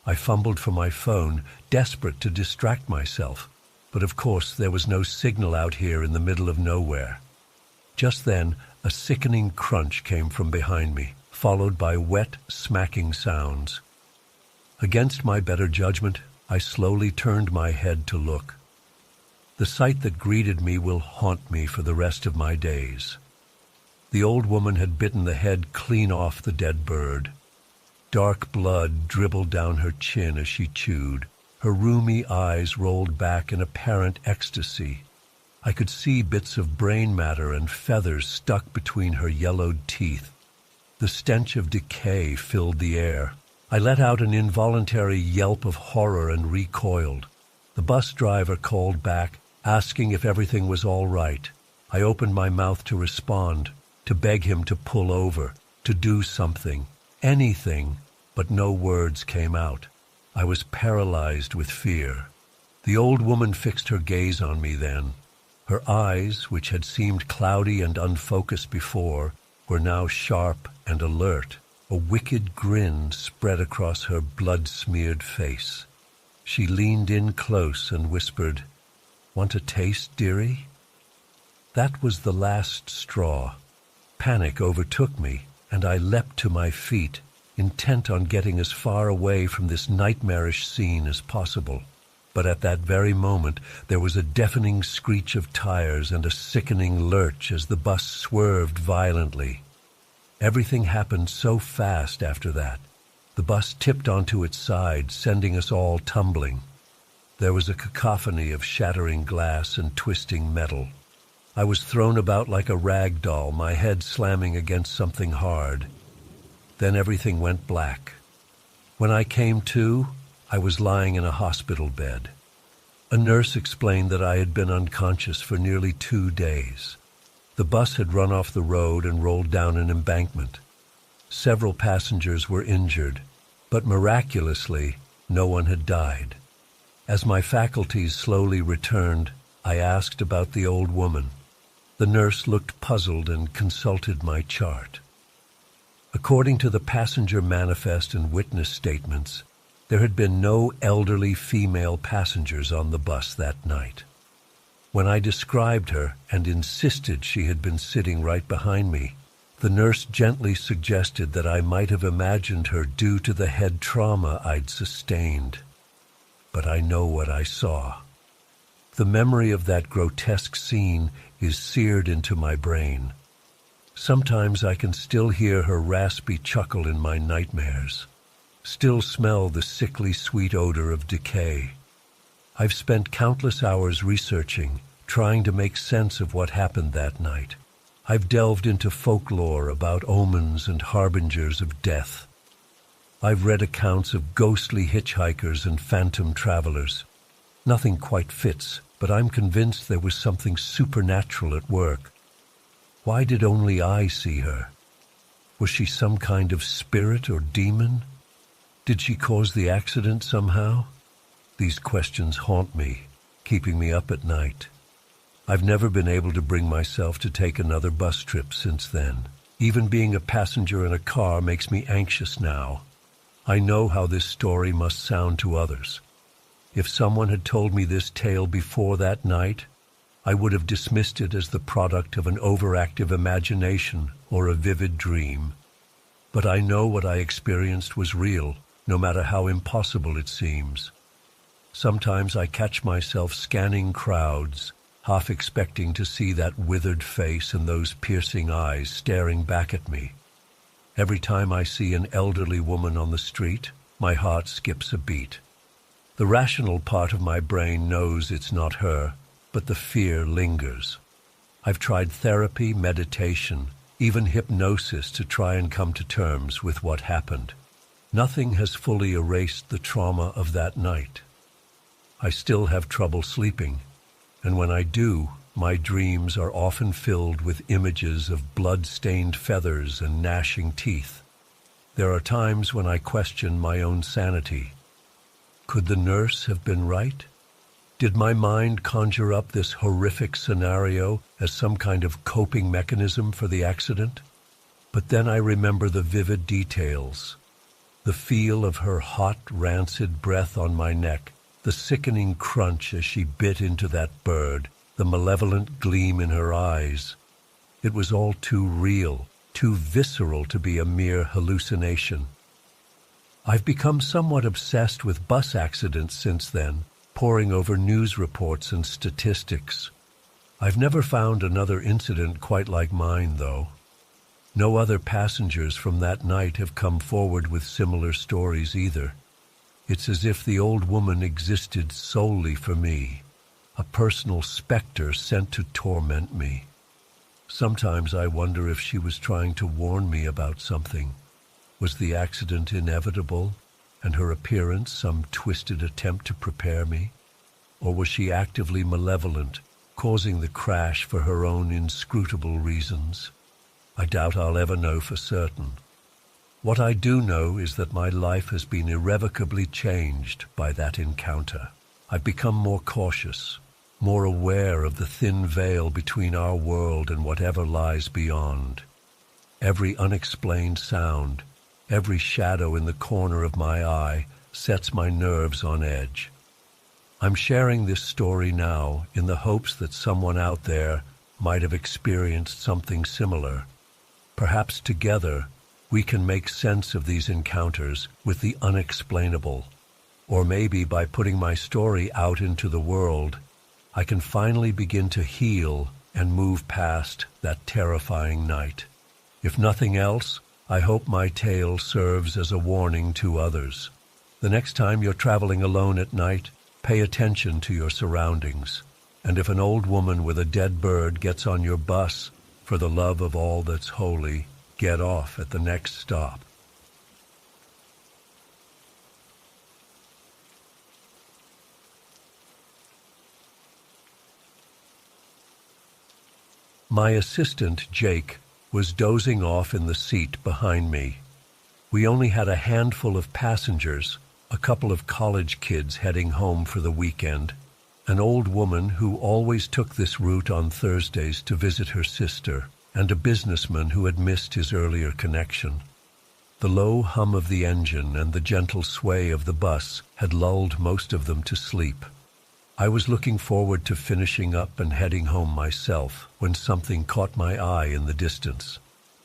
I fumbled for my phone, desperate to distract myself, but of course there was no signal out here in the middle of nowhere. Just then, a sickening crunch came from behind me, followed by wet, smacking sounds. Against my better judgment, I slowly turned my head to look. The sight that greeted me will haunt me for the rest of my days. The old woman had bitten the head clean off the dead bird. Dark blood dribbled down her chin as she chewed. Her rheumy eyes rolled back in apparent ecstasy. I could see bits of brain matter and feathers stuck between her yellowed teeth. The stench of decay filled the air. I let out an involuntary yelp of horror and recoiled. The bus driver called back, asking if everything was all right. I opened my mouth to respond, to beg him to pull over, to do something, anything, but no words came out. I was paralyzed with fear. The old woman fixed her gaze on me then. Her eyes, which had seemed cloudy and unfocused before, were now sharp and alert. A wicked grin spread across her blood-smeared face. She leaned in close and whispered, "Want a taste, dearie?" That was the last straw. Panic overtook me, and I leapt to my feet, intent on getting as far away from this nightmarish scene as possible. But at that very moment there was a deafening screech of tires and a sickening lurch as the bus swerved violently. Everything happened so fast after that. The bus tipped onto its side, sending us all tumbling. There was a cacophony of shattering glass and twisting metal. I was thrown about like a rag doll, my head slamming against something hard. Then everything went black. When I came to, I was lying in a hospital bed. A nurse explained that I had been unconscious for nearly 2 days. The bus had run off the road and rolled down an embankment. Several passengers were injured, but miraculously, no one had died. As my faculties slowly returned, I asked about the old woman. The nurse looked puzzled and consulted my chart. According to the passenger manifest and witness statements, there had been no elderly female passengers on the bus that night. When I described her and insisted she had been sitting right behind me, the nurse gently suggested that I might have imagined her due to the head trauma I'd sustained. But I know what I saw. The memory of that grotesque scene is seared into my brain. Sometimes I can still hear her raspy chuckle in my nightmares, still smell the sickly sweet odor of decay. I've spent countless hours researching, trying to make sense of what happened that night. I've delved into folklore about omens and harbingers of death. I've read accounts of ghostly hitchhikers and phantom travelers. Nothing quite fits, but I'm convinced there was something supernatural at work. Why did only I see her? Was she some kind of spirit or demon? Did she cause the accident somehow? These questions haunt me, keeping me up at night. I've never been able to bring myself to take another bus trip since then. Even being a passenger in a car makes me anxious now. I know how this story must sound to others. If someone had told me this tale before that night, I would have dismissed it as the product of an overactive imagination or a vivid dream. But I know what I experienced was real, no matter how impossible it seems. Sometimes I catch myself scanning crowds, half expecting to see that withered face and those piercing eyes staring back at me. Every time I see an elderly woman on the street, my heart skips a beat. The rational part of my brain knows it's not her, but the fear lingers. I've tried therapy, meditation, even hypnosis to try and come to terms with what happened. Nothing has fully erased the trauma of that night. I still have trouble sleeping, and when I do, my dreams are often filled with images of blood-stained feathers and gnashing teeth. There are times when I question my own sanity. Could the nurse have been right? Did my mind conjure up this horrific scenario as some kind of coping mechanism for the accident? But then I remember the vivid details. The feel of her hot, rancid breath on my neck, the sickening crunch as she bit into that bird, the malevolent gleam in her eyes. It was all too real, too visceral to be a mere hallucination. I've become somewhat obsessed with bus accidents since then, poring over news reports and statistics. I've never found another incident quite like mine, though. No other passengers from that night have come forward with similar stories either. It's as if the old woman existed solely for me, a personal specter sent to torment me. Sometimes I wonder if she was trying to warn me about something. Was the accident inevitable, and her appearance some twisted attempt to prepare me? Or was she actively malevolent, causing the crash for her own inscrutable reasons? I doubt I'll ever know for certain. What I do know is that my life has been irrevocably changed by that encounter. I've become more cautious, more aware of the thin veil between our world and whatever lies beyond. Every unexplained sound, every shadow in the corner of my eye sets my nerves on edge. I'm sharing this story now in the hopes that someone out there might have experienced something similar. Perhaps together we can make sense of these encounters with the unexplainable. Or maybe by putting my story out into the world, I can finally begin to heal and move past that terrifying night. If nothing else, I hope my tale serves as a warning to others. The next time you're traveling alone at night, pay attention to your surroundings. And if an old woman with a dead bird gets on your bus, for the love of all that's holy, get off at the next stop. My assistant, Jake, was dozing off in the seat behind me. We only had a handful of passengers, a couple of college kids heading home for the weekend, an old woman who always took this route on Thursdays to visit her sister, and a businessman who had missed his earlier connection. The low hum of the engine and the gentle sway of the bus had lulled most of them to sleep. I was looking forward to finishing up and heading home myself when something caught my eye in the distance.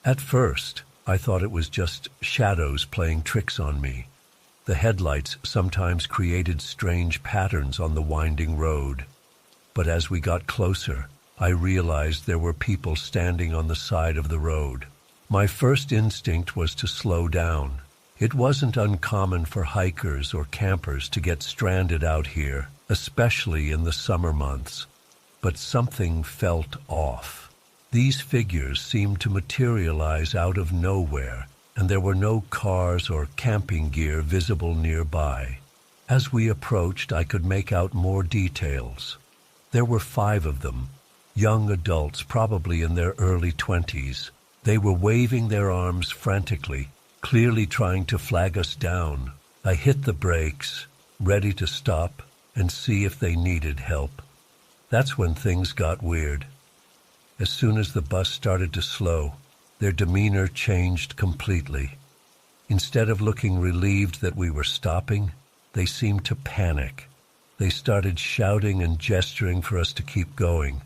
At first, I thought it was just shadows playing tricks on me. The headlights sometimes created strange patterns on the winding road. But as we got closer, I realized there were people standing on the side of the road. My first instinct was to slow down. It wasn't uncommon for hikers or campers to get stranded out here, especially in the summer months. But something felt off. These figures seemed to materialize out of nowhere, and there were no cars or camping gear visible nearby. As we approached, I could make out more details. There were 5 of them, young adults probably in their early 20s. They were waving their arms frantically, clearly trying to flag us down. I hit the brakes, ready to stop and see if they needed help. That's when things got weird. As soon as the bus started to slow, their demeanor changed completely. Instead of looking relieved that we were stopping, they seemed to panic. They started shouting and gesturing for us to keep going.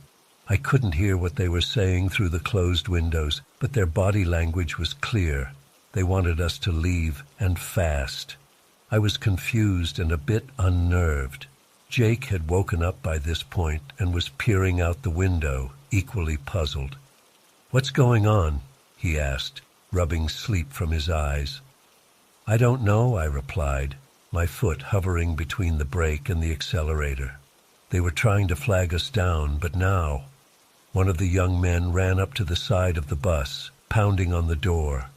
I couldn't hear what they were saying through the closed windows, but their body language was clear. They wanted us to leave, and fast. I was confused and a bit unnerved. Jake had woken up by this point and was peering out the window, equally puzzled. "What's going on?" he asked, rubbing sleep from his eyes. "I don't know," I replied, my foot hovering between the brake and the accelerator. They were trying to flag us down, but now... One of the young men ran up to the side of the bus, pounding on the door.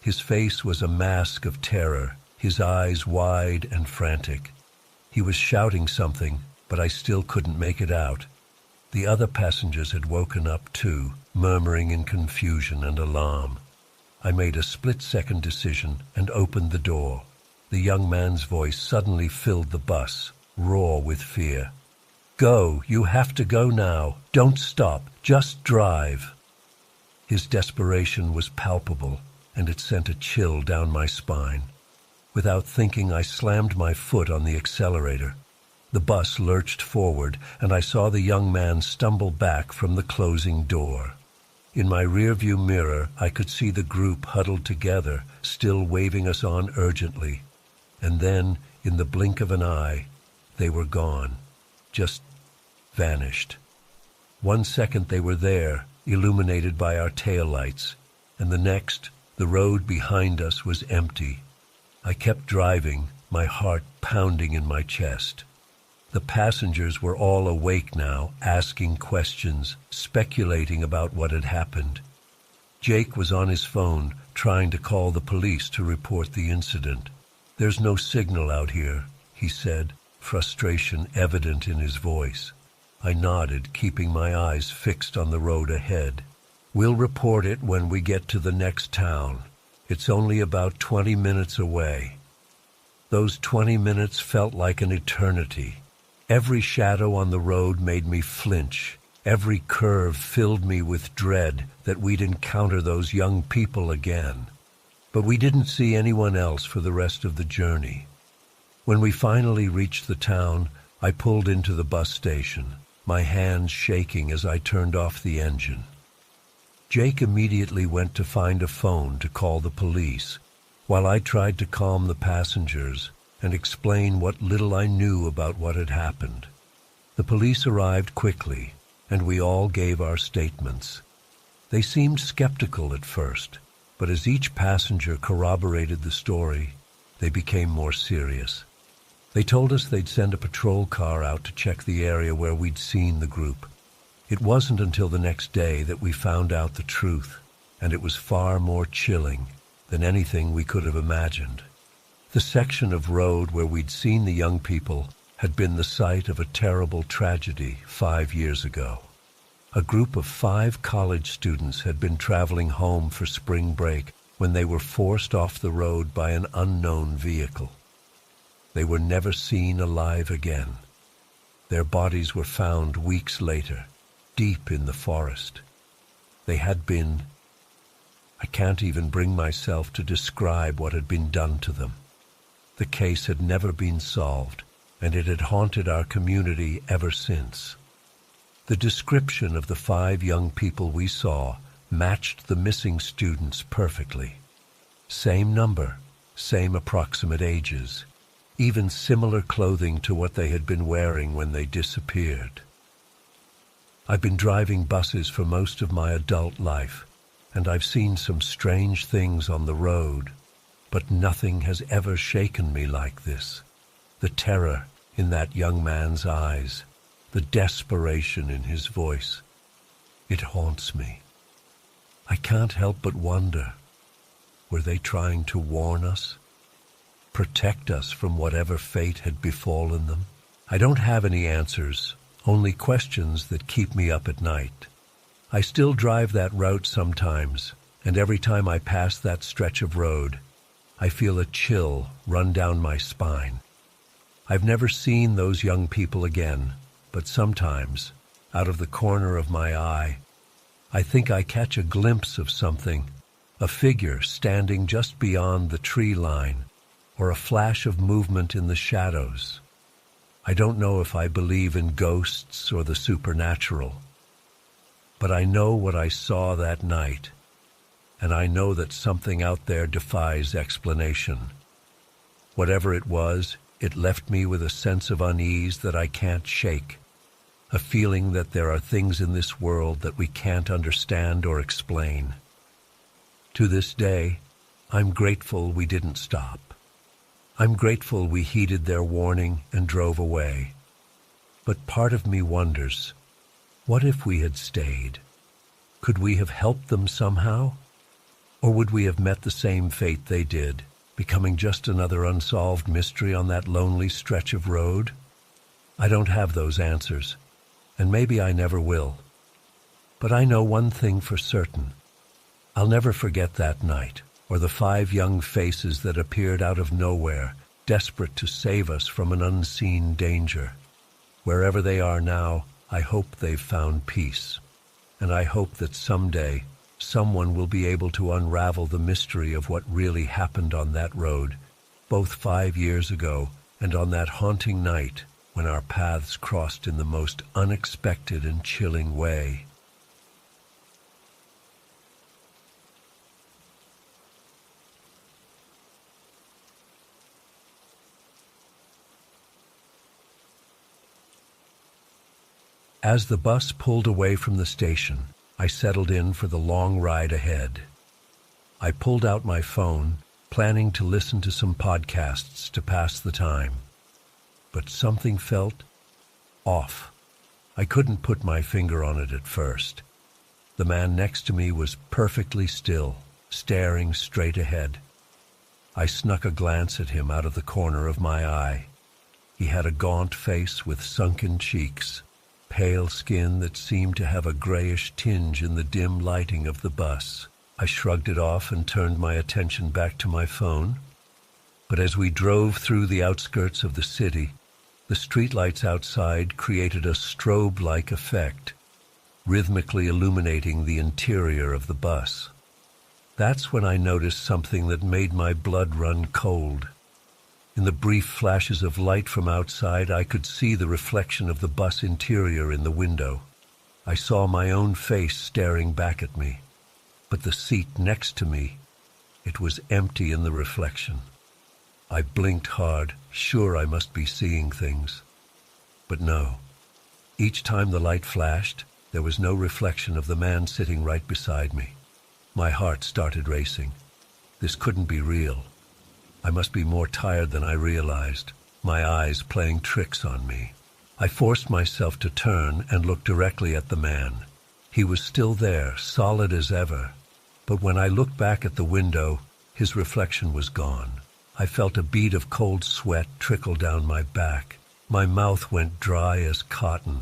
His face was a mask of terror, his eyes wide and frantic. He was shouting something, but I still couldn't make it out. The other passengers had woken up too, murmuring in confusion and alarm. I made a split-second decision and opened the door. The young man's voice suddenly filled the bus, raw with fear. "Go, you have to go now. Don't stop, just drive." His desperation was palpable, and it sent a chill down my spine. Without thinking, I slammed my foot on the accelerator. The bus lurched forward, and I saw the young man stumble back from the closing door. In my rearview mirror, I could see the group huddled together, still waving us on urgently. And then, in the blink of an eye, they were gone. Just vanished. 1 second they were there, illuminated by our taillights, and the next, the road behind us was empty. I kept driving, my heart pounding in my chest. The passengers were all awake now, asking questions, speculating about what had happened. Jake was on his phone, trying to call the police to report the incident. "There's no signal out here," he said, frustration evident in his voice. I nodded, keeping my eyes fixed on the road ahead. "We'll report it when we get to the next town. It's only about 20 minutes away." Those 20 minutes felt like an eternity. Every shadow on the road made me flinch. Every curve filled me with dread that we'd encounter those young people again. But we didn't see anyone else for the rest of the journey. When we finally reached the town, I pulled into the bus station, my hands shaking as I turned off the engine. Jake immediately went to find a phone to call the police, while I tried to calm the passengers and explain what little I knew about what had happened. The police arrived quickly, and we all gave our statements. They seemed skeptical at first, but as each passenger corroborated the story, they became more serious. They told us they'd send a patrol car out to check the area where we'd seen the group. It wasn't until the next day that we found out the truth, and it was far more chilling than anything we could have imagined. The section of road where we'd seen the young people had been the site of a terrible tragedy 5 years ago. A group of 5 college students had been traveling home for spring break when they were forced off the road by an unknown vehicle. They were never seen alive again. Their bodies were found weeks later, deep in the forest. They had been... I can't even bring myself to describe what had been done to them. The case had never been solved, and it had haunted our community ever since. The description of the 5 young people we saw matched the missing students perfectly. Same number, same approximate ages, even similar clothing to what they had been wearing when they disappeared. I've been driving buses for most of my adult life, and I've seen some strange things on the road, but nothing has ever shaken me like this. The terror in that young man's eyes, the desperation in his voice. It haunts me. I can't help but wonder, were they trying to warn us? Protect us from whatever fate had befallen them? I don't have any answers, only questions that keep me up at night. I still drive that route sometimes, and every time I pass that stretch of road, I feel a chill run down my spine. I've never seen those young people again, but sometimes, out of the corner of my eye, I think I catch a glimpse of something, a figure standing just beyond the tree line, or a flash of movement in the shadows. I don't know if I believe in ghosts or the supernatural, but I know what I saw that night, and I know that something out there defies explanation. Whatever it was, it left me with a sense of unease that I can't shake, a feeling that there are things in this world that we can't understand or explain. To this day, I'm grateful we didn't stop. I'm grateful we heeded their warning and drove away. But part of me wonders, what if we had stayed? Could we have helped them somehow? Or would we have met the same fate they did, becoming just another unsolved mystery on that lonely stretch of road? I don't have those answers, and maybe I never will. But I know one thing for certain. I'll never forget that night, or the 5 young faces that appeared out of nowhere, desperate to save us from an unseen danger. Wherever they are now, I hope they've found peace. And I hope that someday, someone will be able to unravel the mystery of what really happened on that road, both 5 years ago and on that haunting night when our paths crossed in the most unexpected and chilling way. As the bus pulled away from the station, I settled in for the long ride ahead. I pulled out my phone, planning to listen to some podcasts to pass the time. But something felt off. I couldn't put my finger on it at first. The man next to me was perfectly still, staring straight ahead. I snuck a glance at him out of the corner of my eye. He had a gaunt face with sunken cheeks, pale skin that seemed to have a grayish tinge in the dim lighting of the bus. I shrugged it off and turned my attention back to my phone. But as we drove through the outskirts of the city, the streetlights outside created a strobe-like effect, rhythmically illuminating the interior of the bus. That's when I noticed something that made my blood run cold. In the brief flashes of light from outside, I could see the reflection of the bus interior in the window. I saw my own face staring back at me. But the seat next to me, it was empty in the reflection. I blinked hard, sure I must be seeing things. But no. Each time the light flashed, there was no reflection of the man sitting right beside me. My heart started racing. This couldn't be real. I must be more tired than I realized, my eyes playing tricks on me. I forced myself to turn and look directly at the man. He was still there, solid as ever. But when I looked back at the window, his reflection was gone. I felt a bead of cold sweat trickle down my back. My mouth went dry as cotton.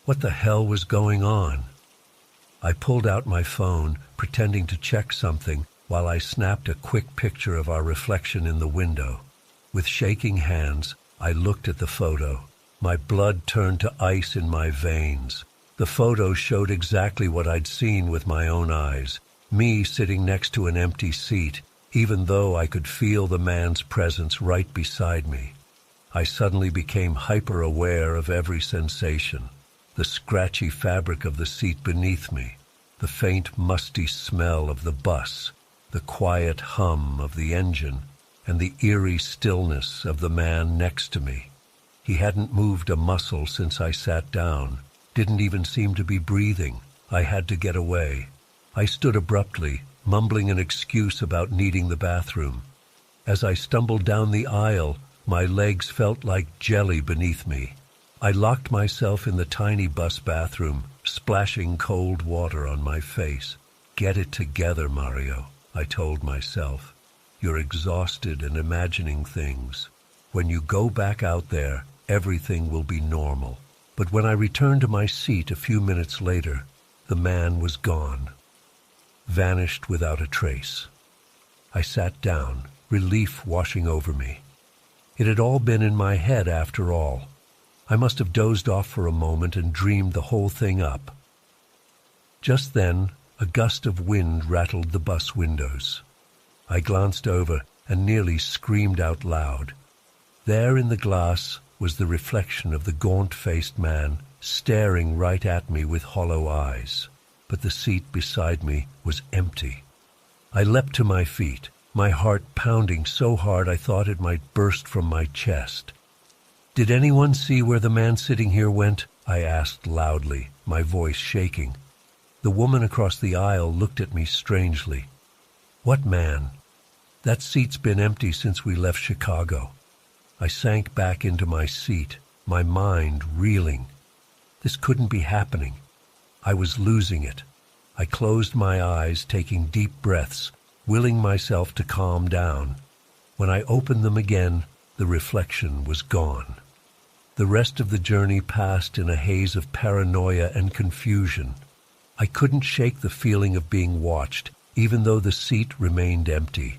What the hell was going on? I pulled out my phone, pretending to check something, while I snapped a quick picture of our reflection in the window. With shaking hands, I looked at the photo. My blood turned to ice in my veins. The photo showed exactly what I'd seen with my own eyes. Me sitting next to an empty seat, even though I could feel the man's presence right beside me. I suddenly became hyper-aware of every sensation. The scratchy fabric of the seat beneath me, the faint musty smell of the bus, the quiet hum of the engine, and the eerie stillness of the man next to me. He hadn't moved a muscle since I sat down, didn't even seem to be breathing. I had to get away. I stood abruptly, mumbling an excuse about needing the bathroom. As I stumbled down the aisle, my legs felt like jelly beneath me. I locked myself in the tiny bus bathroom, splashing cold water on my face. "Get it together, Mario," I told myself. "You're exhausted and imagining things. When you go back out there, everything will be normal." But when I returned to my seat a few minutes later, the man was gone. Vanished without a trace. I sat down, relief washing over me. It had all been in my head after all. I must have dozed off for a moment and dreamed the whole thing up. Just then, a gust of wind rattled the bus windows. I glanced over and nearly screamed out loud. There in the glass was the reflection of the gaunt-faced man, staring right at me with hollow eyes. But the seat beside me was empty. I leapt to my feet, my heart pounding so hard I thought it might burst from my chest. "Did anyone see where the man sitting here went?" I asked loudly, my voice shaking. The woman across the aisle looked at me strangely. "What man?" "That seat's been empty since we left Chicago." I sank back into my seat, my mind reeling. This couldn't be happening. I was losing it. I closed my eyes, taking deep breaths, willing myself to calm down. When I opened them again, the reflection was gone. The rest of the journey passed in a haze of paranoia and confusion. I couldn't shake the feeling of being watched, even though the seat remained empty.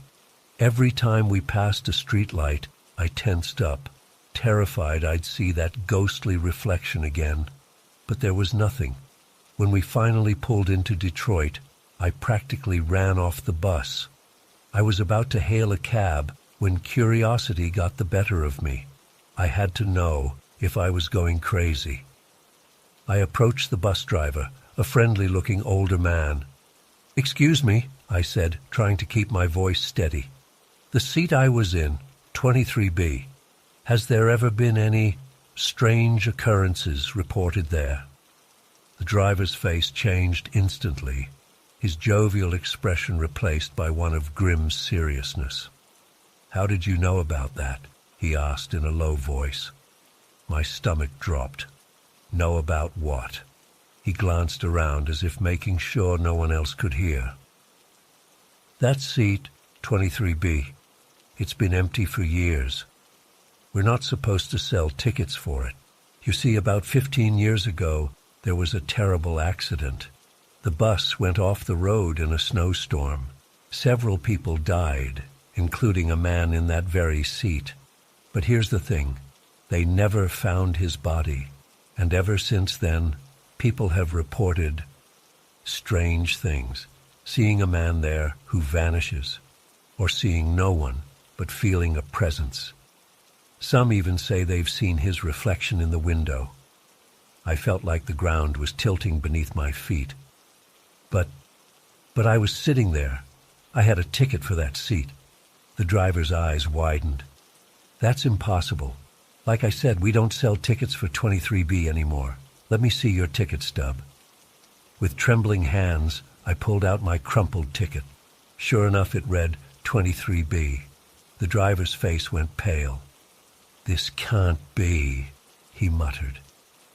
Every time we passed a streetlight, I tensed up, terrified I'd see that ghostly reflection again. But there was nothing. When we finally pulled into Detroit, I practically ran off the bus. I was about to hail a cab when curiosity got the better of me. I had to know if I was going crazy. I approached the bus driver, a friendly-looking older man. "Excuse me," I said, trying to keep my voice steady. "The seat I was in, 23B, has there ever been any strange occurrences reported there?" The driver's face changed instantly, his jovial expression replaced by one of grim seriousness. "How did you know about that?" he asked in a low voice. My stomach dropped. Know about what? He glanced around as if making sure no one else could hear. "That seat, 23B, it's been empty for years. We're not supposed to sell tickets for it. You see, about 15 years ago, there was a terrible accident. The bus went off the road in a snowstorm. Several people died, including a man in that very seat. But here's the thing. They never found his body. And ever since then, people have reported strange things. Seeing a man there who vanishes, or seeing no one, but feeling a presence. Some even say they've seen his reflection in the window. I felt like the ground was tilting beneath my feet. But I was sitting there. I had a ticket for that seat. The driver's eyes widened. That's impossible. Like I said, we don't sell tickets for 23B anymore. Let me see your ticket stub. With trembling hands, I pulled out my crumpled ticket. Sure enough, it read 23B. The driver's face went pale. "This can't be," he muttered.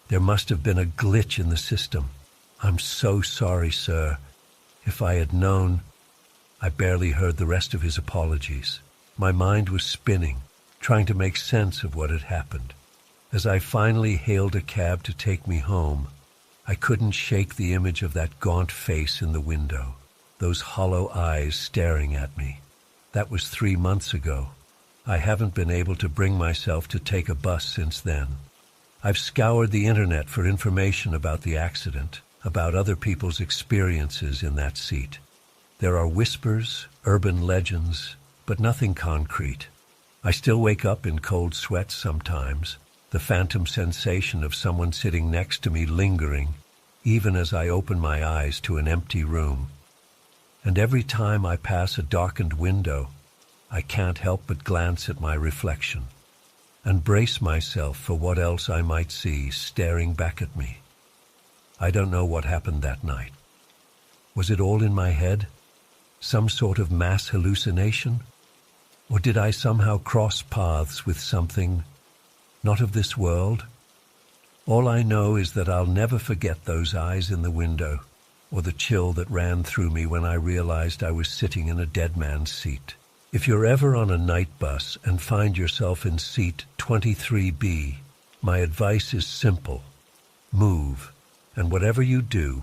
"There must have been a glitch in the system. I'm so sorry, sir. If I had known..." I barely heard the rest of his apologies. My mind was spinning, trying to make sense of what had happened. As I finally hailed a cab to take me home, I couldn't shake the image of that gaunt face in the window, those hollow eyes staring at me. That was 3 months ago. I haven't been able to bring myself to take a bus since then. I've scoured the internet for information about the accident, about other people's experiences in that seat. There are whispers, urban legends, but nothing concrete. I still wake up in cold sweats sometimes, the phantom sensation of someone sitting next to me lingering, even as I open my eyes to an empty room. And every time I pass a darkened window, I can't help but glance at my reflection and brace myself for what else I might see staring back at me. I don't know what happened that night. Was it all in my head? Some sort of mass hallucination? Or did I somehow cross paths with something not of this world? All I know is that I'll never forget those eyes in the window, or the chill that ran through me when I realized I was sitting in a dead man's seat. If you're ever on a night bus and find yourself in seat 23B, my advice is simple. Move, and whatever you do,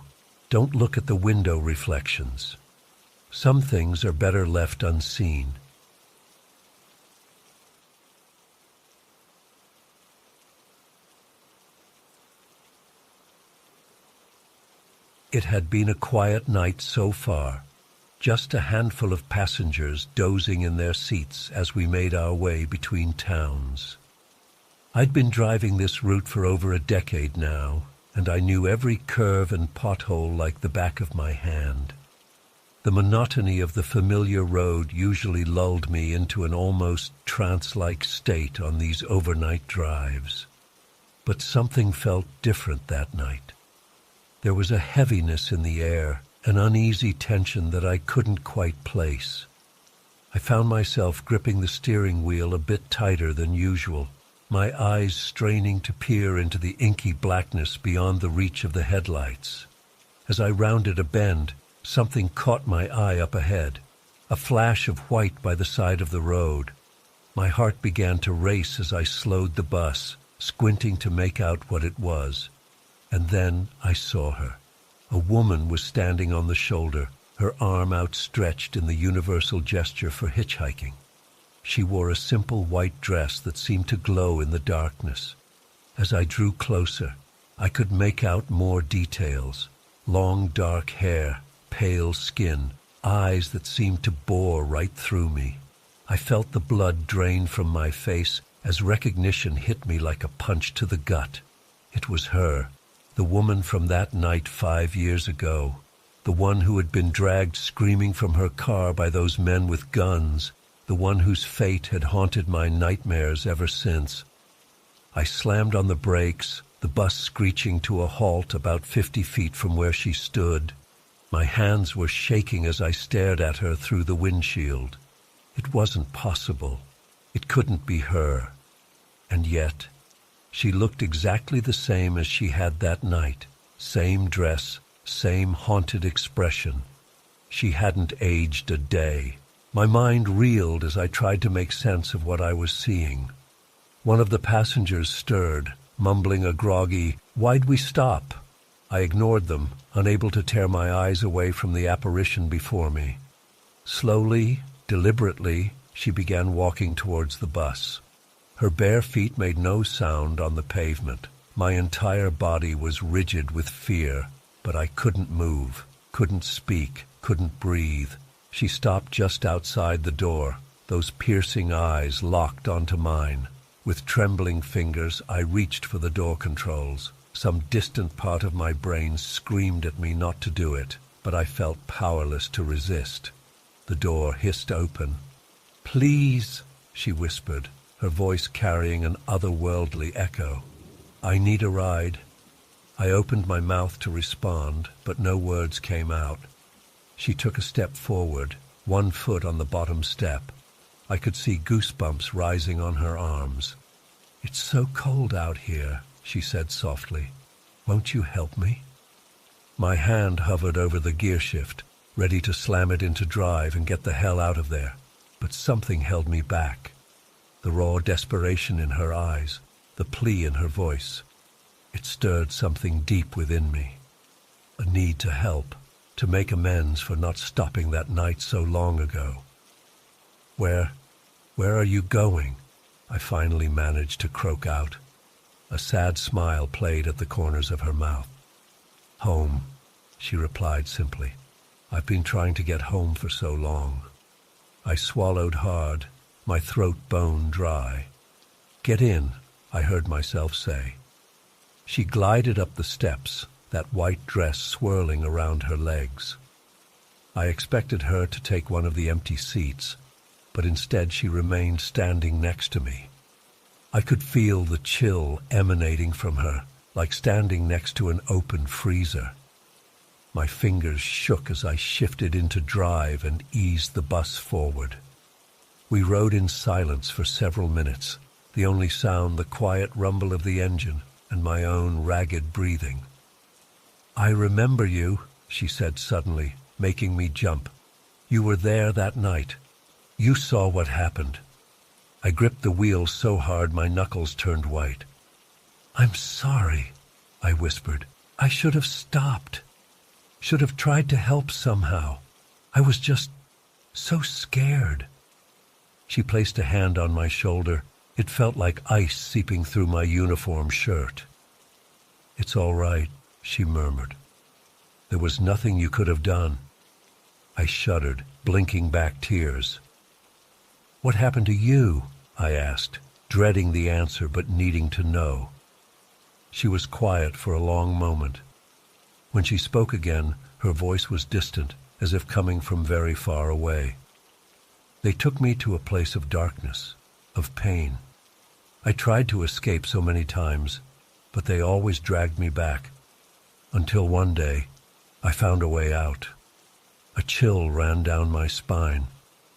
don't look at the window reflections. Some things are better left unseen. It had been a quiet night so far, just a handful of passengers dozing in their seats as we made our way between towns. I'd been driving this route for over a decade now, and I knew every curve and pothole like the back of my hand. The monotony of the familiar road usually lulled me into an almost trance-like state on these overnight drives. But something felt different that night. There was a heaviness in the air, an uneasy tension that I couldn't quite place. I found myself gripping the steering wheel a bit tighter than usual, my eyes straining to peer into the inky blackness beyond the reach of the headlights. As I rounded a bend, something caught my eye up ahead, a flash of white by the side of the road. My heart began to race as I slowed the bus, squinting to make out what it was. And then I saw her. A woman was standing on the shoulder, her arm outstretched in the universal gesture for hitchhiking. She wore a simple white dress that seemed to glow in the darkness. As I drew closer, I could make out more details. Long dark hair, pale skin, eyes that seemed to bore right through me. I felt the blood drain from my face as recognition hit me like a punch to the gut. It was her. The woman from that night 5 years ago, the one who had been dragged screaming from her car by those men with guns, the one whose fate had haunted my nightmares ever since. I slammed on the brakes, the bus screeching to a halt about 50 feet from where she stood. My hands were shaking as I stared at her through the windshield. It wasn't possible. It couldn't be her. And yet, she looked exactly the same as she had that night. Same dress, same haunted expression. She hadn't aged a day. My mind reeled as I tried to make sense of what I was seeing. One of the passengers stirred, mumbling a groggy, "Why'd we stop?" I ignored them, unable to tear my eyes away from the apparition before me. Slowly, deliberately, she began walking towards the bus. Her bare feet made no sound on the pavement. My entire body was rigid with fear, but I couldn't move, couldn't speak, couldn't breathe. She stopped just outside the door, those piercing eyes locked onto mine. With trembling fingers, I reached for the door controls. Some distant part of my brain screamed at me not to do it, but I felt powerless to resist. The door hissed open. "Please," she whispered, her voice carrying an otherworldly echo. "I need a ride." I opened my mouth to respond, but no words came out. She took a step forward, one foot on the bottom step. I could see goosebumps rising on her arms. "It's so cold out here," she said softly. "Won't you help me?" My hand hovered over the gear shift, ready to slam it into drive and get the hell out of there. But something held me back. The raw desperation in her eyes, the plea in her voice. It stirred something deep within me. A need to help, to make amends for not stopping that night so long ago. Where are you going?" I finally managed to croak out. A sad smile played at the corners of her mouth. "Home," she replied simply. "I've been trying to get home for so long." I swallowed hard, my throat bone dry. "Get in," I heard myself say. She glided up the steps, that white dress swirling around her legs. I expected her to take one of the empty seats, but instead she remained standing next to me. I could feel the chill emanating from her, like standing next to an open freezer. My fingers shook as I shifted into drive and eased the bus forward. We rode in silence for several minutes, the only sound the quiet rumble of the engine and my own ragged breathing. "I remember you," she said suddenly, making me jump. "You were there that night. You saw what happened." I gripped the wheel so hard my knuckles turned white. "I'm sorry," I whispered. "I should have stopped. Should have tried to help somehow. I was just so scared." She placed a hand on my shoulder. It felt like ice seeping through my uniform shirt. "It's all right," she murmured. "There was nothing you could have done." I shuddered, blinking back tears. "What happened to you?" I asked, dreading the answer but needing to know. She was quiet for a long moment. When she spoke again, her voice was distant, as if coming from very far away. "They took me to a place of darkness, of pain. I tried to escape so many times, but they always dragged me back. Until one day, I found a way out." A chill ran down my spine.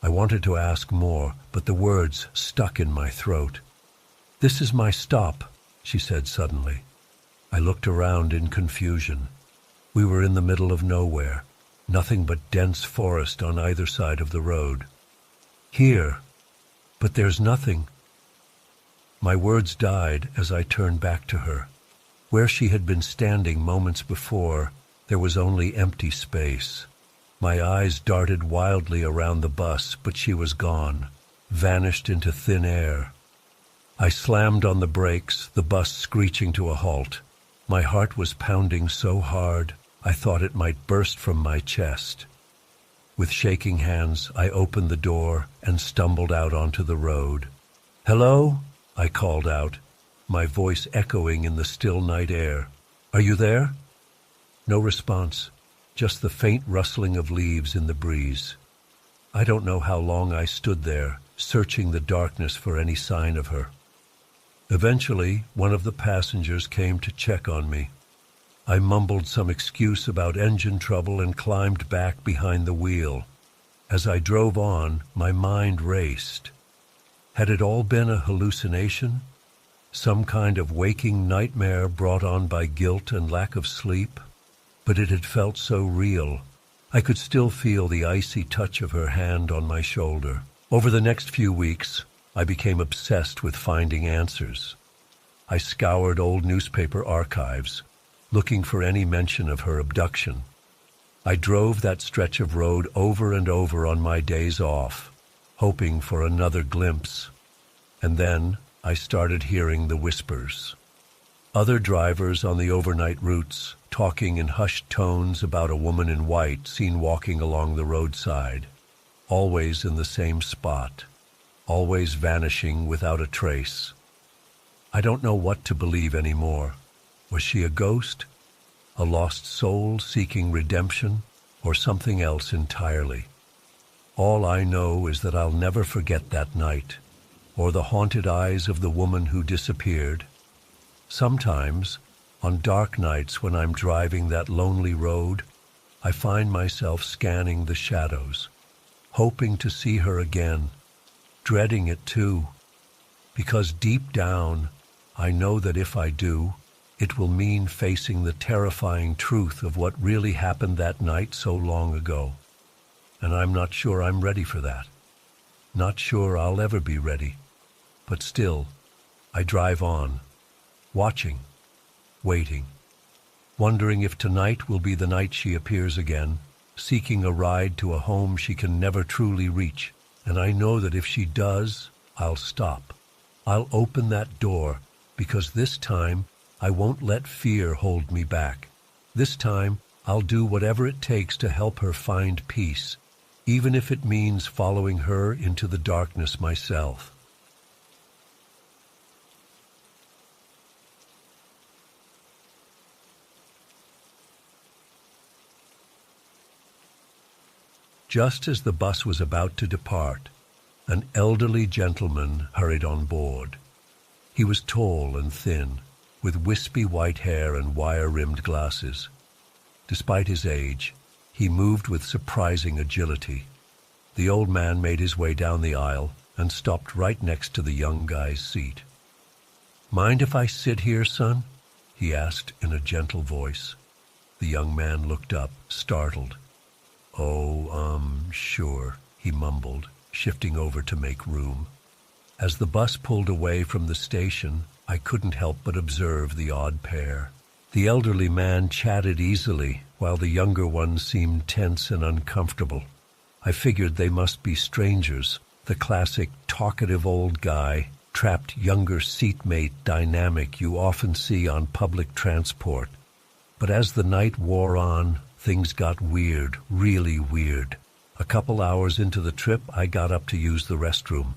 I wanted to ask more, but the words stuck in my throat. "This is my stop," she said suddenly. I looked around in confusion. We were in the middle of nowhere, nothing but dense forest on either side of the road. "Here, but there's nothing." My words died as I turned back to her. Where she had been standing moments before, there was only empty space. My eyes darted wildly around the bus, but she was gone, vanished into thin air. I slammed on the brakes, the bus screeching to a halt. My heart was pounding so hard, I thought it might burst from my chest. With shaking hands, I opened the door and stumbled out onto the road. "Hello?" I called out, my voice echoing in the still night air. "Are you there?" No response. Just the faint rustling of leaves in the breeze. I don't know how long I stood there, searching the darkness for any sign of her. Eventually, one of the passengers came to check on me. I mumbled some excuse about engine trouble and climbed back behind the wheel. As I drove on, my mind raced. Had it all been a hallucination? Some kind of waking nightmare brought on by guilt and lack of sleep? But it had felt so real. I could still feel the icy touch of her hand on my shoulder. Over the next few weeks, I became obsessed with finding answers. I scoured old newspaper archives, looking for any mention of her abduction. I drove that stretch of road over and over on my days off, hoping for another glimpse. And then I started hearing the whispers. Other drivers on the overnight routes talking in hushed tones about a woman in white seen walking along the roadside, always in the same spot, always vanishing without a trace. I don't know what to believe anymore. Was she a ghost? A lost soul seeking redemption? Or something else entirely? All I know is that I'll never forget that night, or the haunted eyes of the woman who disappeared. Sometimes, on dark nights when I'm driving that lonely road, I find myself scanning the shadows, hoping to see her again, dreading it too, because deep down, I know that if I do, it will mean facing the terrifying truth of what really happened that night so long ago. And I'm not sure I'm ready for that. Not sure I'll ever be ready. But still, I drive on, watching, waiting, wondering if tonight will be the night she appears again, seeking a ride to a home she can never truly reach. And I know that if she does, I'll stop. I'll open that door, because this time I won't let fear hold me back. This time I'll do whatever it takes to help her find peace, even if it means following her into the darkness myself. Just as the bus was about to depart, an elderly gentleman hurried on board. He was tall and thin, with wispy white hair and wire-rimmed glasses. Despite his age, he moved with surprising agility. The old man made his way down the aisle and stopped right next to the young guy's seat. "Mind if I sit here, son?" he asked in a gentle voice. The young man looked up, startled. Sure," he mumbled, shifting over to make room. As the bus pulled away from the station, I couldn't help but observe the odd pair. The elderly man chatted easily, while the younger one seemed tense and uncomfortable. I figured they must be strangers, the classic talkative old guy, trapped younger seatmate dynamic you often see on public transport. But as the night wore on, things got weird, really weird. A couple hours into the trip, I got up to use the restroom.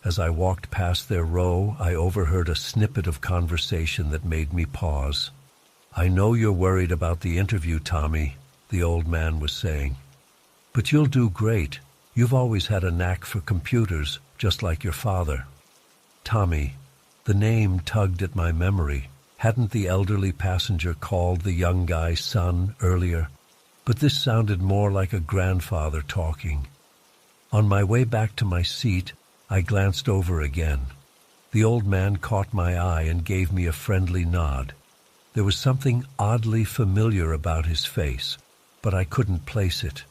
As I walked past their row, I overheard a snippet of conversation that made me pause. "I know you're worried about the interview, Tommy," the old man was saying. "But you'll do great. You've always had a knack for computers, just like your father." Tommy. The name tugged at my memory. Hadn't the elderly passenger called the young guy son earlier? But this sounded more like a grandfather talking. On my way back to my seat, I glanced over again. The old man caught my eye and gave me a friendly nod. There was something oddly familiar about his face, but I couldn't place it.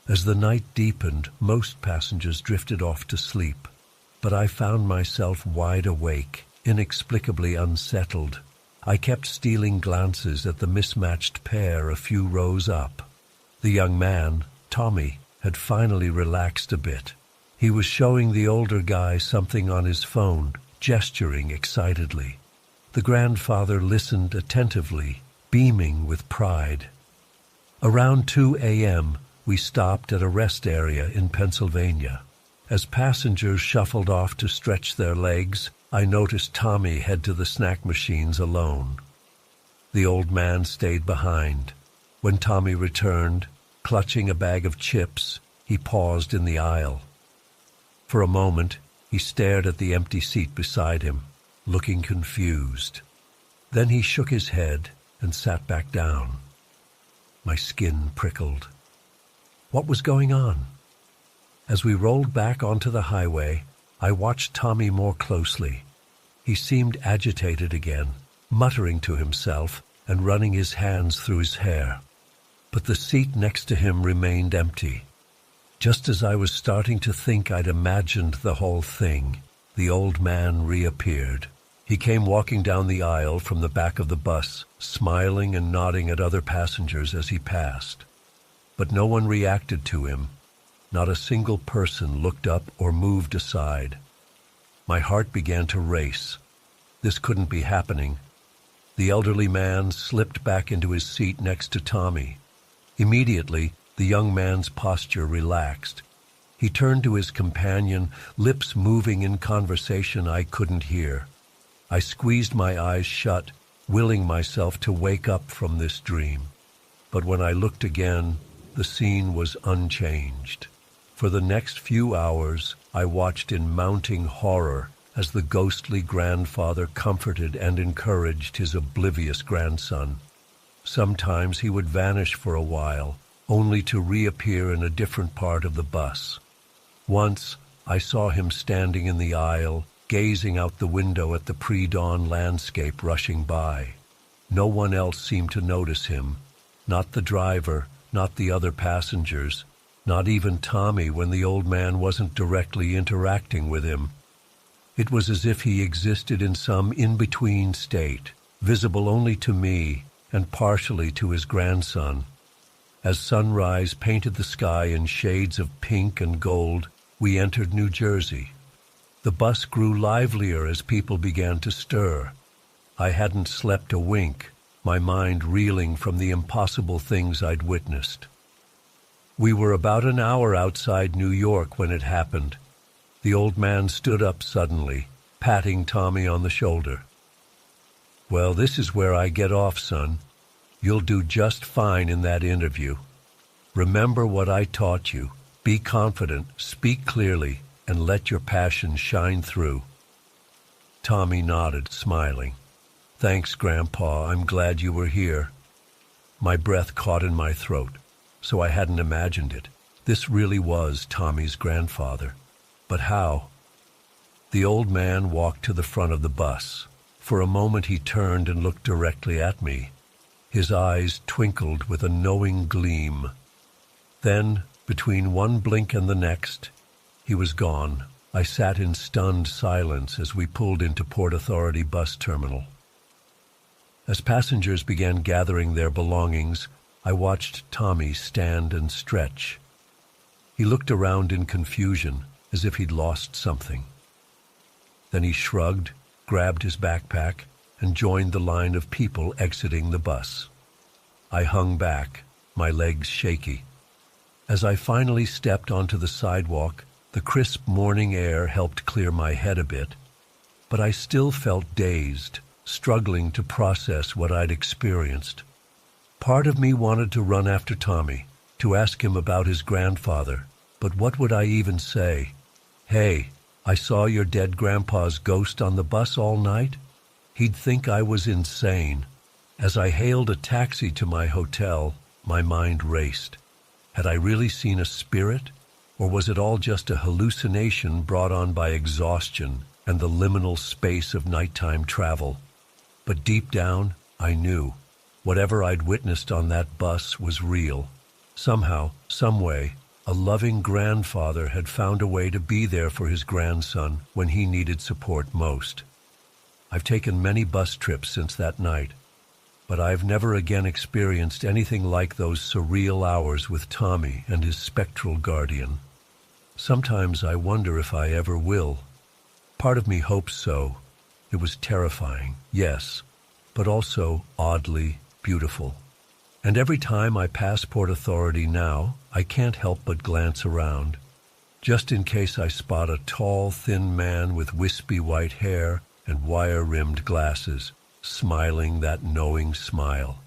As the night deepened, most passengers drifted off to sleep, but I found myself wide awake, inexplicably unsettled. I kept stealing glances at the mismatched pair a few rows up. The young man, Tommy, had finally relaxed a bit. He was showing the older guy something on his phone, gesturing excitedly. The grandfather listened attentively, beaming with pride. Around 2 a.m., we stopped at a rest area in Pennsylvania. As passengers shuffled off to stretch their legs, I noticed Tommy head to the snack machines alone. The old man stayed behind. When Tommy returned, clutching a bag of chips, he paused in the aisle. For a moment, he stared at the empty seat beside him, looking confused. Then he shook his head and sat back down. My skin prickled. What was going on? As we rolled back onto the highway, I watched Tommy more closely. He seemed agitated again, muttering to himself and running his hands through his hair. But the seat next to him remained empty. Just as I was starting to think I'd imagined the whole thing, the old man reappeared. He came walking down the aisle from the back of the bus, smiling and nodding at other passengers as he passed. But no one reacted to him. Not a single person looked up or moved aside. My heart began to race. This couldn't be happening. The elderly man slipped back into his seat next to Tommy. Immediately, the young man's posture relaxed. He turned to his companion, lips moving in conversation I couldn't hear. I squeezed my eyes shut, willing myself to wake up from this dream. But when I looked again, the scene was unchanged. For the next few hours, I watched in mounting horror as the ghostly grandfather comforted and encouraged his oblivious grandson. Sometimes he would vanish for a while, only to reappear in a different part of the bus. Once, I saw him standing in the aisle, gazing out the window at the pre-dawn landscape rushing by. No one else seemed to notice him, not the driver, not the other passengers, not even Tommy when the old man wasn't directly interacting with him. It was as if he existed in some in-between state, visible only to me and partially to his grandson. As sunrise painted the sky in shades of pink and gold, we entered New Jersey. The bus grew livelier as people began to stir. I hadn't slept a wink, my mind reeling from the impossible things I'd witnessed. We were about an hour outside New York when it happened. The old man stood up suddenly, patting Tommy on the shoulder. "Well, this is where I get off, son. You'll do just fine in that interview. Remember what I taught you. Be confident, speak clearly, and let your passion shine through." Tommy nodded, smiling. "Thanks, Grandpa. I'm glad you were here." My breath caught in my throat, so I hadn't imagined it. This really was Tommy's grandfather. But how? The old man walked to the front of the bus. For a moment he turned and looked directly at me. His eyes twinkled with a knowing gleam. Then, between one blink and the next, he was gone. I sat in stunned silence as we pulled into Port Authority bus terminal. As passengers began gathering their belongings, I watched Tommy stand and stretch. He looked around in confusion, as if he'd lost something. Then he shrugged, grabbed his backpack, and joined the line of people exiting the bus. I hung back, my legs shaky. As I finally stepped onto the sidewalk, the crisp morning air helped clear my head a bit, but I still felt dazed, struggling to process what I'd experienced. Part of me wanted to run after Tommy, to ask him about his grandfather, but what would I even say? "Hey, I saw your dead grandpa's ghost on the bus all night?" He'd think I was insane. As I hailed a taxi to my hotel, my mind raced. Had I really seen a spirit, or was it all just a hallucination brought on by exhaustion and the liminal space of nighttime travel? But deep down, I knew. Whatever I'd witnessed on that bus was real. Somehow, someway, a loving grandfather had found a way to be there for his grandson when he needed support most. I've taken many bus trips since that night, but I've never again experienced anything like those surreal hours with Tommy and his spectral guardian. Sometimes I wonder if I ever will. Part of me hopes so. It was terrifying, yes, but also oddly beautiful. And every time I pass Port Authority now, I can't help but glance around, just in case I spot a tall, thin man with wispy white hair and wire-rimmed glasses, smiling that knowing smile.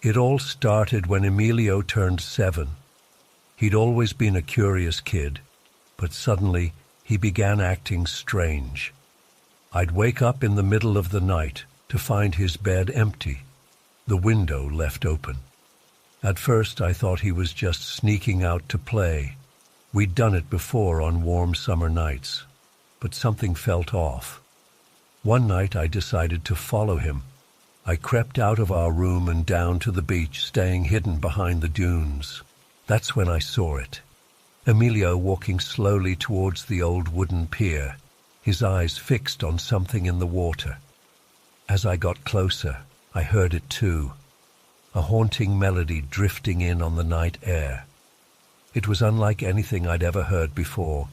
It all started when Emilio turned 7. He'd always been a curious kid, but suddenly he began acting strange. I'd wake up in the middle of the night to find his bed empty, the window left open. At first I thought he was just sneaking out to play. We'd done it before on warm summer nights, but something felt off. One night I decided to follow him. I crept out of our room and down to the beach, staying hidden behind the dunes. That's when I saw it. Emilio walking slowly towards the old wooden pier, his eyes fixed on something in the water. As I got closer, I heard it too, a haunting melody drifting in on the night air. It was unlike anything I'd ever heard before,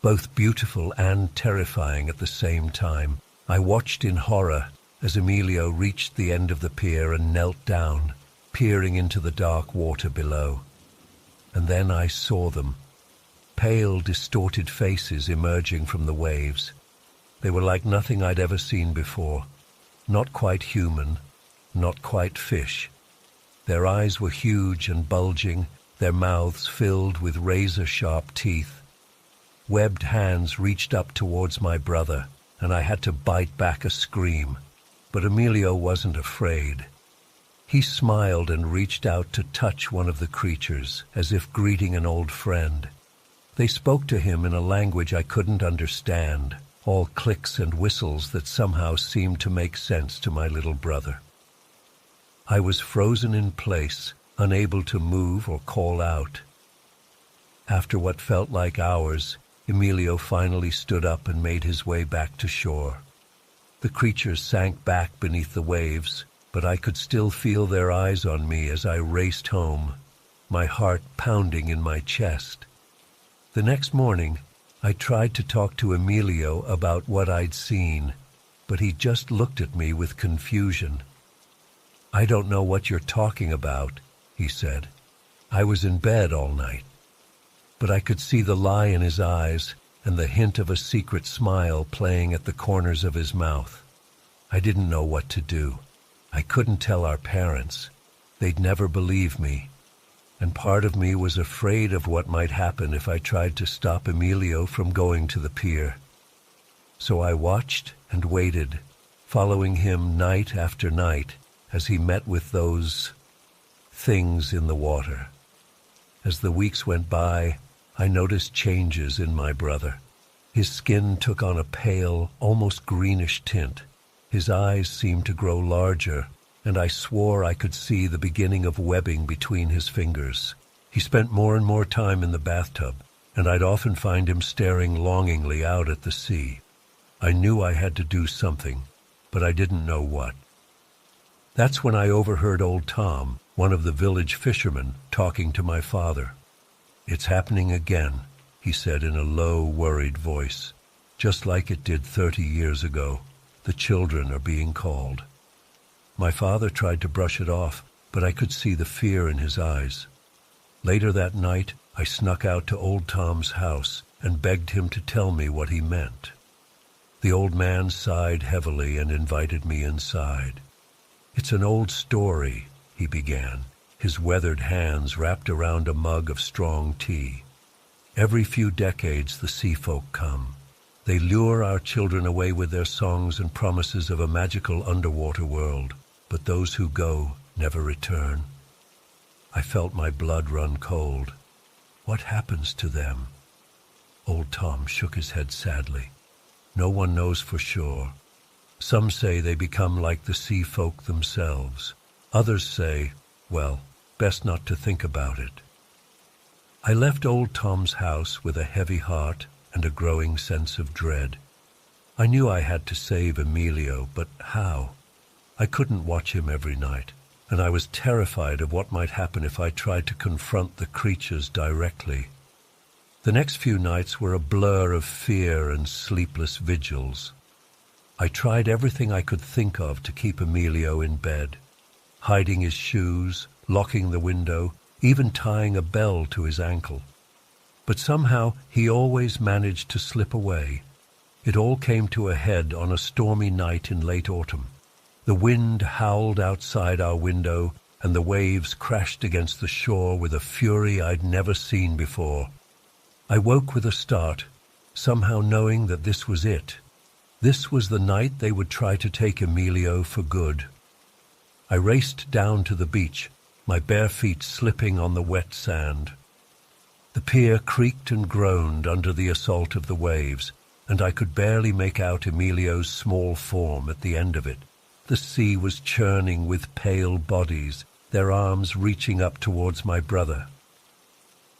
both beautiful and terrifying at the same time. I watched in horror as Emilio reached the end of the pier and knelt down, peering into the dark water below. And then I saw them, pale, distorted faces emerging from the waves. They were like nothing I'd ever seen before. Not quite human, not quite fish. Their eyes were huge and bulging, their mouths filled with razor-sharp teeth. Webbed hands reached up towards my brother, and I had to bite back a scream. But Emilio wasn't afraid. He smiled and reached out to touch one of the creatures, as if greeting an old friend. They spoke to him in a language I couldn't understand, all clicks and whistles that somehow seemed to make sense to my little brother. I was frozen in place, unable to move or call out. After what felt like hours, Emilio finally stood up and made his way back to shore. The creatures sank back beneath the waves, but I could still feel their eyes on me as I raced home, my heart pounding in my chest. The next morning, I tried to talk to Emilio about what I'd seen, but he just looked at me with confusion. "I don't know what you're talking about," he said. "I was in bed all night." But I could see the lie in his eyes and the hint of a secret smile playing at the corners of his mouth. I didn't know what to do. I couldn't tell our parents. They'd never believe me. And part of me was afraid of what might happen if I tried to stop Emilio from going to the pier. So I watched and waited, following him night after night as he met with those things in the water. As the weeks went by, I noticed changes in my brother. His skin took on a pale, almost greenish tint. His eyes seemed to grow larger, and I swore I could see the beginning of webbing between his fingers. He spent more and more time in the bathtub, and I'd often find him staring longingly out at the sea. I knew I had to do something, but I didn't know what. That's when I overheard old Tom, one of the village fishermen, talking to my father. "It's happening again," he said in a low, worried voice. "Just like it did 30 years ago. The children are being called." My father tried to brush it off, but I could see the fear in his eyes. Later that night, I snuck out to old Tom's house and begged him to tell me what he meant. The old man sighed heavily and invited me inside. "It's an old story," he began, his weathered hands wrapped around a mug of strong tea. "Every few decades the sea folk come. They lure our children away with their songs and promises of a magical underwater world, but those who go never return." I felt my blood run cold. "What happens to them?" Old Tom shook his head sadly. "No one knows for sure. Some say they become like the sea folk themselves. Others say, well, best not to think about it." I left old Tom's house with a heavy heart and a growing sense of dread. I knew I had to save Emilio, but how? I couldn't watch him every night, and I was terrified of what might happen if I tried to confront the creatures directly. The next few nights were a blur of fear and sleepless vigils. I tried everything I could think of to keep Emilio in bed, hiding his shoes, locking the window, even tying a bell to his ankle. But somehow he always managed to slip away. It all came to a head on a stormy night in late autumn. The wind howled outside our window, and the waves crashed against the shore with a fury I'd never seen before. I woke with a start, somehow knowing that this was it. This was the night they would try to take Emilio for good. I raced down to the beach, my bare feet slipping on the wet sand. The pier creaked and groaned under the assault of the waves, and I could barely make out Emilio's small form at the end of it. The sea was churning with pale bodies, their arms reaching up towards my brother.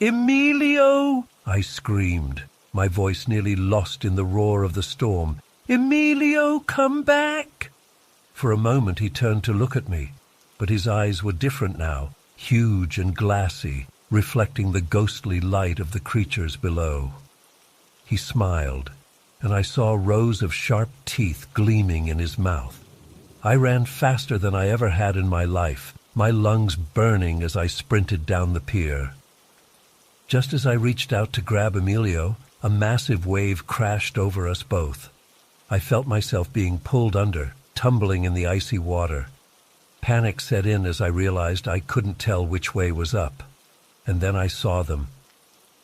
"Emilio!" I screamed, my voice nearly lost in the roar of the storm. "Emilio, come back!" For a moment he turned to look at me, but his eyes were different now, huge and glassy, reflecting the ghostly light of the creatures below. He smiled, and I saw rows of sharp teeth gleaming in his mouth. I ran faster than I ever had in my life, my lungs burning as I sprinted down the pier. Just as I reached out to grab Emilio, a massive wave crashed over us both. I felt myself being pulled under, tumbling in the icy water. Panic set in as I realized I couldn't tell which way was up. And then I saw them.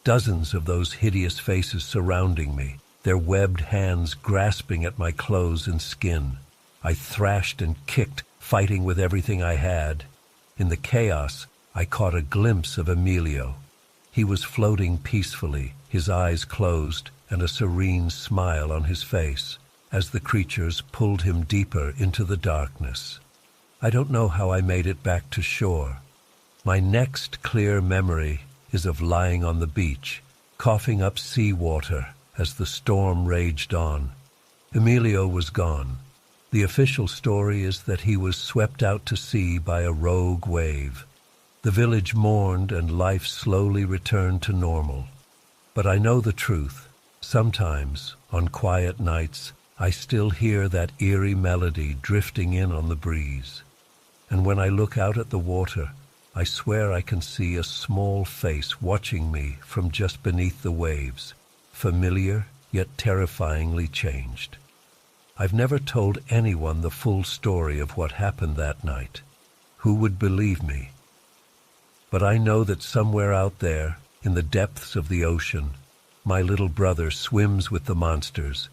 Dozens of those hideous faces surrounding me, their webbed hands grasping at my clothes and skin. I thrashed and kicked, fighting with everything I had. In the chaos, I caught a glimpse of Emilio. He was floating peacefully, his eyes closed, and a serene smile on his face, as the creatures pulled him deeper into the darkness. I don't know how I made it back to shore. My next clear memory is of lying on the beach, coughing up seawater as the storm raged on. Emilio was gone. The official story is that he was swept out to sea by a rogue wave. The village mourned and life slowly returned to normal. But I know the truth. Sometimes, on quiet nights, I still hear that eerie melody drifting in on the breeze. And when I look out at the water, I swear I can see a small face watching me from just beneath the waves, familiar yet terrifyingly changed. I've never told anyone the full story of what happened that night. Who would believe me? But I know that somewhere out there, in the depths of the ocean, my little brother swims with the monsters,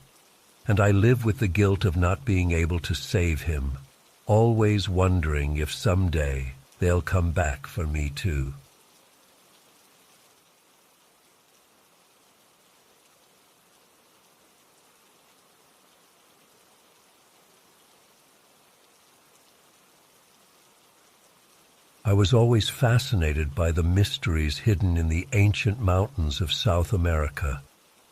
and I live with the guilt of not being able to save him, always wondering if someday they'll come back for me too. I was always fascinated by the mysteries hidden in the ancient mountains of South America.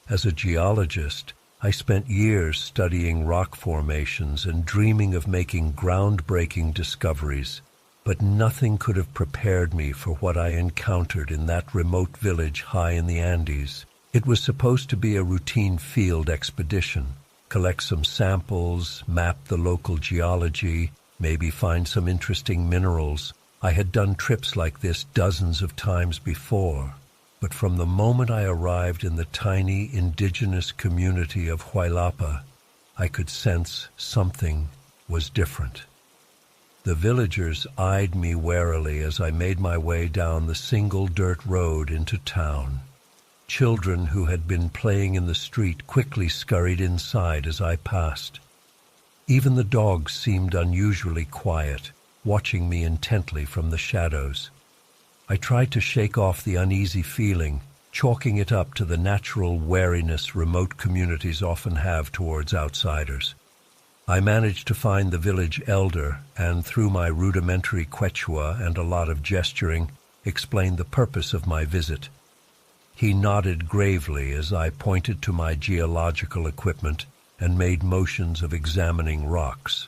As a geologist, I spent years studying rock formations and dreaming of making groundbreaking discoveries, but nothing could have prepared me for what I encountered in that remote village high in the Andes. It was supposed to be a routine field expedition, collect some samples, map the local geology, maybe find some interesting minerals. I had done trips like this dozens of times before, but from the moment I arrived in the tiny indigenous community of Huaylapa, I could sense something was different. The villagers eyed me warily as I made my way down the single dirt road into town. Children who had been playing in the street quickly scurried inside as I passed. Even the dogs seemed unusually quiet, watching me intently from the shadows. I tried to shake off the uneasy feeling, chalking it up to the natural wariness remote communities often have towards outsiders. I managed to find the village elder and, through my rudimentary Quechua and a lot of gesturing, explained the purpose of my visit. He nodded gravely as I pointed to my geological equipment and made motions of examining rocks.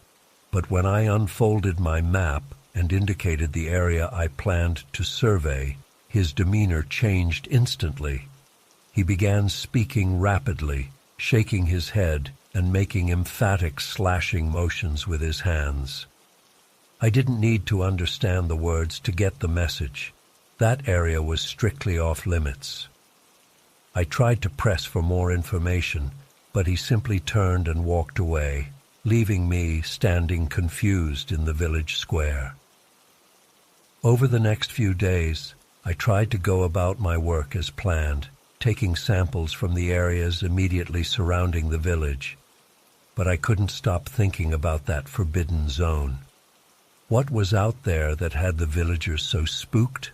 But when I unfolded my map and indicated the area I planned to survey, his demeanor changed instantly. He began speaking rapidly, shaking his head and making emphatic slashing motions with his hands. I didn't need to understand the words to get the message. That area was strictly off limits. I tried to press for more information, but he simply turned and walked away, leaving me standing confused in the village square. Over the next few days, I tried to go about my work as planned, taking samples from the areas immediately surrounding the village. But I couldn't stop thinking about that forbidden zone. What was out there that had the villagers so spooked?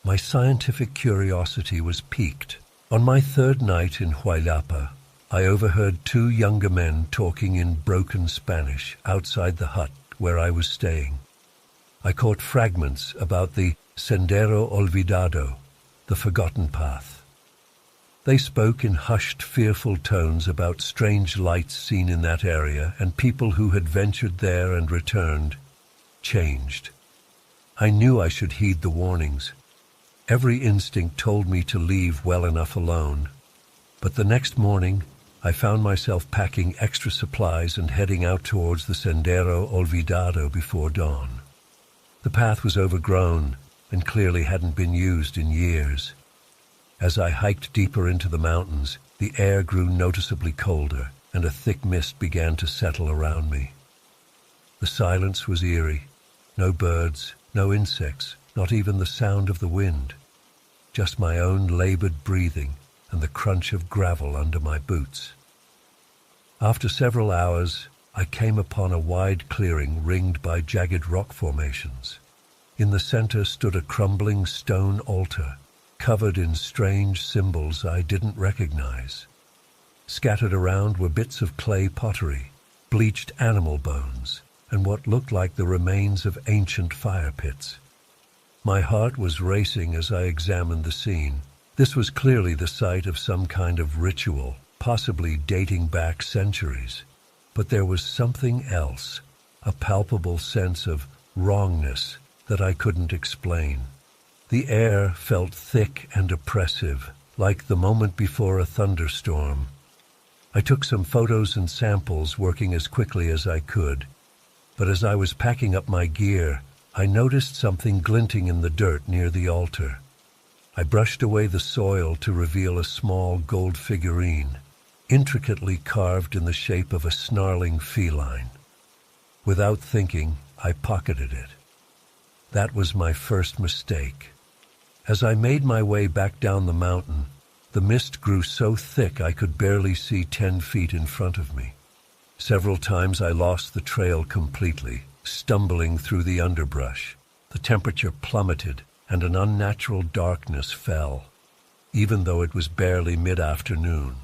My scientific curiosity was piqued. On my third night in Huaylapa, I overheard two younger men talking in broken Spanish outside the hut where I was staying. I caught fragments about the Sendero Olvidado, the forgotten path. They spoke in hushed, fearful tones about strange lights seen in that area and people who had ventured there and returned, changed. I knew I should heed the warnings. Every instinct told me to leave well enough alone. But the next morning, I found myself packing extra supplies and heading out towards the Sendero Olvidado before dawn. The path was overgrown and clearly hadn't been used in years. As I hiked deeper into the mountains, the air grew noticeably colder, and a thick mist began to settle around me. The silence was eerie. No birds, no insects, not even the sound of the wind. Just my own labored breathing and the crunch of gravel under my boots. After several hours, I came upon a wide clearing ringed by jagged rock formations. In the center stood a crumbling stone altar, covered in strange symbols I didn't recognize. Scattered around were bits of clay pottery, bleached animal bones, and what looked like the remains of ancient fire pits. My heart was racing as I examined the scene. This was clearly the site of some kind of ritual, possibly dating back centuries. But there was something else, a palpable sense of wrongness that I couldn't explain. The air felt thick and oppressive, like the moment before a thunderstorm. I took some photos and samples, working as quickly as I could. But as I was packing up my gear, I noticed something glinting in the dirt near the altar. I brushed away the soil to reveal a small gold figurine, intricately carved in the shape of a snarling feline. Without thinking, I pocketed it. That was my first mistake. As I made my way back down the mountain, the mist grew so thick I could barely see 10 feet in front of me. Several times I lost the trail completely, stumbling through the underbrush. The temperature plummeted, and an unnatural darkness fell, even though it was barely mid-afternoon.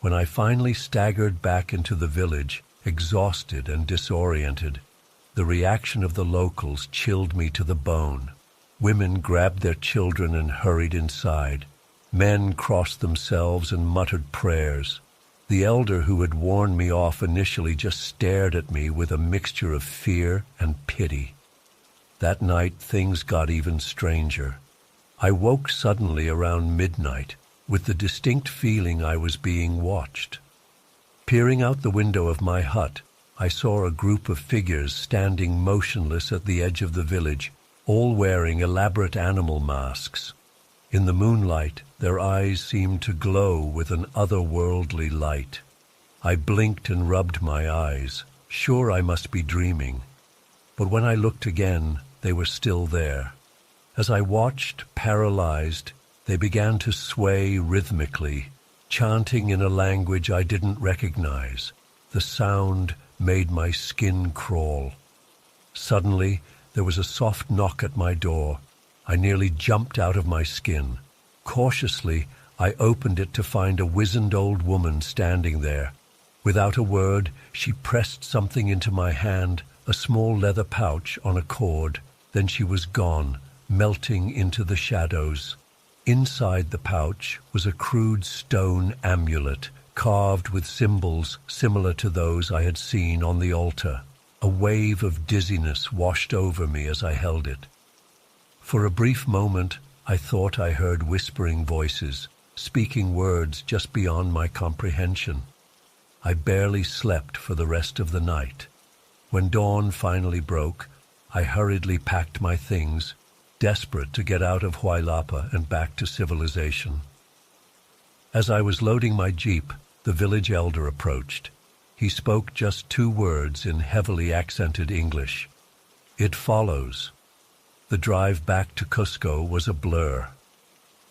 When I finally staggered back into the village, exhausted and disoriented, the reaction of the locals chilled me to the bone. Women grabbed their children and hurried inside. Men crossed themselves and muttered prayers. The elder who had warned me off initially just stared at me with a mixture of fear and pity. That night, things got even stranger. I woke suddenly around midnight, with the distinct feeling I was being watched. Peering out the window of my hut, I saw a group of figures standing motionless at the edge of the village, all wearing elaborate animal masks. In the moonlight, their eyes seemed to glow with an otherworldly light. I blinked and rubbed my eyes, sure I must be dreaming. But when I looked again, they were still there. As I watched, paralyzed, they began to sway rhythmically, chanting in a language I didn't recognize. The sound made my skin crawl. Suddenly, there was a soft knock at my door. I nearly jumped out of my skin. Cautiously, I opened it to find a wizened old woman standing there. Without a word, she pressed something into my hand, a small leather pouch on a cord. Then she was gone, melting into the shadows. Inside the pouch was a crude stone amulet, carved with symbols similar to those I had seen on the altar. A wave of dizziness washed over me as I held it. For a brief moment, I thought I heard whispering voices, speaking words just beyond my comprehension. I barely slept for the rest of the night. When dawn finally broke, I hurriedly packed my things, desperate to get out of Huaylapa and back to civilization. As I was loading my jeep, the village elder approached. He spoke just 2 words in heavily accented English. "It follows." The drive back to Cusco was a blur.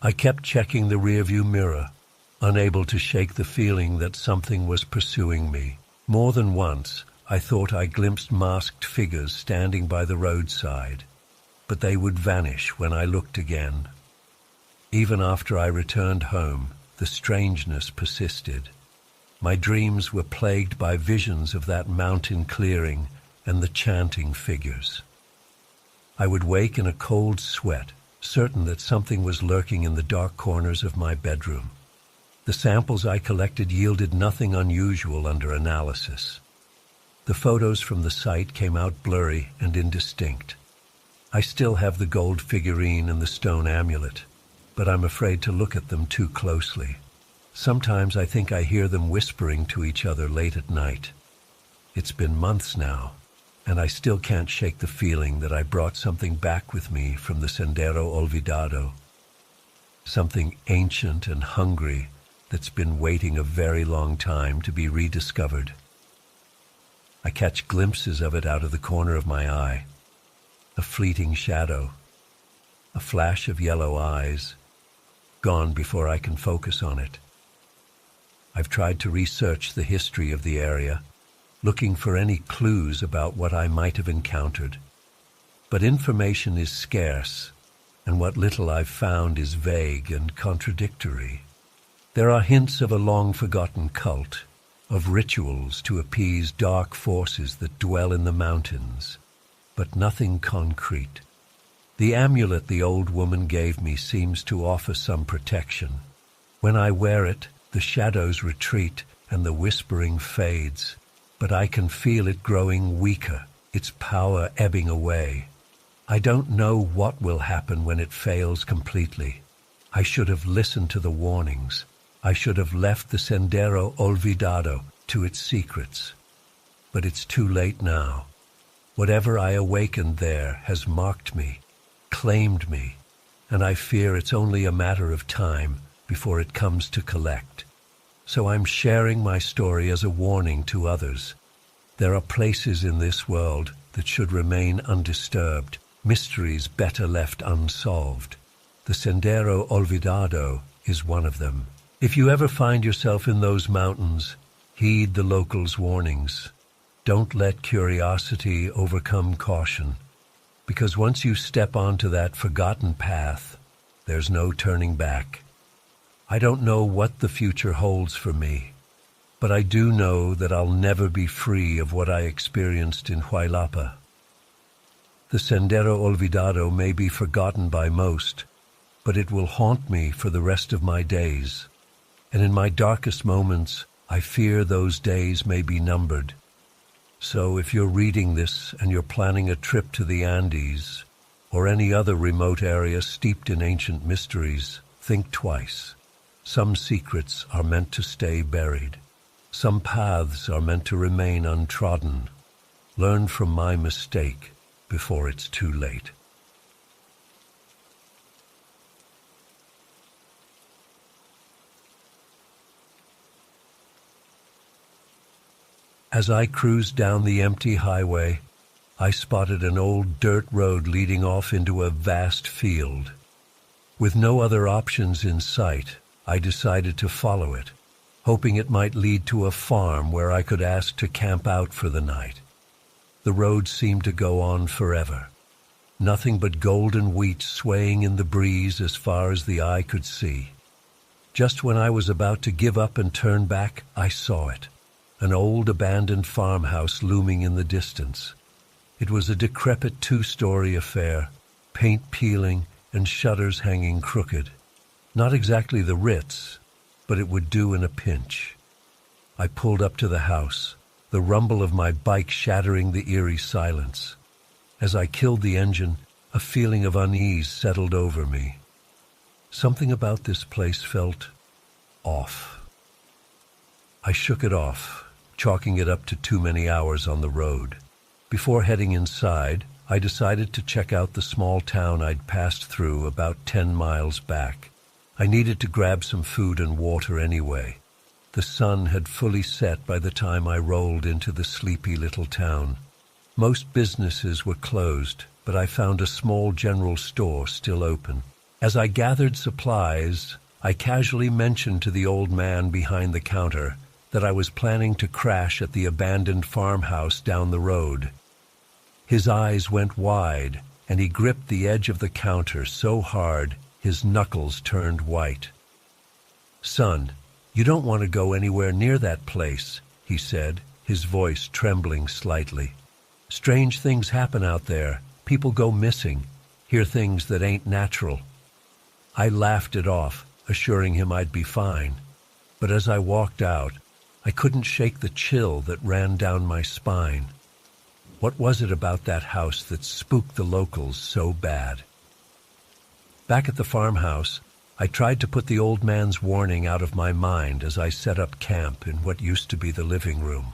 I kept checking the rearview mirror, unable to shake the feeling that something was pursuing me. More than once, I thought I glimpsed masked figures standing by the roadside, but they would vanish when I looked again. Even after I returned home, the strangeness persisted. My dreams were plagued by visions of that mountain clearing and the chanting figures. I would wake in a cold sweat, certain that something was lurking in the dark corners of my bedroom. The samples I collected yielded nothing unusual under analysis. The photos from the site came out blurry and indistinct. I still have the gold figurine and the stone amulet, but I'm afraid to look at them too closely. Sometimes I think I hear them whispering to each other late at night. It's been months now, and I still can't shake the feeling that I brought something back with me from the Sendero Olvidado. Something ancient and hungry that's been waiting a very long time to be rediscovered. I catch glimpses of it out of the corner of my eye. A fleeting shadow, a flash of yellow eyes, gone before I can focus on it. I've tried to research the history of the area, looking for any clues about what I might have encountered. But information is scarce, and what little I've found is vague and contradictory. There are hints of a long-forgotten cult, of rituals to appease dark forces that dwell in the mountains, but nothing concrete. The amulet the old woman gave me seems to offer some protection. When I wear it, the shadows retreat and the whispering fades, but I can feel it growing weaker, its power ebbing away. I don't know what will happen when it fails completely. I should have listened to the warnings. I should have left the Sendero Olvidado to its secrets. But it's too late now. Whatever I awakened there has marked me, claimed me, and I fear it's only a matter of time before it comes to collect. So I'm sharing my story as a warning to others. There are places in this world that should remain undisturbed, mysteries better left unsolved. The Sendero Olvidado is one of them. If you ever find yourself in those mountains, heed the locals' warnings. Don't let curiosity overcome caution, because once you step onto that forgotten path, there's no turning back. I don't know what the future holds for me, but I do know that I'll never be free of what I experienced in Huaylapa. The Sendero Olvidado may be forgotten by most, but it will haunt me for the rest of my days. And in my darkest moments, I fear those days may be numbered. So if you're reading this and you're planning a trip to the Andes, or any other remote area steeped in ancient mysteries, think twice. Some secrets are meant to stay buried. Some paths are meant to remain untrodden. Learn from my mistake before it's too late. As I cruised down the empty highway, I spotted an old dirt road leading off into a vast field. With no other options in sight, I decided to follow it, hoping it might lead to a farm where I could ask to camp out for the night. The road seemed to go on forever. Nothing but golden wheat swaying in the breeze as far as the eye could see. Just when I was about to give up and turn back, I saw it. An old abandoned farmhouse looming in the distance. It was a decrepit two-story affair, paint peeling and shutters hanging crooked. Not exactly the Ritz, but it would do in a pinch. I pulled up to the house, the rumble of my bike shattering the eerie silence. As I killed the engine, a feeling of unease settled over me. Something about this place felt off. I shook it off, chalking it up to too many hours on the road. Before heading inside, I decided to check out the small town I'd passed through about 10 miles back. I needed to grab some food and water anyway. The sun had fully set by the time I rolled into the sleepy little town. Most businesses were closed, but I found a small general store still open. As I gathered supplies, I casually mentioned to the old man behind the counter that I was planning to crash at the abandoned farmhouse down the road. His eyes went wide, and he gripped the edge of the counter so hard his knuckles turned white. "Son, you don't want to go anywhere near that place," he said, his voice trembling slightly. "Strange things happen out there. People go missing, hear things that ain't natural." I laughed it off, assuring him I'd be fine. But as I walked out, I couldn't shake the chill that ran down my spine. What was it about that house that spooked the locals so bad? Back at the farmhouse, I tried to put the old man's warning out of my mind as I set up camp in what used to be the living room.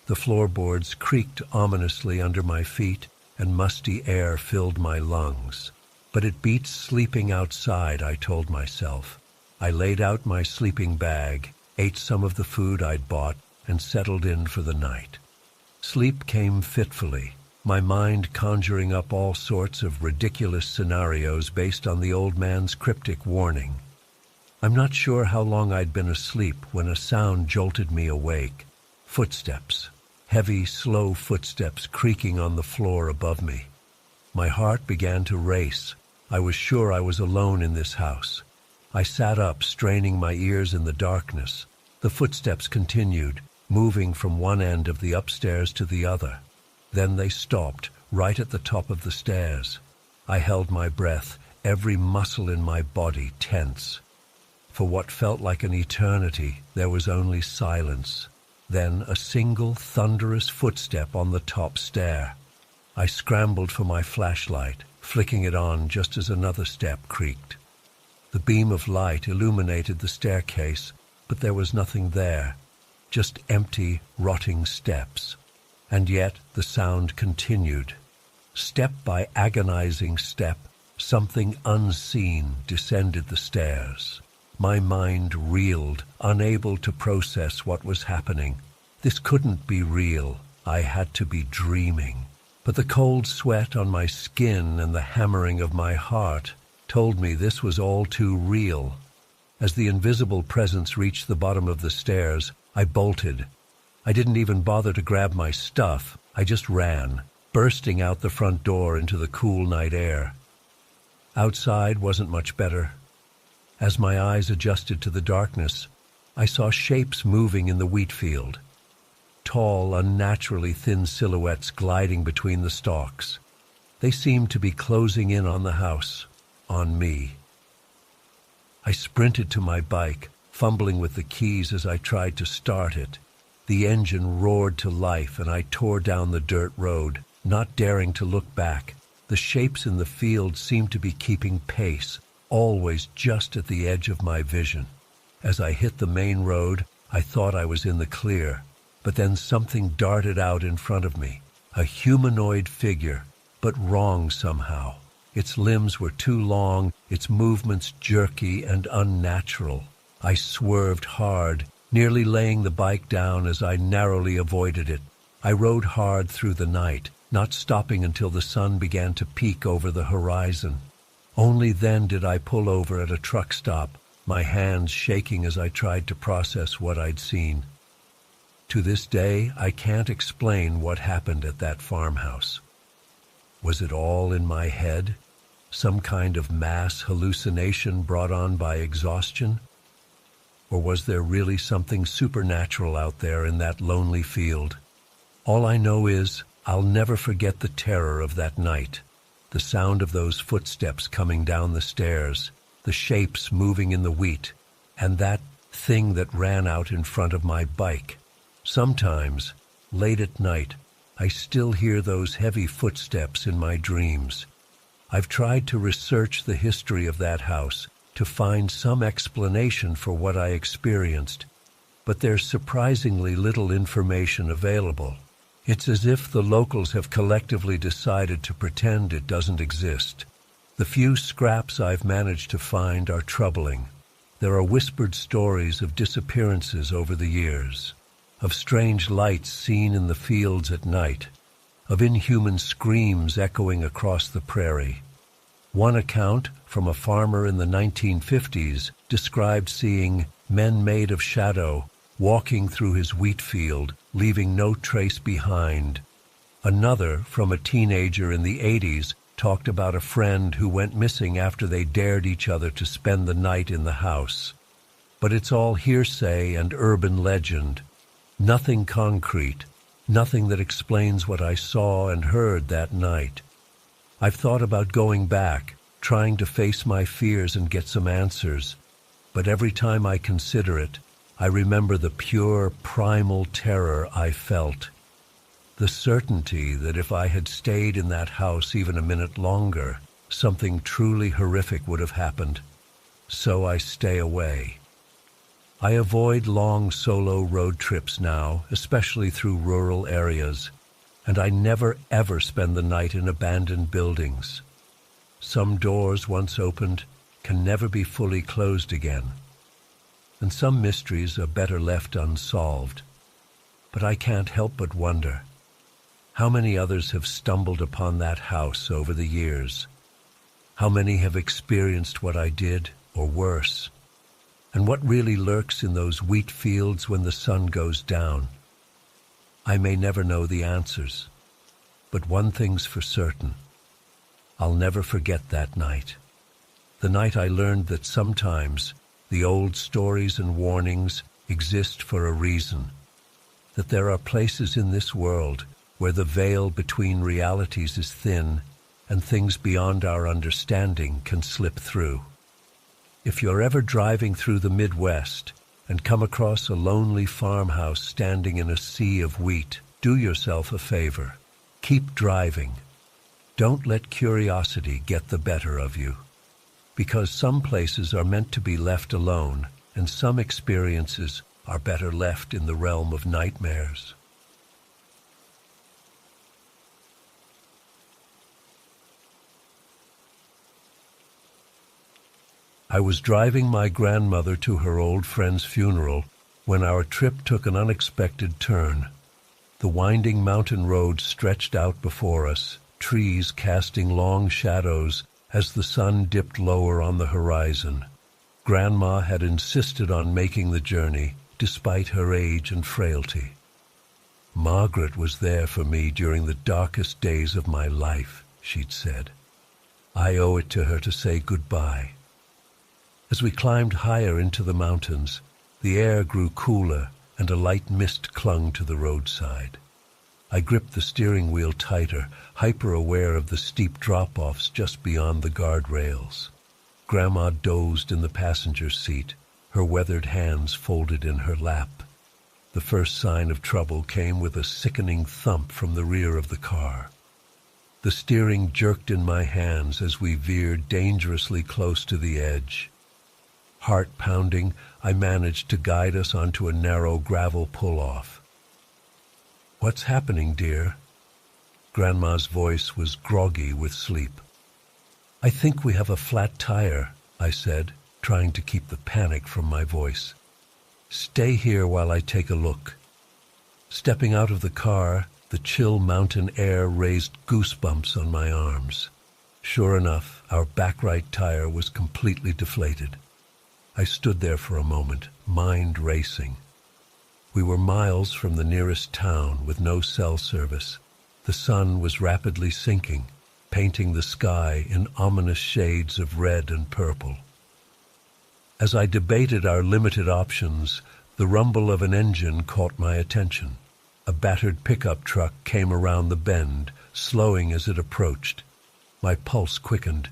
The floorboards creaked ominously under my feet, and musty air filled my lungs. But it beats sleeping outside, I told myself. I laid out my sleeping bag, ate some of the food I'd bought, and settled in for the night. Sleep came fitfully, my mind conjuring up all sorts of ridiculous scenarios based on the old man's cryptic warning. I'm not sure how long I'd been asleep when a sound jolted me awake. Footsteps. Heavy, slow footsteps creaking on the floor above me. My heart began to race. I was sure I was alone in this house. I sat up, straining my ears in the darkness. The footsteps continued, moving from one end of the upstairs to the other. Then they stopped, right at the top of the stairs. I held my breath, every muscle in my body tense. For what felt like an eternity, there was only silence. Then a single thunderous footstep on the top stair. I scrambled for my flashlight, flicking it on just as another step creaked. The beam of light illuminated the staircase, but there was nothing there, just empty, rotting steps. And yet the sound continued. Step by agonizing step, something unseen descended the stairs. My mind reeled, unable to process what was happening. This couldn't be real. I had to be dreaming. But the cold sweat on my skin and the hammering of my heart told me this was all too real. As the invisible presence reached the bottom of the stairs, I bolted. I didn't even bother to grab my stuff. I just ran, bursting out the front door into the cool night air. Outside wasn't much better. As my eyes adjusted to the darkness, I saw shapes moving in the wheat field. Tall, unnaturally thin silhouettes gliding between the stalks. They seemed to be closing in on the house, on me. I sprinted to my bike, fumbling with the keys as I tried to start it. The engine roared to life and I tore down the dirt road, not daring to look back. The shapes in the field seemed to be keeping pace, always just at the edge of my vision. As I hit the main road, I thought I was in the clear, but then something darted out in front of me, a humanoid figure, but wrong somehow. Its limbs were too long, its movements jerky and unnatural. I swerved hard, nearly laying the bike down as I narrowly avoided it. I rode hard through the night, not stopping until the sun began to peek over the horizon. Only then did I pull over at a truck stop, my hands shaking as I tried to process what I'd seen. To this day, I can't explain what happened at that farmhouse. Was it all in my head? Some kind of mass hallucination brought on by exhaustion? Or was there really something supernatural out there in that lonely field? All I know is I'll never forget the terror of that night. The sound of those footsteps coming down the stairs, the shapes moving in the wheat, and that thing that ran out in front of my bike. Sometimes, late at night, I still hear those heavy footsteps in my dreams. I've tried to research the history of that house to find some explanation for what I experienced, but there's surprisingly little information available. It's as if the locals have collectively decided to pretend it doesn't exist. The few scraps I've managed to find are troubling. There are whispered stories of disappearances over the years, of strange lights seen in the fields at night, of inhuman screams echoing across the prairie. One account, from a farmer in the 1950s, described seeing men made of shadow walking through his wheat field, leaving no trace behind. Another, from a teenager in the 80s, talked about a friend who went missing after they dared each other to spend the night in the house. But it's all hearsay and urban legend. Nothing concrete, nothing that explains what I saw and heard that night. I've thought about going back, trying to face my fears and get some answers, but every time I consider it, I remember the pure, primal terror I felt. The certainty that if I had stayed in that house even a minute longer, something truly horrific would have happened. so I stay away. I avoid long solo road trips now, especially through rural areas, and I never ever spend the night in abandoned buildings. Some doors once opened can never be fully closed again, and some mysteries are better left unsolved. But I can't help but wonder, how many others have stumbled upon that house over the years? How many have experienced what I did, or worse? And what really lurks in those wheat fields when the sun goes down? I may never know the answers, but one thing's for certain. I'll never forget that night. The night I learned that sometimes the old stories and warnings exist for a reason. That there are places in this world where the veil between realities is thin and things beyond our understanding can slip through. If you're ever driving through the Midwest and come across a lonely farmhouse standing in a sea of wheat, do yourself a favor. Keep driving. Don't let curiosity get the better of you. Because some places are meant to be left alone, and some experiences are better left in the realm of nightmares. I was driving my grandmother to her old friend's funeral when our trip took an unexpected turn. The winding mountain road stretched out before us, trees casting long shadows as the sun dipped lower on the horizon. Grandma had insisted on making the journey, despite her age and frailty. Margaret was there for me during the darkest days of my life, she'd said. I owe it to her to say goodbye. As we climbed higher into the mountains, the air grew cooler and a light mist clung to the roadside. I gripped the steering wheel tighter, hyper-aware of the steep drop-offs just beyond the guardrails. Grandma dozed in the passenger seat, her weathered hands folded in her lap. The first sign of trouble came with a sickening thump from the rear of the car. The steering jerked in my hands as we veered dangerously close to the edge. Heart pounding, I managed to guide us onto a narrow gravel pull-off. "What's happening, dear?" Grandma's voice was groggy with sleep. "I think we have a flat tire," I said, trying to keep the panic from my voice. "Stay here while I take a look." Stepping out of the car, the chill mountain air raised goosebumps on my arms. Sure enough, our back right tire was completely deflated. I stood there for a moment, mind racing. We were miles from the nearest town with no cell service. The sun was rapidly sinking, painting the sky in ominous shades of red and purple. As I debated our limited options, the rumble of an engine caught my attention. A battered pickup truck came around the bend, slowing as it approached. My pulse quickened.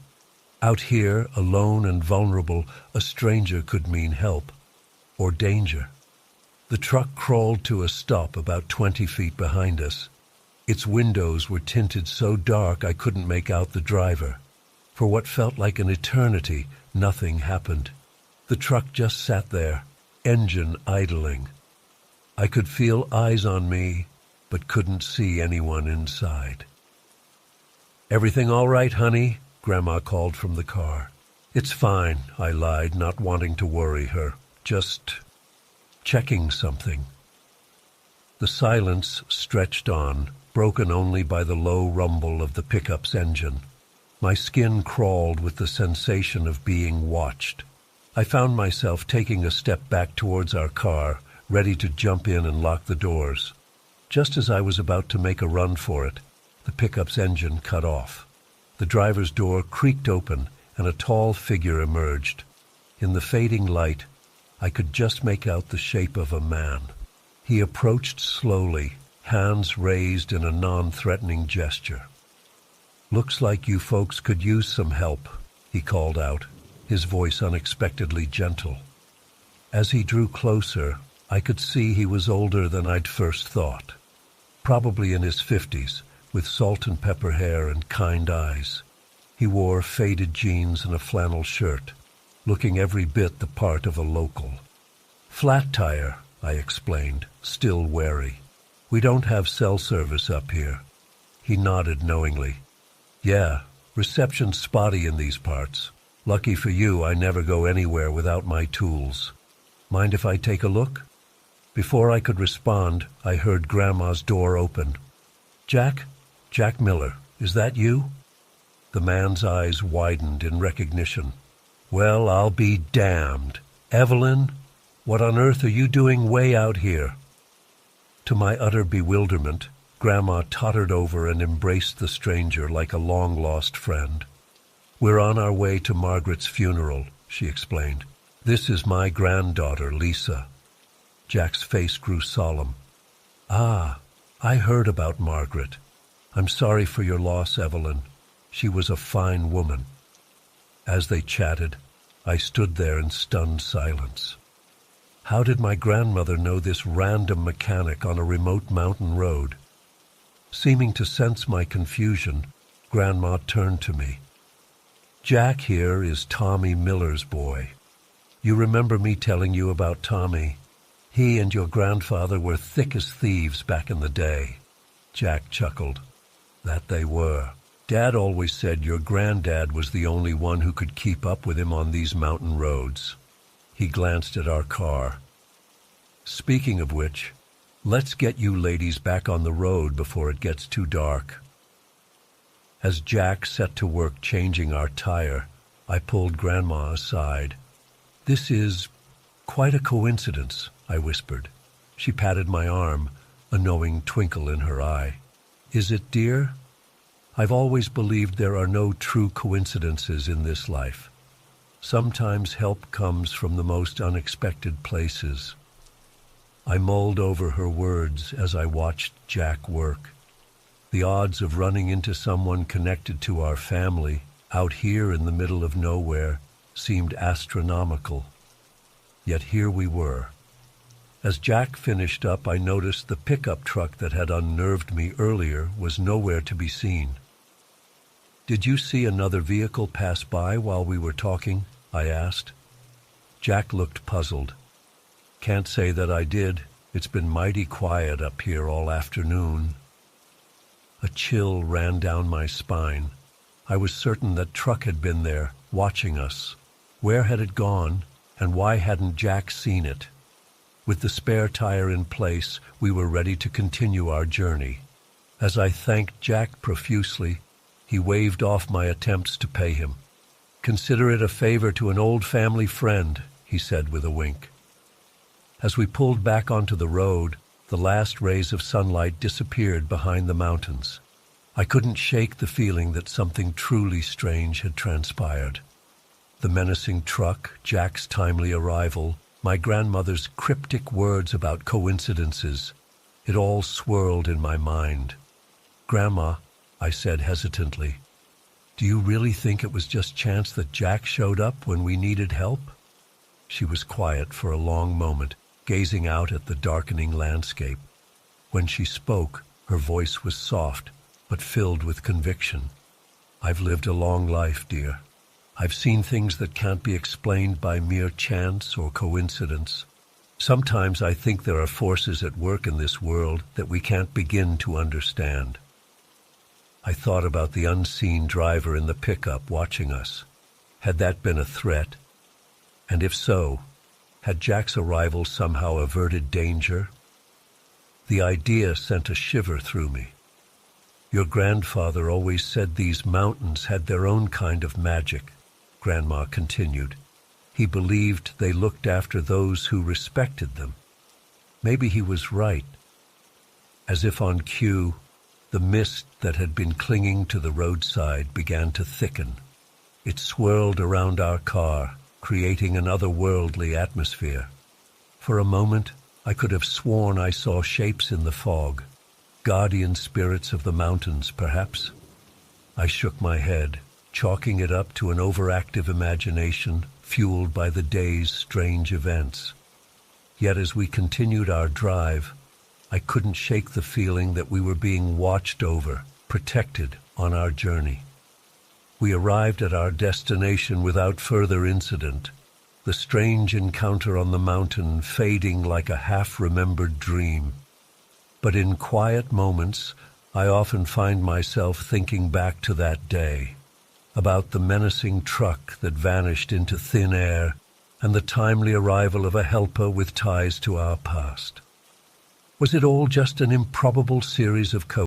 Out here, alone and vulnerable, a stranger could mean help, or danger. The truck crawled to a stop about 20 feet behind us. Its windows were tinted so dark I couldn't make out the driver. For what felt like an eternity, nothing happened. The truck just sat there, engine idling. I could feel eyes on me, but couldn't see anyone inside. "Everything all right, honey?" Grandma called from the car. "It's fine," I lied, not wanting to worry her. "Just checking something." The silence stretched on, broken only by the low rumble of the pickup's engine. My skin crawled with the sensation of being watched. I found myself taking a step back towards our car, ready to jump in and lock the doors. Just as I was about to make a run for it, the pickup's engine cut off. The driver's door creaked open, and a tall figure emerged. In the fading light, I could just make out the shape of a man. He approached slowly, hands raised in a non-threatening gesture. "Looks like you folks could use some help," he called out, his voice unexpectedly gentle. As he drew closer, I could see he was older than I'd first thought. Probably in his 50s, with salt and pepper hair and kind eyes. He wore faded jeans and a flannel shirt. looking every bit the part of a local. "Flat tire," I explained, still wary. "We don't have cell service up here." He nodded knowingly. "Yeah, reception's spotty in these parts. Lucky for you, I never go anywhere without my tools. Mind if I take a look?" Before I could respond, I heard Grandma's door open. "Jack? Jack Miller, is that you?" The man's eyes widened in recognition. "Well, I'll be damned. Evelyn, what on earth are you doing way out here?" To my utter bewilderment, Grandma tottered over and embraced the stranger like a long-lost friend. "We're on our way to Margaret's funeral," she explained. "This is my granddaughter, Lisa." Jack's face grew solemn. "Ah, I heard about Margaret. I'm sorry for your loss, Evelyn. She was a fine woman." As they chatted, I stood there in stunned silence. How did my grandmother know this random mechanic on a remote mountain road? Seeming to sense my confusion, Grandma turned to me. "Jack here is Tommy Miller's boy. You remember me telling you about Tommy? He and your grandfather were thick as thieves back in the day." Jack chuckled. "That they were. Dad always said your granddad was the only one who could keep up with him on these mountain roads." He glanced at our car. "Speaking of which, let's get you ladies back on the road before it gets too dark." As Jack set to work changing our tire, I pulled Grandma aside. "This is quite a coincidence," I whispered. She patted my arm, a knowing twinkle in her eye. "Is it, dear? I've always believed there are no true coincidences in this life. Sometimes help comes from the most unexpected places." I mulled over her words as I watched Jack work. The odds of running into someone connected to our family out here in the middle of nowhere seemed astronomical. Yet here we were. As Jack finished up, I noticed the pickup truck that had unnerved me earlier was nowhere to be seen. "Did you see another vehicle pass by while we were talking?" I asked. Jack looked puzzled. "Can't say that I did. It's been mighty quiet up here all afternoon." A chill ran down my spine. I was certain that truck had been there, watching us. Where had it gone, and why hadn't Jack seen it? With the spare tire in place, we were ready to continue our journey. As I thanked Jack profusely, he waved off my attempts to pay him. "Consider it a favor to an old family friend," he said with a wink. As we pulled back onto the road, the last rays of sunlight disappeared behind the mountains. I couldn't shake the feeling that something truly strange had transpired. The menacing truck, Jack's timely arrival, my grandmother's cryptic words about coincidences. It all swirled in my mind. "Grandma," I said hesitantly, "do you really think it was just chance that Jack showed up when we needed help?" She was quiet for a long moment, gazing out at the darkening landscape. When she spoke, her voice was soft, but filled with conviction. "I've lived a long life, dear. I've seen things that can't be explained by mere chance or coincidence. Sometimes I think there are forces at work in this world that we can't begin to understand." I thought about the unseen driver in the pickup watching us. Had that been a threat? And if so, had Jack's arrival somehow averted danger? The idea sent a shiver through me. "Your grandfather always said these mountains had their own kind of magic," Grandma continued. "He believed they looked after those who respected them. Maybe he was right." As if on cue, the mist that had been clinging to the roadside began to thicken. It swirled around our car, creating an otherworldly atmosphere. For a moment, I could have sworn I saw shapes in the fog, guardian spirits of the mountains, perhaps. I shook my head, chalking it up to an overactive imagination fueled by the day's strange events. Yet as we continued our drive, I couldn't shake the feeling that we were being watched over, protected on our journey. We arrived at our destination without further incident, the strange encounter on the mountain fading like a half-remembered dream. But in quiet moments, I often find myself thinking back to that day, about the menacing truck that vanished into thin air and the timely arrival of a helper with ties to our past. Was it all just an improbable series of